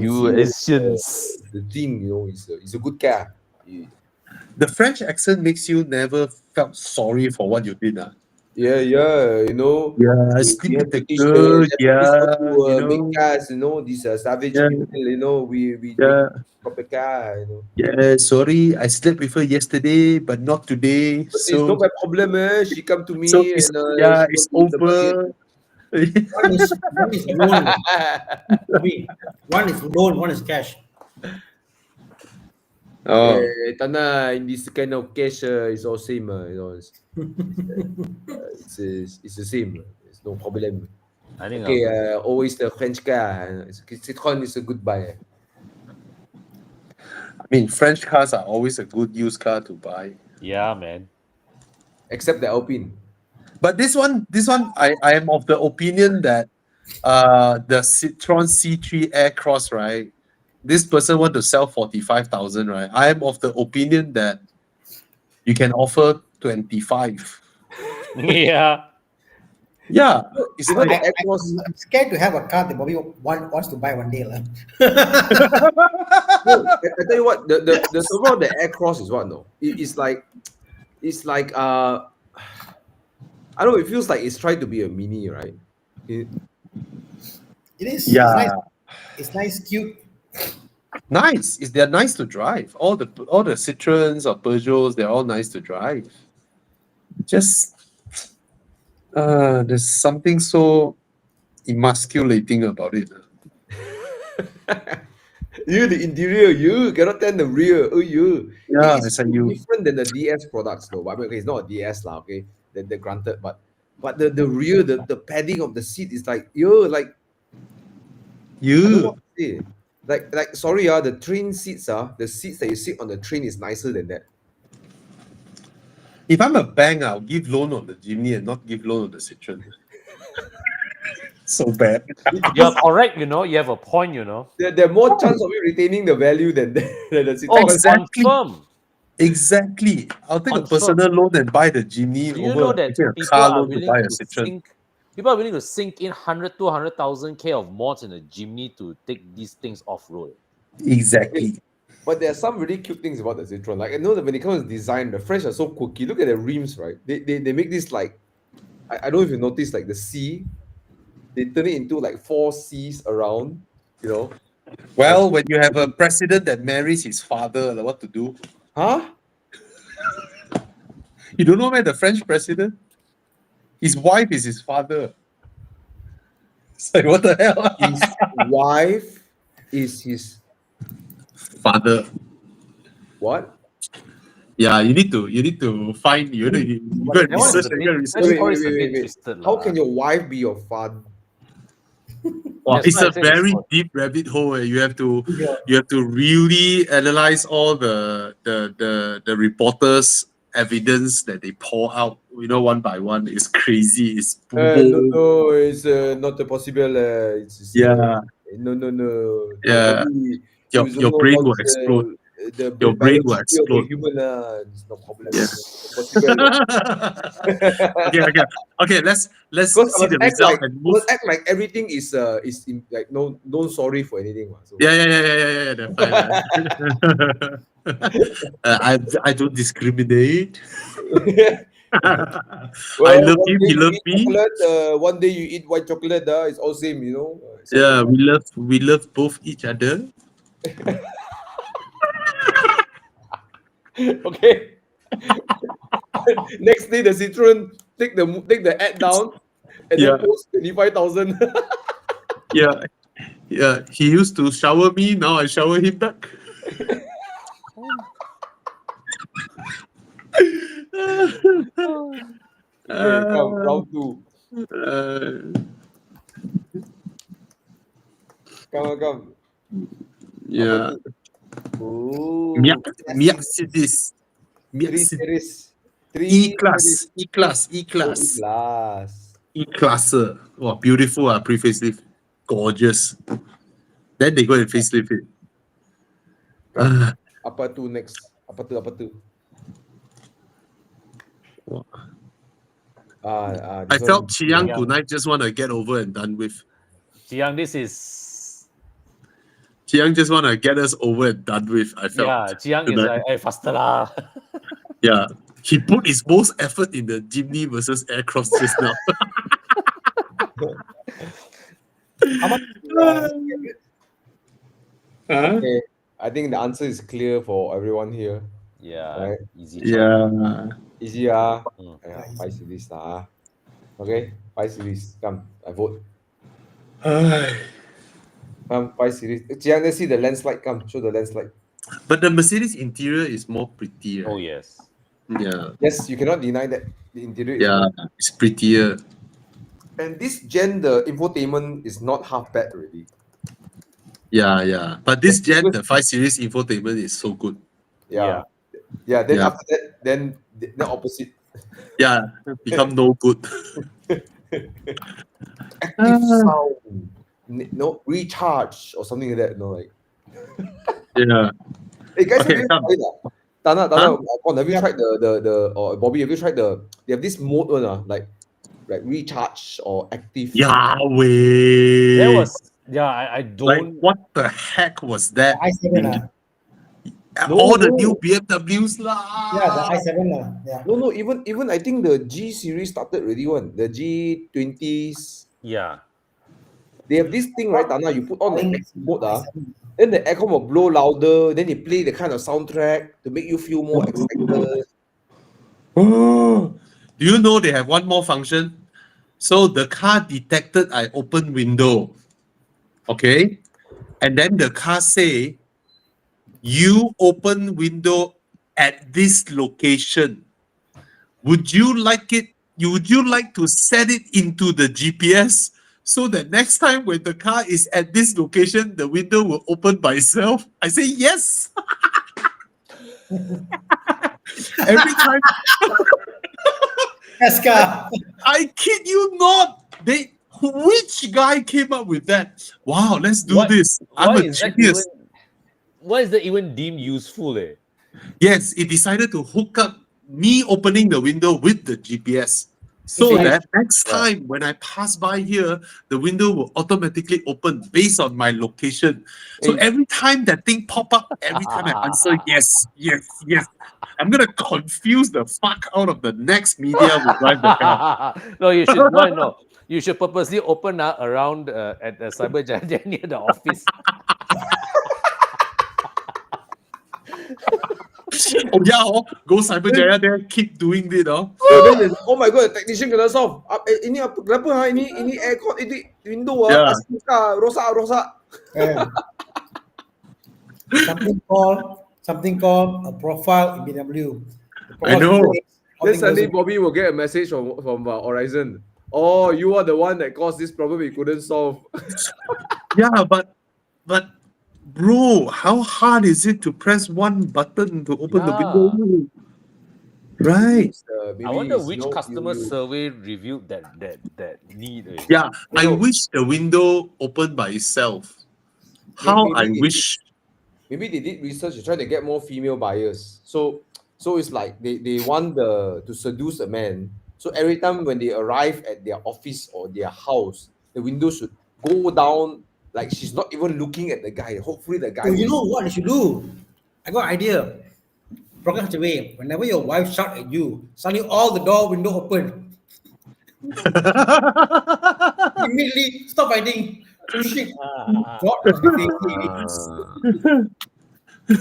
You see Asians. the thing. It's a good car. The French accent makes you never felt sorry for what you did. Yeah. Yeah, We sleep have with to the teach girl. the Japanese how to You make know. cars. These savage Yeah. people. We Yeah. make proper car. Yeah, sorry, I slept with her yesterday, but not today. But it's So, not my problem. She come to so me it's and she it's want to use the budget. over. One is loan. Bobby. One is loan, one is cash. Oh, Tana, in this kind of case, it's all same. It's the same. It's no problem. I think Okay, always the French car. Citroen is a good buy. I mean, French cars are always a good used car to buy. yeah, man. Except the Alpine. But this one, I am of the opinion that the Citroen C3 Aircross, right? This person want to sell 45,000, right? I am of the opinion that you can offer 25. Yeah. Yeah, it's You know like the Aircross. I'm scared to have a car that Bobby wants to buy one day. No, I tell you what, the somehow the Aircross is what no. It's like I don't know, it feels like it's trying to be a mini, right? It is. Yeah. It's nice. It's nice, cute. Nice. They're nice to drive. All the Citroens or Peugeots, they're all nice to drive. Just there's something so emasculating about it. You the interior, you cannot tell the rear. Oh, you. Yeah, It's it's like you. different than the DS products, though. But I mean, okay, it's not a DS, lah. Okay, they're granted, but the rear, the padding of the seat is like like I don't know You. what to say. Like sorry, the train seats the seats that you sit on the train is nicer than that. If I'm a bank, I'll give loan on the Jimny and not give loan on the Citroen. So bad. You're correct, you have a point, There are more chance of you retaining the value than the seat. Oh, Exactly. confirm. Exactly. I'll take a Confirm. personal loan and buy the Jimny Do you over know that taking a people car are loan to willing buy a to Citroen. sink? People are willing to sink in 100, 200,000 K of mods in a Jimny to take these things off road. Exactly. But there are some really cute things about the Citroen. Like I know that when it comes to design, the French are so quirky. Look at the rims, right? They make this like I don't know if you noticed like the C, they turn it into like 4 C's around, Well, when you have a president that marries his father, like, what to do? Huh? You don't know where the French president? His wife is his father. It's like, what the hell? His wife is his Father. what? Yeah, you need to find you go and That one is research a and bit- go and research. That's always a bit twisted, How lah. can your wife be your father? Wow, That's it's why I a said it's very not- deep rabbit hole. You have to Yeah. really analyze all the reporters' evidence that they pour out. One by one. It's crazy. It's No, it's not possible. It's Yeah. no. Yeah. Maybe Your you don't know brain about will explode. The Your brain will biology of a explode. human. It's no problem. Yeah. It's not possible. Okay. Let's Because see the result and move. must act like everything is like no sorry for anything. So. Yeah. They're fine. I don't discriminate. I love one him. day He you loves eat me. chocolate, one day you eat white chocolate. It's all same, Yeah, we love both each other. Okay. Next day, the Citroen take the ad down and Yeah. then post 25,000. Yeah. Yeah. He used to shower me. Now I shower him back. Okay, come, round 2. Come. Yeah. Oh, Mercedes. 3 series. 3 E-Class. E-Class. series. E-Class. Last. E-Classer. Wow, beautiful. Pre-facelift. Gorgeous. Then they go and facelift it. Apa tu next? Apa tu? I This felt one. Chiang Yeah. tonight just want to get over and done with. Jiang, this is Chiang just want to get us over and done with. I felt. yeah. Jiang is tonight. like, faster lah. Yeah. He put his most effort in the Jimny versus Aircross just now. How much? Okay, I think the answer is clear for everyone here. Yeah, Right. easy. Yeah. Easy Mm. Yeah, 5 series lah. Okay, 5 series. Come, I vote. Come, 5 series. Jiang, let's see the landslide. Come, show the landslide. But the Mercedes interior is more pretty. Oh Right? yes. Yeah. Yes, you cannot deny that the interior is Yeah. good. It's prettier. And this gen, the infotainment is not half bad already. Yeah. But this gen, the 5 Series infotainment is so good. Then Yeah. after that, then the opposite. Yeah. Become no good. Active sound, no recharge or something like that. No, like. Yeah. Hey guys, Okay, have you come. tried that? Tana, Huh? have you tried the or Bobby, have you tried they have this mode one, like recharge or active? Yahweh. There was I like, don't what the heck was that? i7 All the No. new BMWs lah. Yeah, the i7 Yeah. No, even I think the G series started already one. The G20s. yeah. They have this thing, right, Tana? You put on the Buying mode, i7. then the aircon will blow louder. Then they play the kind of soundtrack to make you feel more excited. Do you know they have one more function? So the car detected I open window. Okay. And then the car say, you open window at this location. Would you like to set it into the GPS so that next time when the car is at this location, the window will open by itself? I say yes. Every time. Esca. I kid you not. Which guy came up with that? Wow, let's do this. I'm a genius. Why is that even deemed useful? Yes, it decided to hook up me opening the window with the GPS. So Okay. that next time when I pass by here, the window will automatically open based on my location. So every time that thing pop up, every time I answer yes. I'm gonna confuse the fuck out of the next media who drive the car. No, you should no. You should purposely open around at the Cyber Giant near the office. Oh yeah, go Cyberjaya there, keep doing it. Oh my god, the technician kena solve. Ini apa? Kenapa ini aircon, ini window Yeah. rosak. Yeah. Something called a profile in BMW. I know. Then suddenly Bobby will get a message from Horizon. Oh, you are the one that caused this problem we couldn't solve. Yeah, but bro, how hard is it to press one button to open the window? Right. I wonder which customer survey reviewed that need. Yeah, I wish the window opened by itself. Maybe they did research to try to get more female buyers. So it's like they want to seduce a man. So every time when they arrive at their office or their house, the window should go down like she's not even looking at the guy. Hopefully the guy. You know what you should do? I got an idea. Program such a way. Whenever your wife shout at you, suddenly all the window open. Immediately stop fighting. Shit. God must be facing it.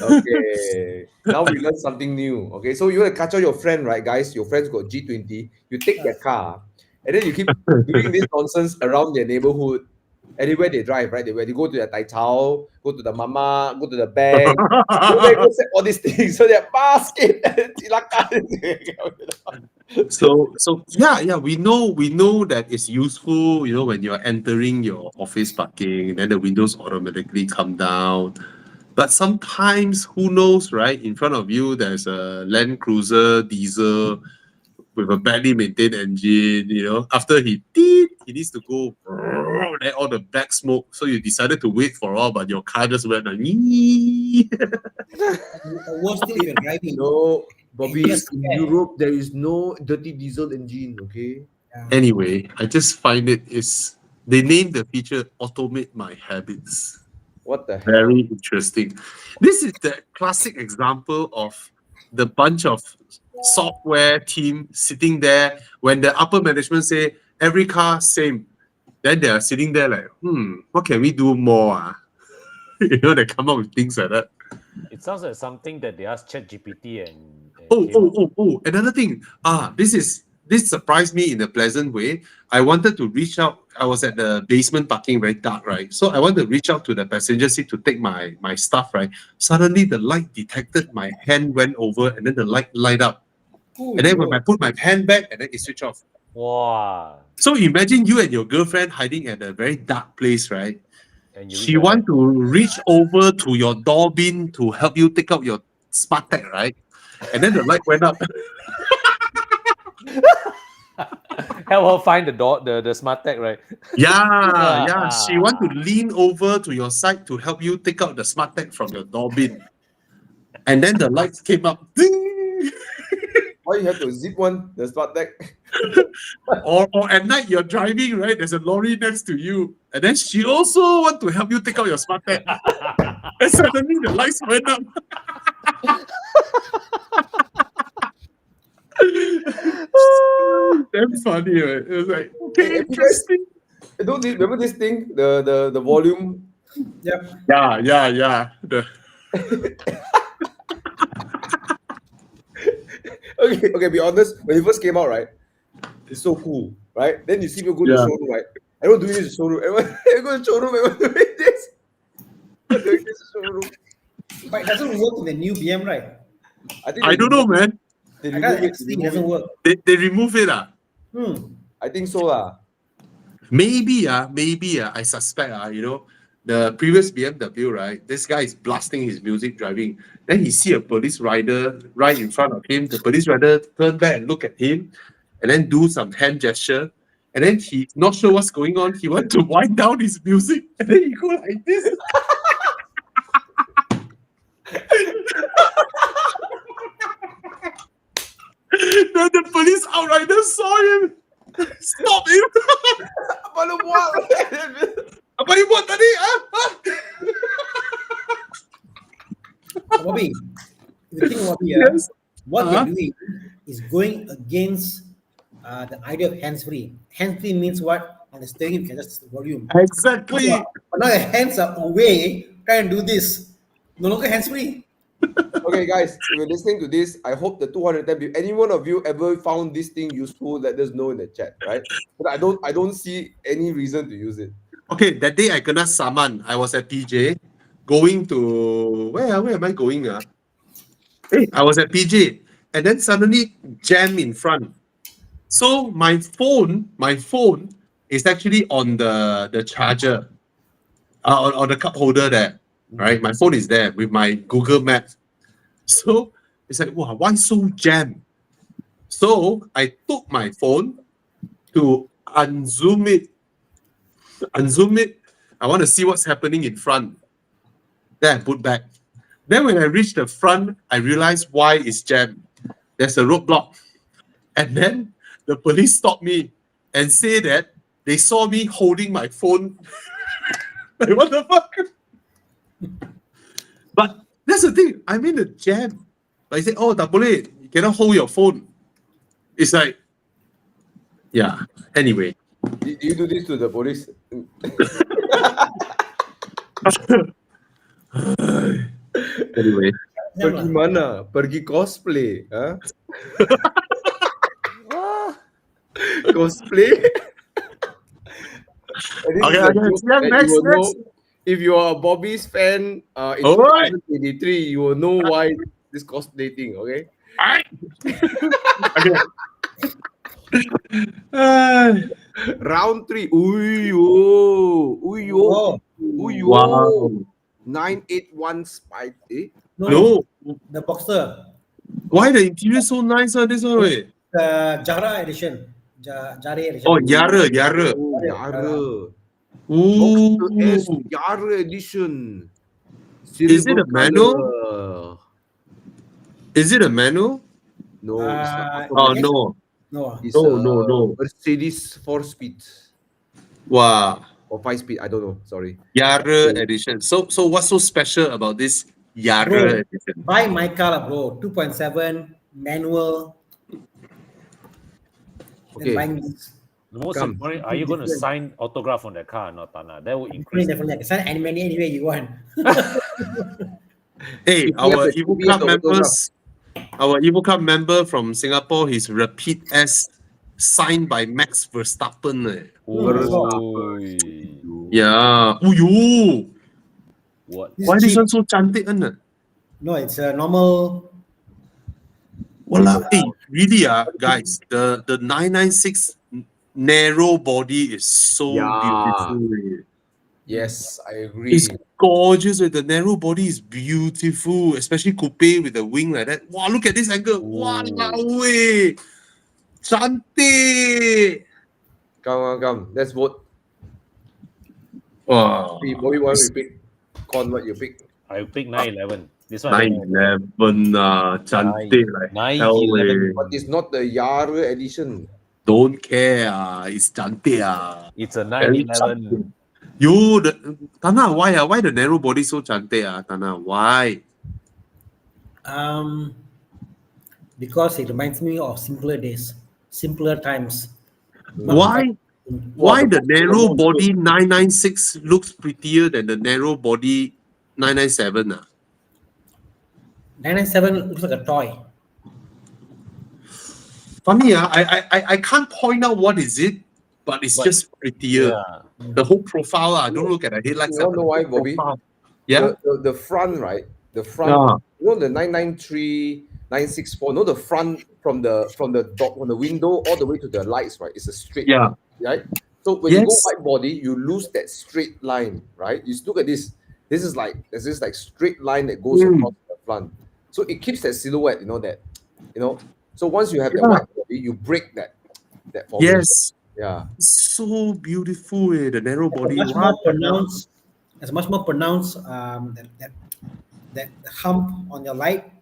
Okay. Now we learned something new. Okay, so you want to catch out your friend, right, guys? Your friend's got G20. You take their car, and then you keep doing this nonsense around their neighborhood. Anywhere they drive, right? They go to their Tai Chao, go to the mama, go to the bank, go there, go set all these things. So their basket, So yeah, we know that it's useful, when you're entering your office parking, then the windows automatically come down. But sometimes, who knows, right? In front of you, there's a Land Cruiser diesel with a badly maintained engine. After he needs to go, then all the black smoke. So you decided to wait for a while, but your car just went like, Worst thing if you're driving. No, Bobby, Yes, in yeah. Europe, there is no dirty diesel engine, okay? Anyway, I just find they named the feature "Automate My Habits." What the hell? Very interesting. This is the classic example of the bunch of software team sitting there when the upper management say every car same. Then they are sitting there like, what can we do more? They come up with things like that. It sounds like something that they asked ChatGPT and Another thing. This surprised me in a pleasant way. I wanted to reach out. I was at the basement parking, very dark, right? So I wanted to reach out to the passenger seat to take my stuff, right? Suddenly the light detected my hand went over and then the light up. And then when I put my hand back and then it switched off. wow. So imagine you and your girlfriend hiding at a very dark place, right? And you She want to reach over to your door bin to help you take out your smart tag, right? And then the light went up. help her find the smart tag, right? Yeah. She want to lean over to your side to help you take out the smart tag from your door bin. And then the lights came up. Ding! Why you have to zip the smart tag? Or at night you're driving, right? There's a lorry next to you. And then she also want to help you take out your smart tag. And suddenly the lights went up. Damn funny, right? It was like, okay, interesting. Remember this thing? The volume? Yep. Yeah. Okay, be honest. When it first came out, right? It's so cool, right? Then you see people go to the showroom, right? Everyone doing this in the showroom. Everyone go to the showroom, everyone doing this. Everyone doing this in the showroom. But it doesn't work in the new BM, right? I don't know, man. They I got remove XT, it doesn't work. They remove it. I think so. Maybe, I suspect, the previous BMW, right? This guy is blasting his music driving. Then he see a police rider right in front of him. The police rider turn back and look at him and then do some hand gesture. And then he's not sure what's going on. He want to wind down his music. And then he go like this. Then the police outrider saw him. Stop him. Apa dia buat tadi? Bobby, if you think about it, Yes. what they're doing is going against the idea of hands-free. Hands-free means what? On the steering, you can just volume. Exactly. But now the hands are away, try and do this. No longer hands-free. Okay, guys, if you're listening to this, I hope the 210 people, any one of you ever found this thing useful, let us know in the chat, right? But I don't see any reason to use it. Okay, that day I kena saman. I was at PJ, going to where am I going? Hey, I was at PJ, and then suddenly jam in front. So my phone is actually on the charger, on the cup holder there. Right, my phone is there with my Google Maps. So it's like, wow, why so jam? So I took my phone to unzoom it. I want to see what's happening in front. Then I put back. Then when I reached the front, I realized why it's jammed. There's a roadblock. And then the police stopped me and say that they saw me holding my phone. Like, what the fuck? But that's the thing. I'm in the jam. But he said, oh, tak boleh. You cannot hold your phone. It's like, yeah. Anyway. Did you do this to the police? Anyway, Pergi mana? Pergi cosplay, huh? Cosplay. And this okay, is a okay, joke yeah, that next, you will know. next. If you are a Bobby's fan in Alright. 2023, you will know why this cosplay thing, okay? Alright. Okay. Ay, Round 3. Uyo. Oh, wow. 981 spike. no, No, the Boxer. why the interior so nice? This one, wait. The Jara edition. Jara edition. Oh, Yara. Oh, Yara. Boxer S Ooh. Yara edition. Is it Silver a manual? color. Is it a manual? No, it's not Oh, automatic. yes. no. No. It's No. Mercedes 4-speed Wow. or 5-speed. I don't know. Sorry. Yara edition. So what's so special about this Yara Bro, edition? buy my car, bro. 2.7 manual. Okay. Then buying this. The most Come. important, are you going to Different. sign autograph on that car or not, Tana? That will increase. Definitely, I can sign anywhere you want. Hey, If our you Evo have Club the autograph. members, our Evo Club member from Singapore, his repeat S signed by Max Verstappen. Oi. Yeah. Uyo. What? This Why is this cheap. one so cantik? No, it's a normal. Well, hey, really, guys, the 996 narrow body is so Yeah. beautiful. Yes, I agree. It's gorgeous. The narrow body is beautiful, especially coupe with the wing like that. Wow, look at this angle. Wow, way. Cantik. Come. Let's vote. Wow. Bobby, what we pick? Con, what you pick? I pick 911. This one. I don't know. 911, cantik like hell. 911. But it's not the Yara edition. Don't care. It's cantik. It's a Very 911. You, Tana, why? Why the narrow body so cantik? Tana, why? Because it reminds me of simpler days, simpler times. Why? Why the narrow body 996 looks prettier than the narrow body 997? 997 looks like a toy. Funny, I can't point out what is it, but it's just prettier. Yeah. The whole profile, don't look at the headlights. You know why, Bobby? Yeah. The front, right? The front. Yeah. You know the 993, 964. You know the front from the window all the way to the lights, right? It's a straight Yeah. line, right? So when you go Yes. white body, you lose that straight line, right? You look at this. There's this like straight line that goes across the front. So it keeps that silhouette, So once you have that white body, you break that formation. Yes. Yeah. So beautiful, the narrow body. Much more pronounced. It's much more pronounced. That hump on your light.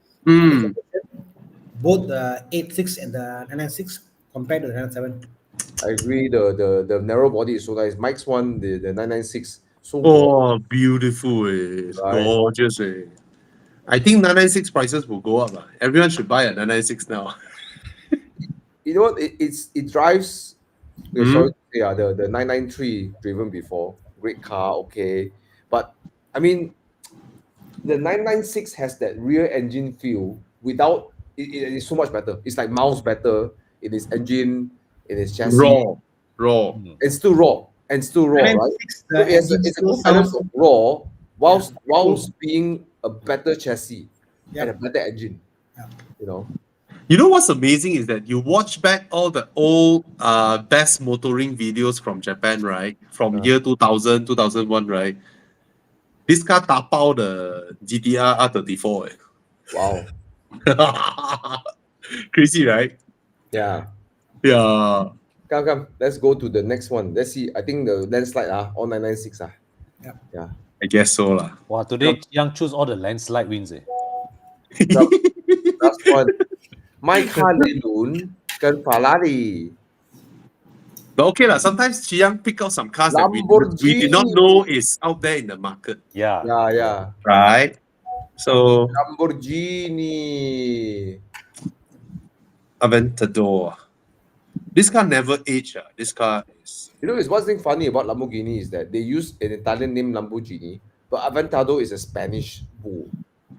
Both the 86 and the 996 compared to the 997. I agree. The narrow body is so nice. Mike's one, the 996. So Oh, beautiful, Right. gorgeous. I think 996 prices will go up. Everyone should buy a 996 now. you know what? It drives. Sorry, the 993 driven before. Great car, okay, but I mean, the 996 has that rear engine feel without. It is so much better. It's like miles better in its engine, in its chassis. Raw. It's still raw, right? So it's a good balance of raw whilst being a better chassis and a better engine. You know what's amazing is that you watch back all the old best motoring videos from Japan, right? From year 2000, 2001, right? This car tapao the GTR R34. Wow. Crazy, right? Yeah. Yeah. Come. Let's go to the next one. Let's see. I think the landslide all 996 Yeah. I guess so lah. Wow, today Young choose all the landslide wins. Last one. My car Lelun can Ferrari. But okay lah, sometimes Chiang pick out some cars that we did not know is out there in the market. Yeah. Yeah. Right? So Lamborghini. Aventador. This car never aged. This car is. You know, it's one thing funny about Lamborghini is that they use an Italian name Lamborghini, but Aventador is a Spanish bull.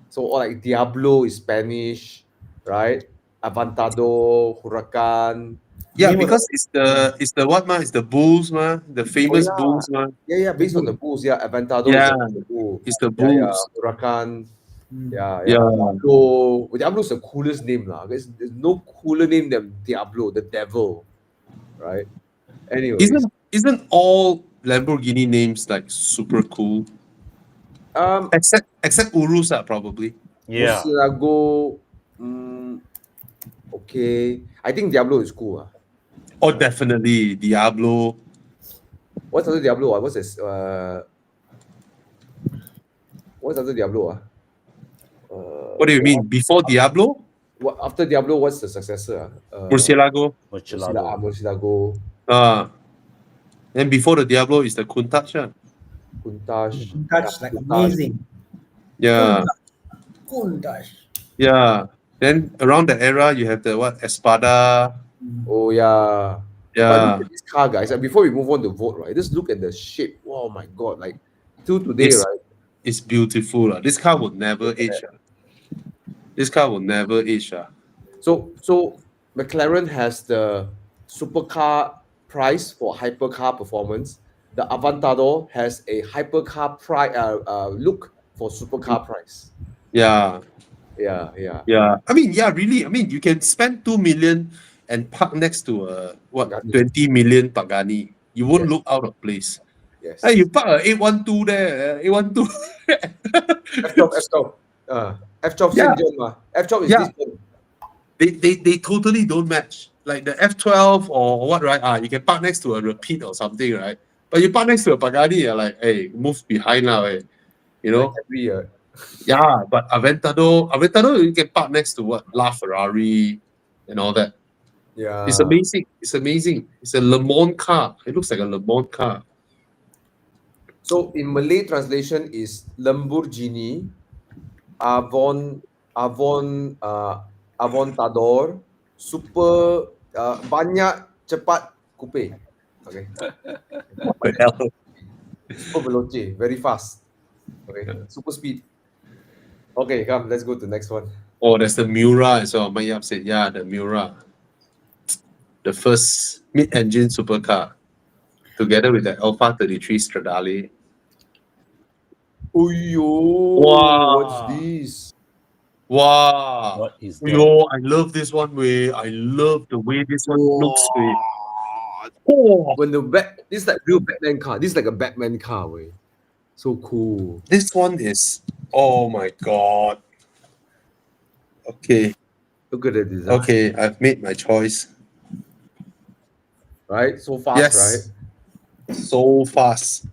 So or like Diablo is Spanish, right? Aventador, Huracan. Yeah, Name of because it's the what It's the bulls the famous yeah. bulls Yeah, based on the bulls. Yeah, Aventador Yeah, is the bull. it's the Yeah, bulls. Huracan. Mm. Yeah. Yeah. Diablo. Diablo is the coolest name, lah. There's no cooler name than Diablo, the devil, right? Anyways, Isn't all Lamborghini names like super cool? Except Urus probably. Yeah. Murcielago, okay. I think Diablo is cool. Oh, definitely Diablo. What's after Diablo? What's this? What's after Diablo? What do you mean? Before Diablo? What after Diablo? What's the successor? Murcielago. Murcielago. Then before the Diablo is the Countach. Countach. Countach, like amazing. Yeah. Countach. Yeah. Then around the era you have the Espada. Oh yeah. But Yeah. look at this car, guys. And before we move on to vote, right? Just look at the shape. Oh my god! Like till today, It's- right? It's beautiful. This car would never age. This car will never age. So McLaren has the supercar price for hypercar performance. The Aventador has a hypercar look for supercar price. Yeah. Yeah. I mean, really. I mean, you can spend 2 million and park next to a Pagani. 20 million Pagani. You won't Yes. look out of place. Yes. Hey, you park a 812 there. 812. F12. F12 Yeah. St. John ma. F12 is Yeah. this one. They totally don't match. Like the F12 or what, right? You can park next to a Rapide or something, right? But you park next to a Pagani, you're like, hey, move behind now, eh. You know? Every year. Yeah, but Aventador, you can park next to what? LaFerrari and all that. Yeah. It's amazing. It's a Le Mans car. It looks like a Le Mans car. So in Malay translation is Lamborghini Aventador super banyak cepat coupe. Okay. What the hell? Super veloce, very fast. Okay. Super speed. Okay, come, let's go to the next one. Oh, there's the Miura as well. Mayap said, yeah, the Miura. The first mid-engine supercar. Together with the Alpha 33 Stradale. Oh yo, Wow. what's this? Wow. What is that? Yo, I love this one way. I love the way this one looks way. Oh, When this is like real Batman car. This is like a Batman car way. So cool. this one is, oh my God. Okay, Look at the design. okay, I've made my choice. Right? So fast, Yes. right? So fast.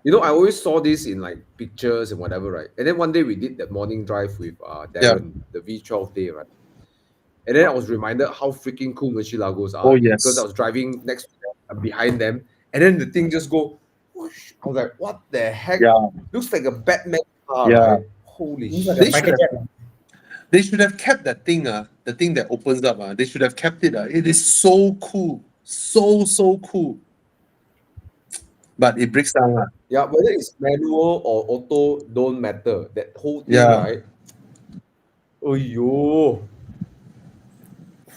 You know, I always saw this in like pictures and whatever, right? And then one day we did that morning drive with Darren, the V12 day, right? And then I was reminded how freaking cool Murcielagos are. Oh, yes. Because I was driving next to them and behind them, and then the thing just go whoosh. I was like, what the heck? Yeah. Looks like a Batman car, Yeah. right? Holy Looks shit. like a They should package have- jet. They should have kept that thing, the thing that opens up. They should have kept it. It is so cool. So cool. But it breaks down. Yeah, whether it's manual or auto, don't matter. That whole thing, Yeah. right? Oh yo.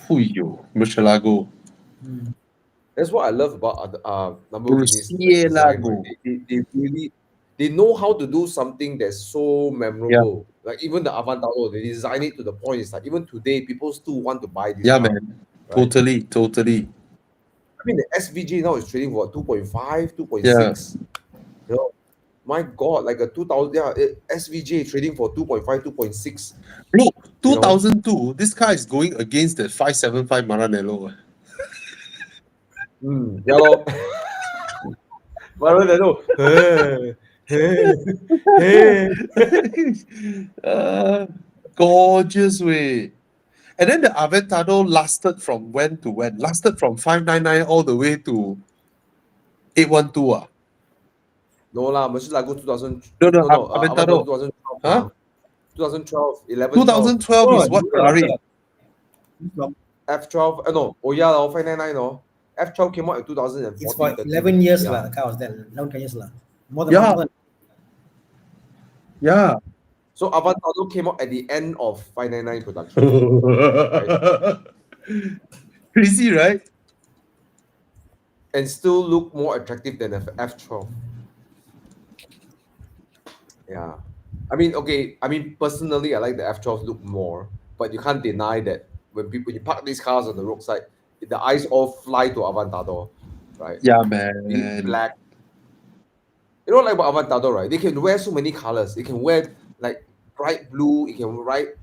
Fuyo, Murcielago. Mm. That's what I love about Lamborghini's design, Murcielago. right? They really know how to do something that's so memorable. Like even the Aventador, they design it to the point. It's like even today, people still want to buy this Yeah, car. man. Totally. I mean, the SVJ now is trading for 2.5, 2.6. You know, my God, like a 2000, SVJ trading for 2.5, 2.6. Look, 2002, this car is going against the 575 Maranello. Yeah, lor. Maranello. Hey. Gorgeous way. And then the Aventador lasted from when to when? Lasted from 599 all the way to 812. No lah, Murcielago 2000. No, Aventador Aventador. 2012. Huh? 2012, 11, 2012 is what Ferrari? F12. No, oh yeah, 599. No, F12 came out in 2014. It's for 13. 11 years Yeah. lah. The car was there. 11 years lah. More than Yeah. more than Yeah. So Avantador came out at the end of 599 production. Crazy, right? And still look more attractive than the F12. Yeah. I mean, okay. I mean, personally, I like the F12 look more, but you can't deny that when you park these cars on the roadside, the eyes all fly to Avantador, right? Yeah, Be it man. black. You know, like about Avantador, right? They can wear so many colors. They can wear like bright blue. It can wear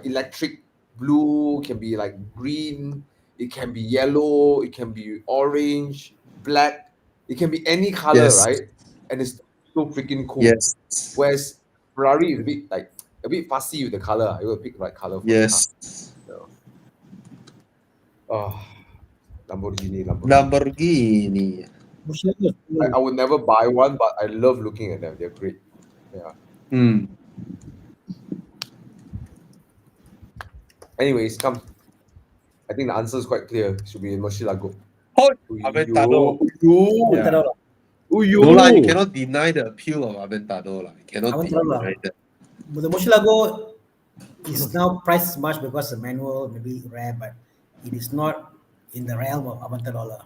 electric blue. It can be like green. It can be yellow. It can be orange, black. It can be any color, Yes. right? And it's so freaking cool. Yes. Whereas Ferrari is a bit fussy with the color. You gotta pick the right color for Yes. the car. Oh, Lamborghini. Lamborghini. Murcielago was cool. I would never buy one, but I love looking at them. They're great. Yeah. Hmm. Anyways, come. I think the answer is quite clear. It should be Murcielago. Oh, Uyo. Aventador. Uyo. Yeah. Aventador lah. Uyo. No lah, you cannot deny the appeal of Aventador lah. You cannot Aventador lah. deny that. But the Murcielago is now priced much because the manual maybe rare, but it is not in the realm of Aventador lah.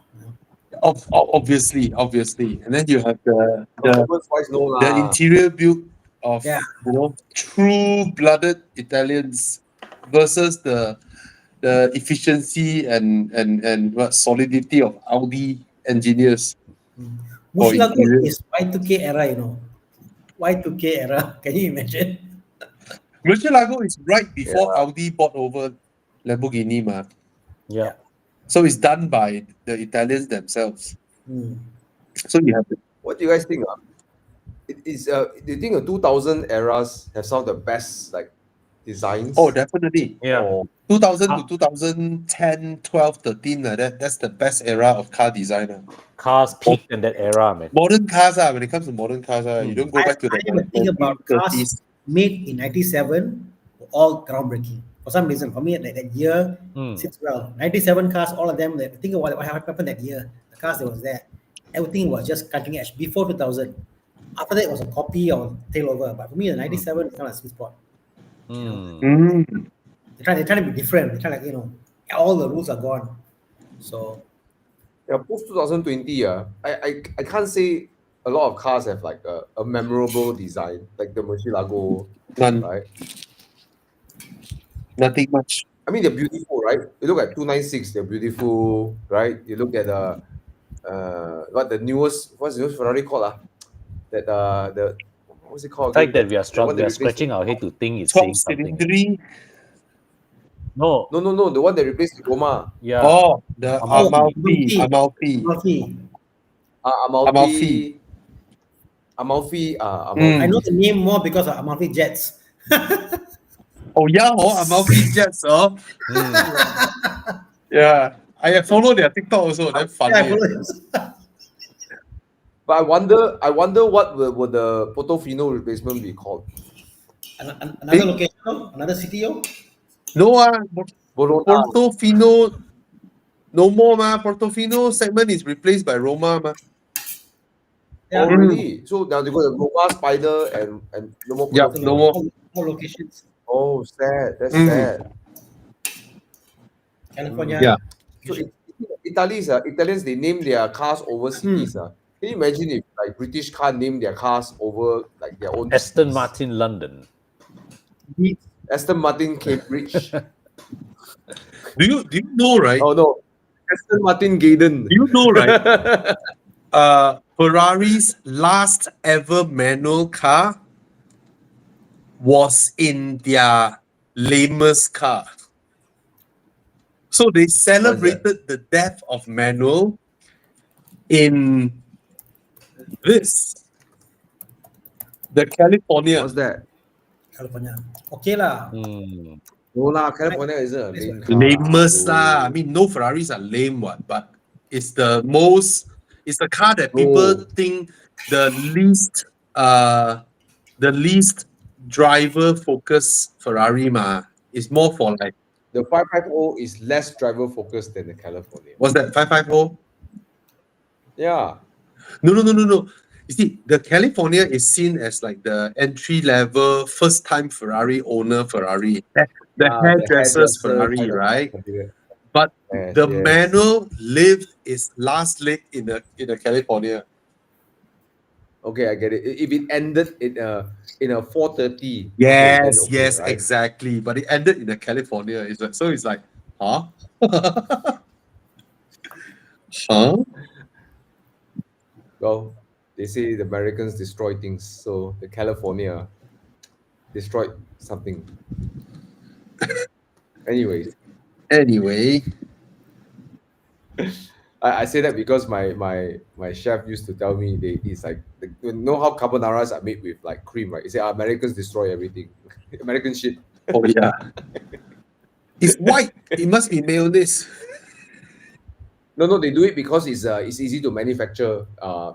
Obviously. And then you have the Performance-wise, no lah. interior build of Yeah. true-blooded Italians versus the efficiency and what solidity of Audi engineers. Murcielago interior. is Y2K era, Y2K era. Can you imagine? Murcielago is right before Audi bought over Lamborghini, ma. Yeah. So it's done by the Italians themselves. Hmm. So you have to. What do you guys think? Do you think the 2000 eras have some of the best like designs? Oh, definitely. Yeah. Oh, 2000 to 2010, 12, 13, that's the best era of car design. Cars peaked in that era, man. Modern cars, when it comes to modern cars, you don't go back to the I never think about 1930s. cars made in 97 were all groundbreaking. For some reason, for me, that year sits well. 97 cars, all of them, think of what happened that year. The cars that was there, everything was just cutting edge before 2000. After that, it was a copy or tail over. But for me, the 97 is kind of a sweet spot. They try to be different. They try all the rules are gone. So Yeah, post 2020, I can't say a lot of cars have like a memorable design, like the Murcielago, None. right? Nothing much. I mean, they're beautiful, right? You look at 296, they're beautiful, right? You look at what's the newest Ferrari called? What's it called? The fact that we are The one we are replaced scratching our head to think it's saying 12 something. cylinder. No. No, the one that replaced the Roma. Yeah. Oh, the Amalfi. Amalfi. Amalfi. Amalfi. I know the name more because of Amalfi Jets. Oh yeah, Amalfi Jets. Yeah, I follow their TikTok also. That's funny. Yeah, I follow it. But I wonder what would the Portofino replacement be called? Another location, another city. No, Bologna. Portofino. No more, ma. Portofino segment is replaced by Roma, ma. Yeah. Oh, really? So now they got the Roma Spider and no more. Yeah, Portofino. no more. All locations. Oh, sad. That's sad. California. Yeah. So Italians, they name their cars over cities. Can you imagine if like British car name their cars over like their own Aston cities? Martin London. Aston Martin Cambridge. Do you know, right? Oh no, Aston Martin Gaydon. Do you know, right? Ferrari's last ever manual car was in their lamest car. So they celebrated the death of manual in the California. What's that? California. Okay lah. No lah, California isn't a lame car. Lamest lah. I mean, no Ferraris are lame one, but it's the car that people think the least driver focused Ferrari ma. It's more for like the 550 is less driver focused than the California. What's that? 550? Yeah. No. You see, the California is seen as like the entry level, first time Ferrari owner Ferrari. The hairdressers Ferrari, kind of right? material. But Yes, the yes. manual lived its last leg in the California. Okay, I get it. If it ended in a 430, Yes, okay, yes, right? exactly. But it ended in the California. So it's like, huh? Huh? Well, they say the Americans destroy things, so the California destroyed something. Anyways, Anyway, I say that because my chef used to tell me he's like, you know how carbonaras are made with like cream, right? He said Americans destroy everything. American shit. oh yeah. It's white. It must be mayonnaise. No, they do it because it's easy to manufacture.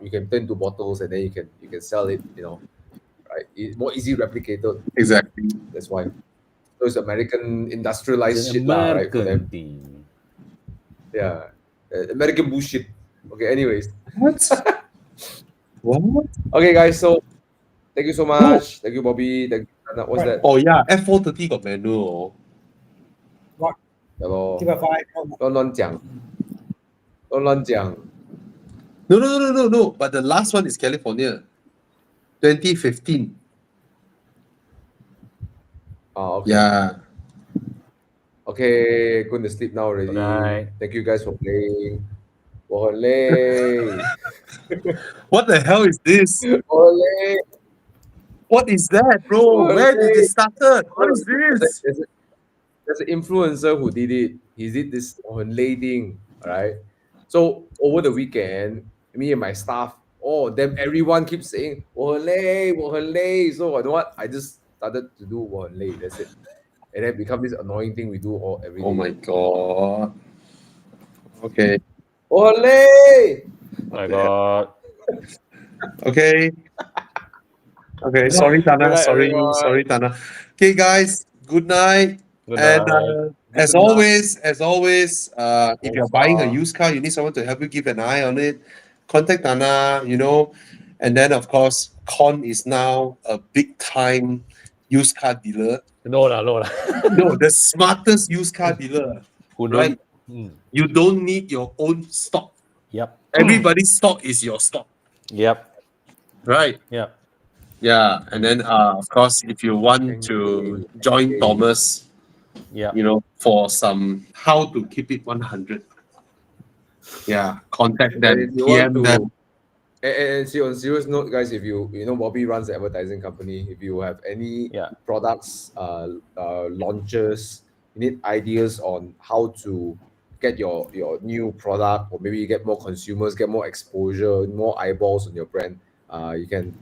You can turn to bottles and then you can sell it. You know, right? It's more easy replicated. Exactly. That's why. So it's American industrialized It's an shit lah, right? For American them, thing. yeah. American bullshit. Okay. Anyways, What? What? okay, guys. So thank you so much. Thank you, Bobby. Thank you, Anna. What's Right. that? Oh yeah, F430 got manual. What? Yeah, lor. 7.5. 乱讲，乱讲。No. But the last one is California. 2015. Okay. Yeah. Okay, going to sleep now already. Right. Thank you guys for playing. 我很累， What the hell is this? 我很累。 What is that, bro? What Where did is it started? What is this? There's an influencer who did it. He did this 我很累 thing, alright? So over the weekend, me and my staff, them everyone keeps saying 我很累，我很累. So you know what? I just started to do 我很累. That's it. And then become this annoying thing we do every day. Oh my god. Okay. 我很累。 My God. Okay. Okay. Sorry, Tana. Good night, Sorry, everyone. sorry, Tana. Okay, guys. Good night. Good And night. as Good always, if you're buying a used car, you need someone to help you keep an eye on it. Contact Tana, and then of course, Con is now a big time used car dealer. No lah. No, the smartest used car dealer. Who Right. don't? You don't need your own stock. Yep. Everybody's stock is your stock. Yep. Right. Yep. Yeah. And then of course, if you want to join Thomas, Yep. for some how to keep it 100. Yeah, contact them, And if you PM want them. to, and see, on serious note, guys, if you know Bobby runs the advertising company, if you have any Yeah. products, launches, you need ideas on how to get your new product, or maybe you get more consumers, get more exposure, more eyeballs on your brand, you can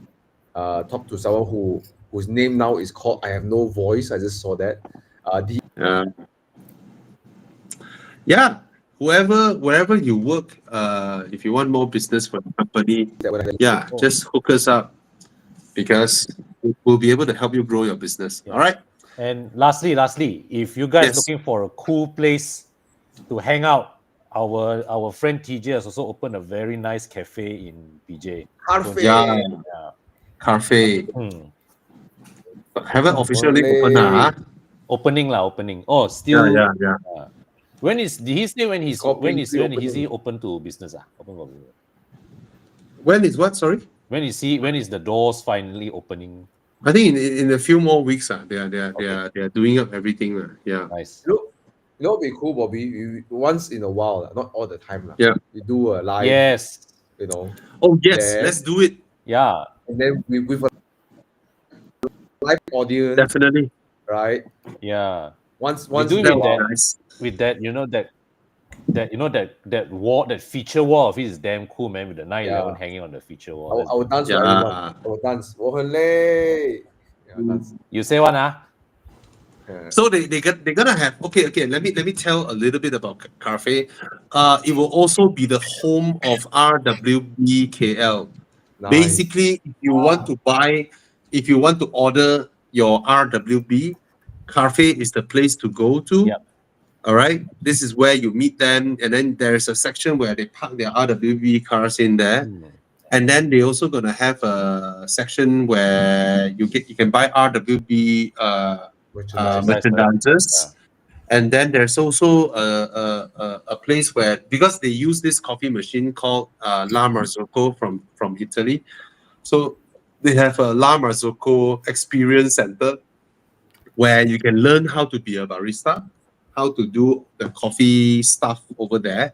talk to someone whose name now is called I Have No Voice. I just saw that. Yeah, wherever you work, if you want more business for the company, yeah, just hook us up because we'll be able to help you grow your business. Yeah. All right. And lastly, if you guys Yes. looking for a cool place to hang out, our friend TJ has also opened a very nice cafe in PJ. Cafe. Yeah, Yeah. cafe. Haven't officially Boleh. opened, huh? Opening. Oh, still. Yeah. When is did he say when he's called when is Pink when is he Opening. open to business? Open for business. When is what? Sorry. When is the doors finally opening? I think in a few more weeks, they are doing up everything. Yeah. Nice. You know what would be cool, Bobby? We, once in a while, not all the time. Yeah. We do a live, Yes. Oh yes, Yeah. let's do it. Yeah. and then with a live audience, Definitely. right? Yeah. Once doing in a with while. that. Nice. With that wall, that feature wall of it is damn cool, man. With the 911 Yeah. hanging on the feature wall. I will dance for Yeah. everyone. I will dance. 我很累. Yeah, dance. You say one, huh? Yeah. So they're gonna have okay. Let me tell a little bit about Cafe. It will also be the home of RWB KL. Nice. Basically, if you want to order your RWB, Cafe is the place to go to. Yep. All right, this is where you meet them, and then there's a section where they park their RWB cars in there, and then they also gonna have a section where you can buy RWB merchandisers, and then there's also a place where, because they use this coffee machine called La Marzocco from Italy, so they have a La Marzocco experience center where you can learn how to be a barista, how to do the coffee stuff over there.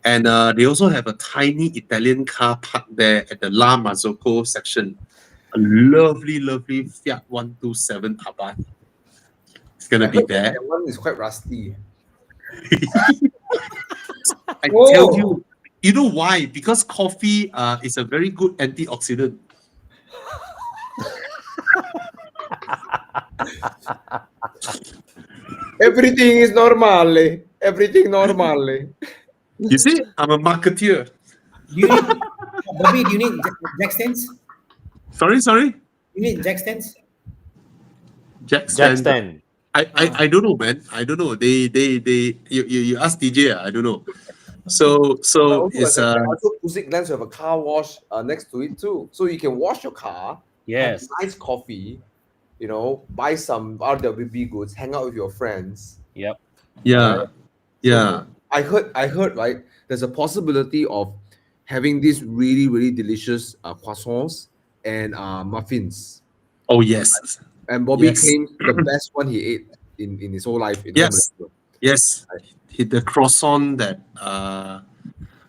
And they also have a tiny Italian car parked there at the La Marzocco section. A lovely, lovely Fiat 127 Abarth. It's going to be there. That one is quite rusty. I tell you, you know why? Because coffee is a very good antioxidant. Everything is normally. Everything normally. You see, I'm a marketeer. Do you need, Bobby, do you need jack stands? Sorry? You need jack stands? Jack Jack stand. stand. I don't know, man. I don't know. You ask DJ. I don't know. So it's also Pussy Glens have a car wash next to it too, so you can wash your car. Yes. Have nice coffee. You know, buy some RWB goods, hang out with your friends. Yep. yeah. I heard right. There's a possibility of having these really, really delicious croissants and muffins. Oh yes. And Bobby Yes. claims the best one he ate in his whole life. In Yes. Malaysia. Yes. The croissant that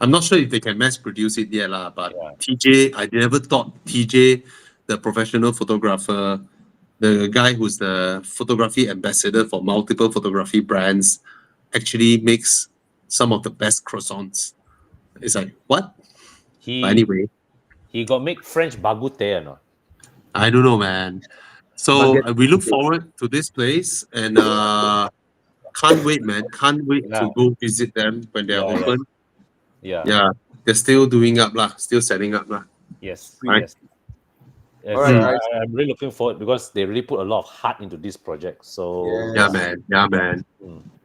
I'm not sure if they can mass produce it yet, but Yeah. TJ, I never thought TJ, the professional photographer, the guy who's the photography ambassador for multiple photography brands, actually makes some of the best croissants. It's like, what? He But anyway, he got make French baguette or not? I don't know, man. So Baguette. we look forward to this place, and can't wait, man. Can't wait Yeah. to go visit them when they're Yeah, yeah. open. Yeah. Yeah, they're still doing up lah, still setting up lah. Yes. Right. Yes. Yes, All right, guys. I'm really looking forward because they really put a lot of heart into this project. So Yeah. Yeah, man.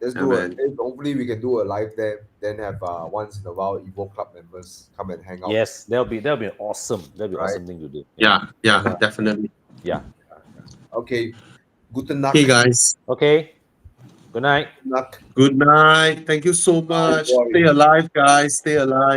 Let's Yeah, do man. it. Hopefully, we can do a live there. Then have once in a while Evo Club members come and hang out. yes, that'll be awesome. That'll be Right. awesome thing to do. Yeah, definitely. Yeah. Okay. Guten Nacht. Hey guys, Okay. Good night. Nacht. good night. Thank you so much. boy. Stay alive, guys. Stay alive.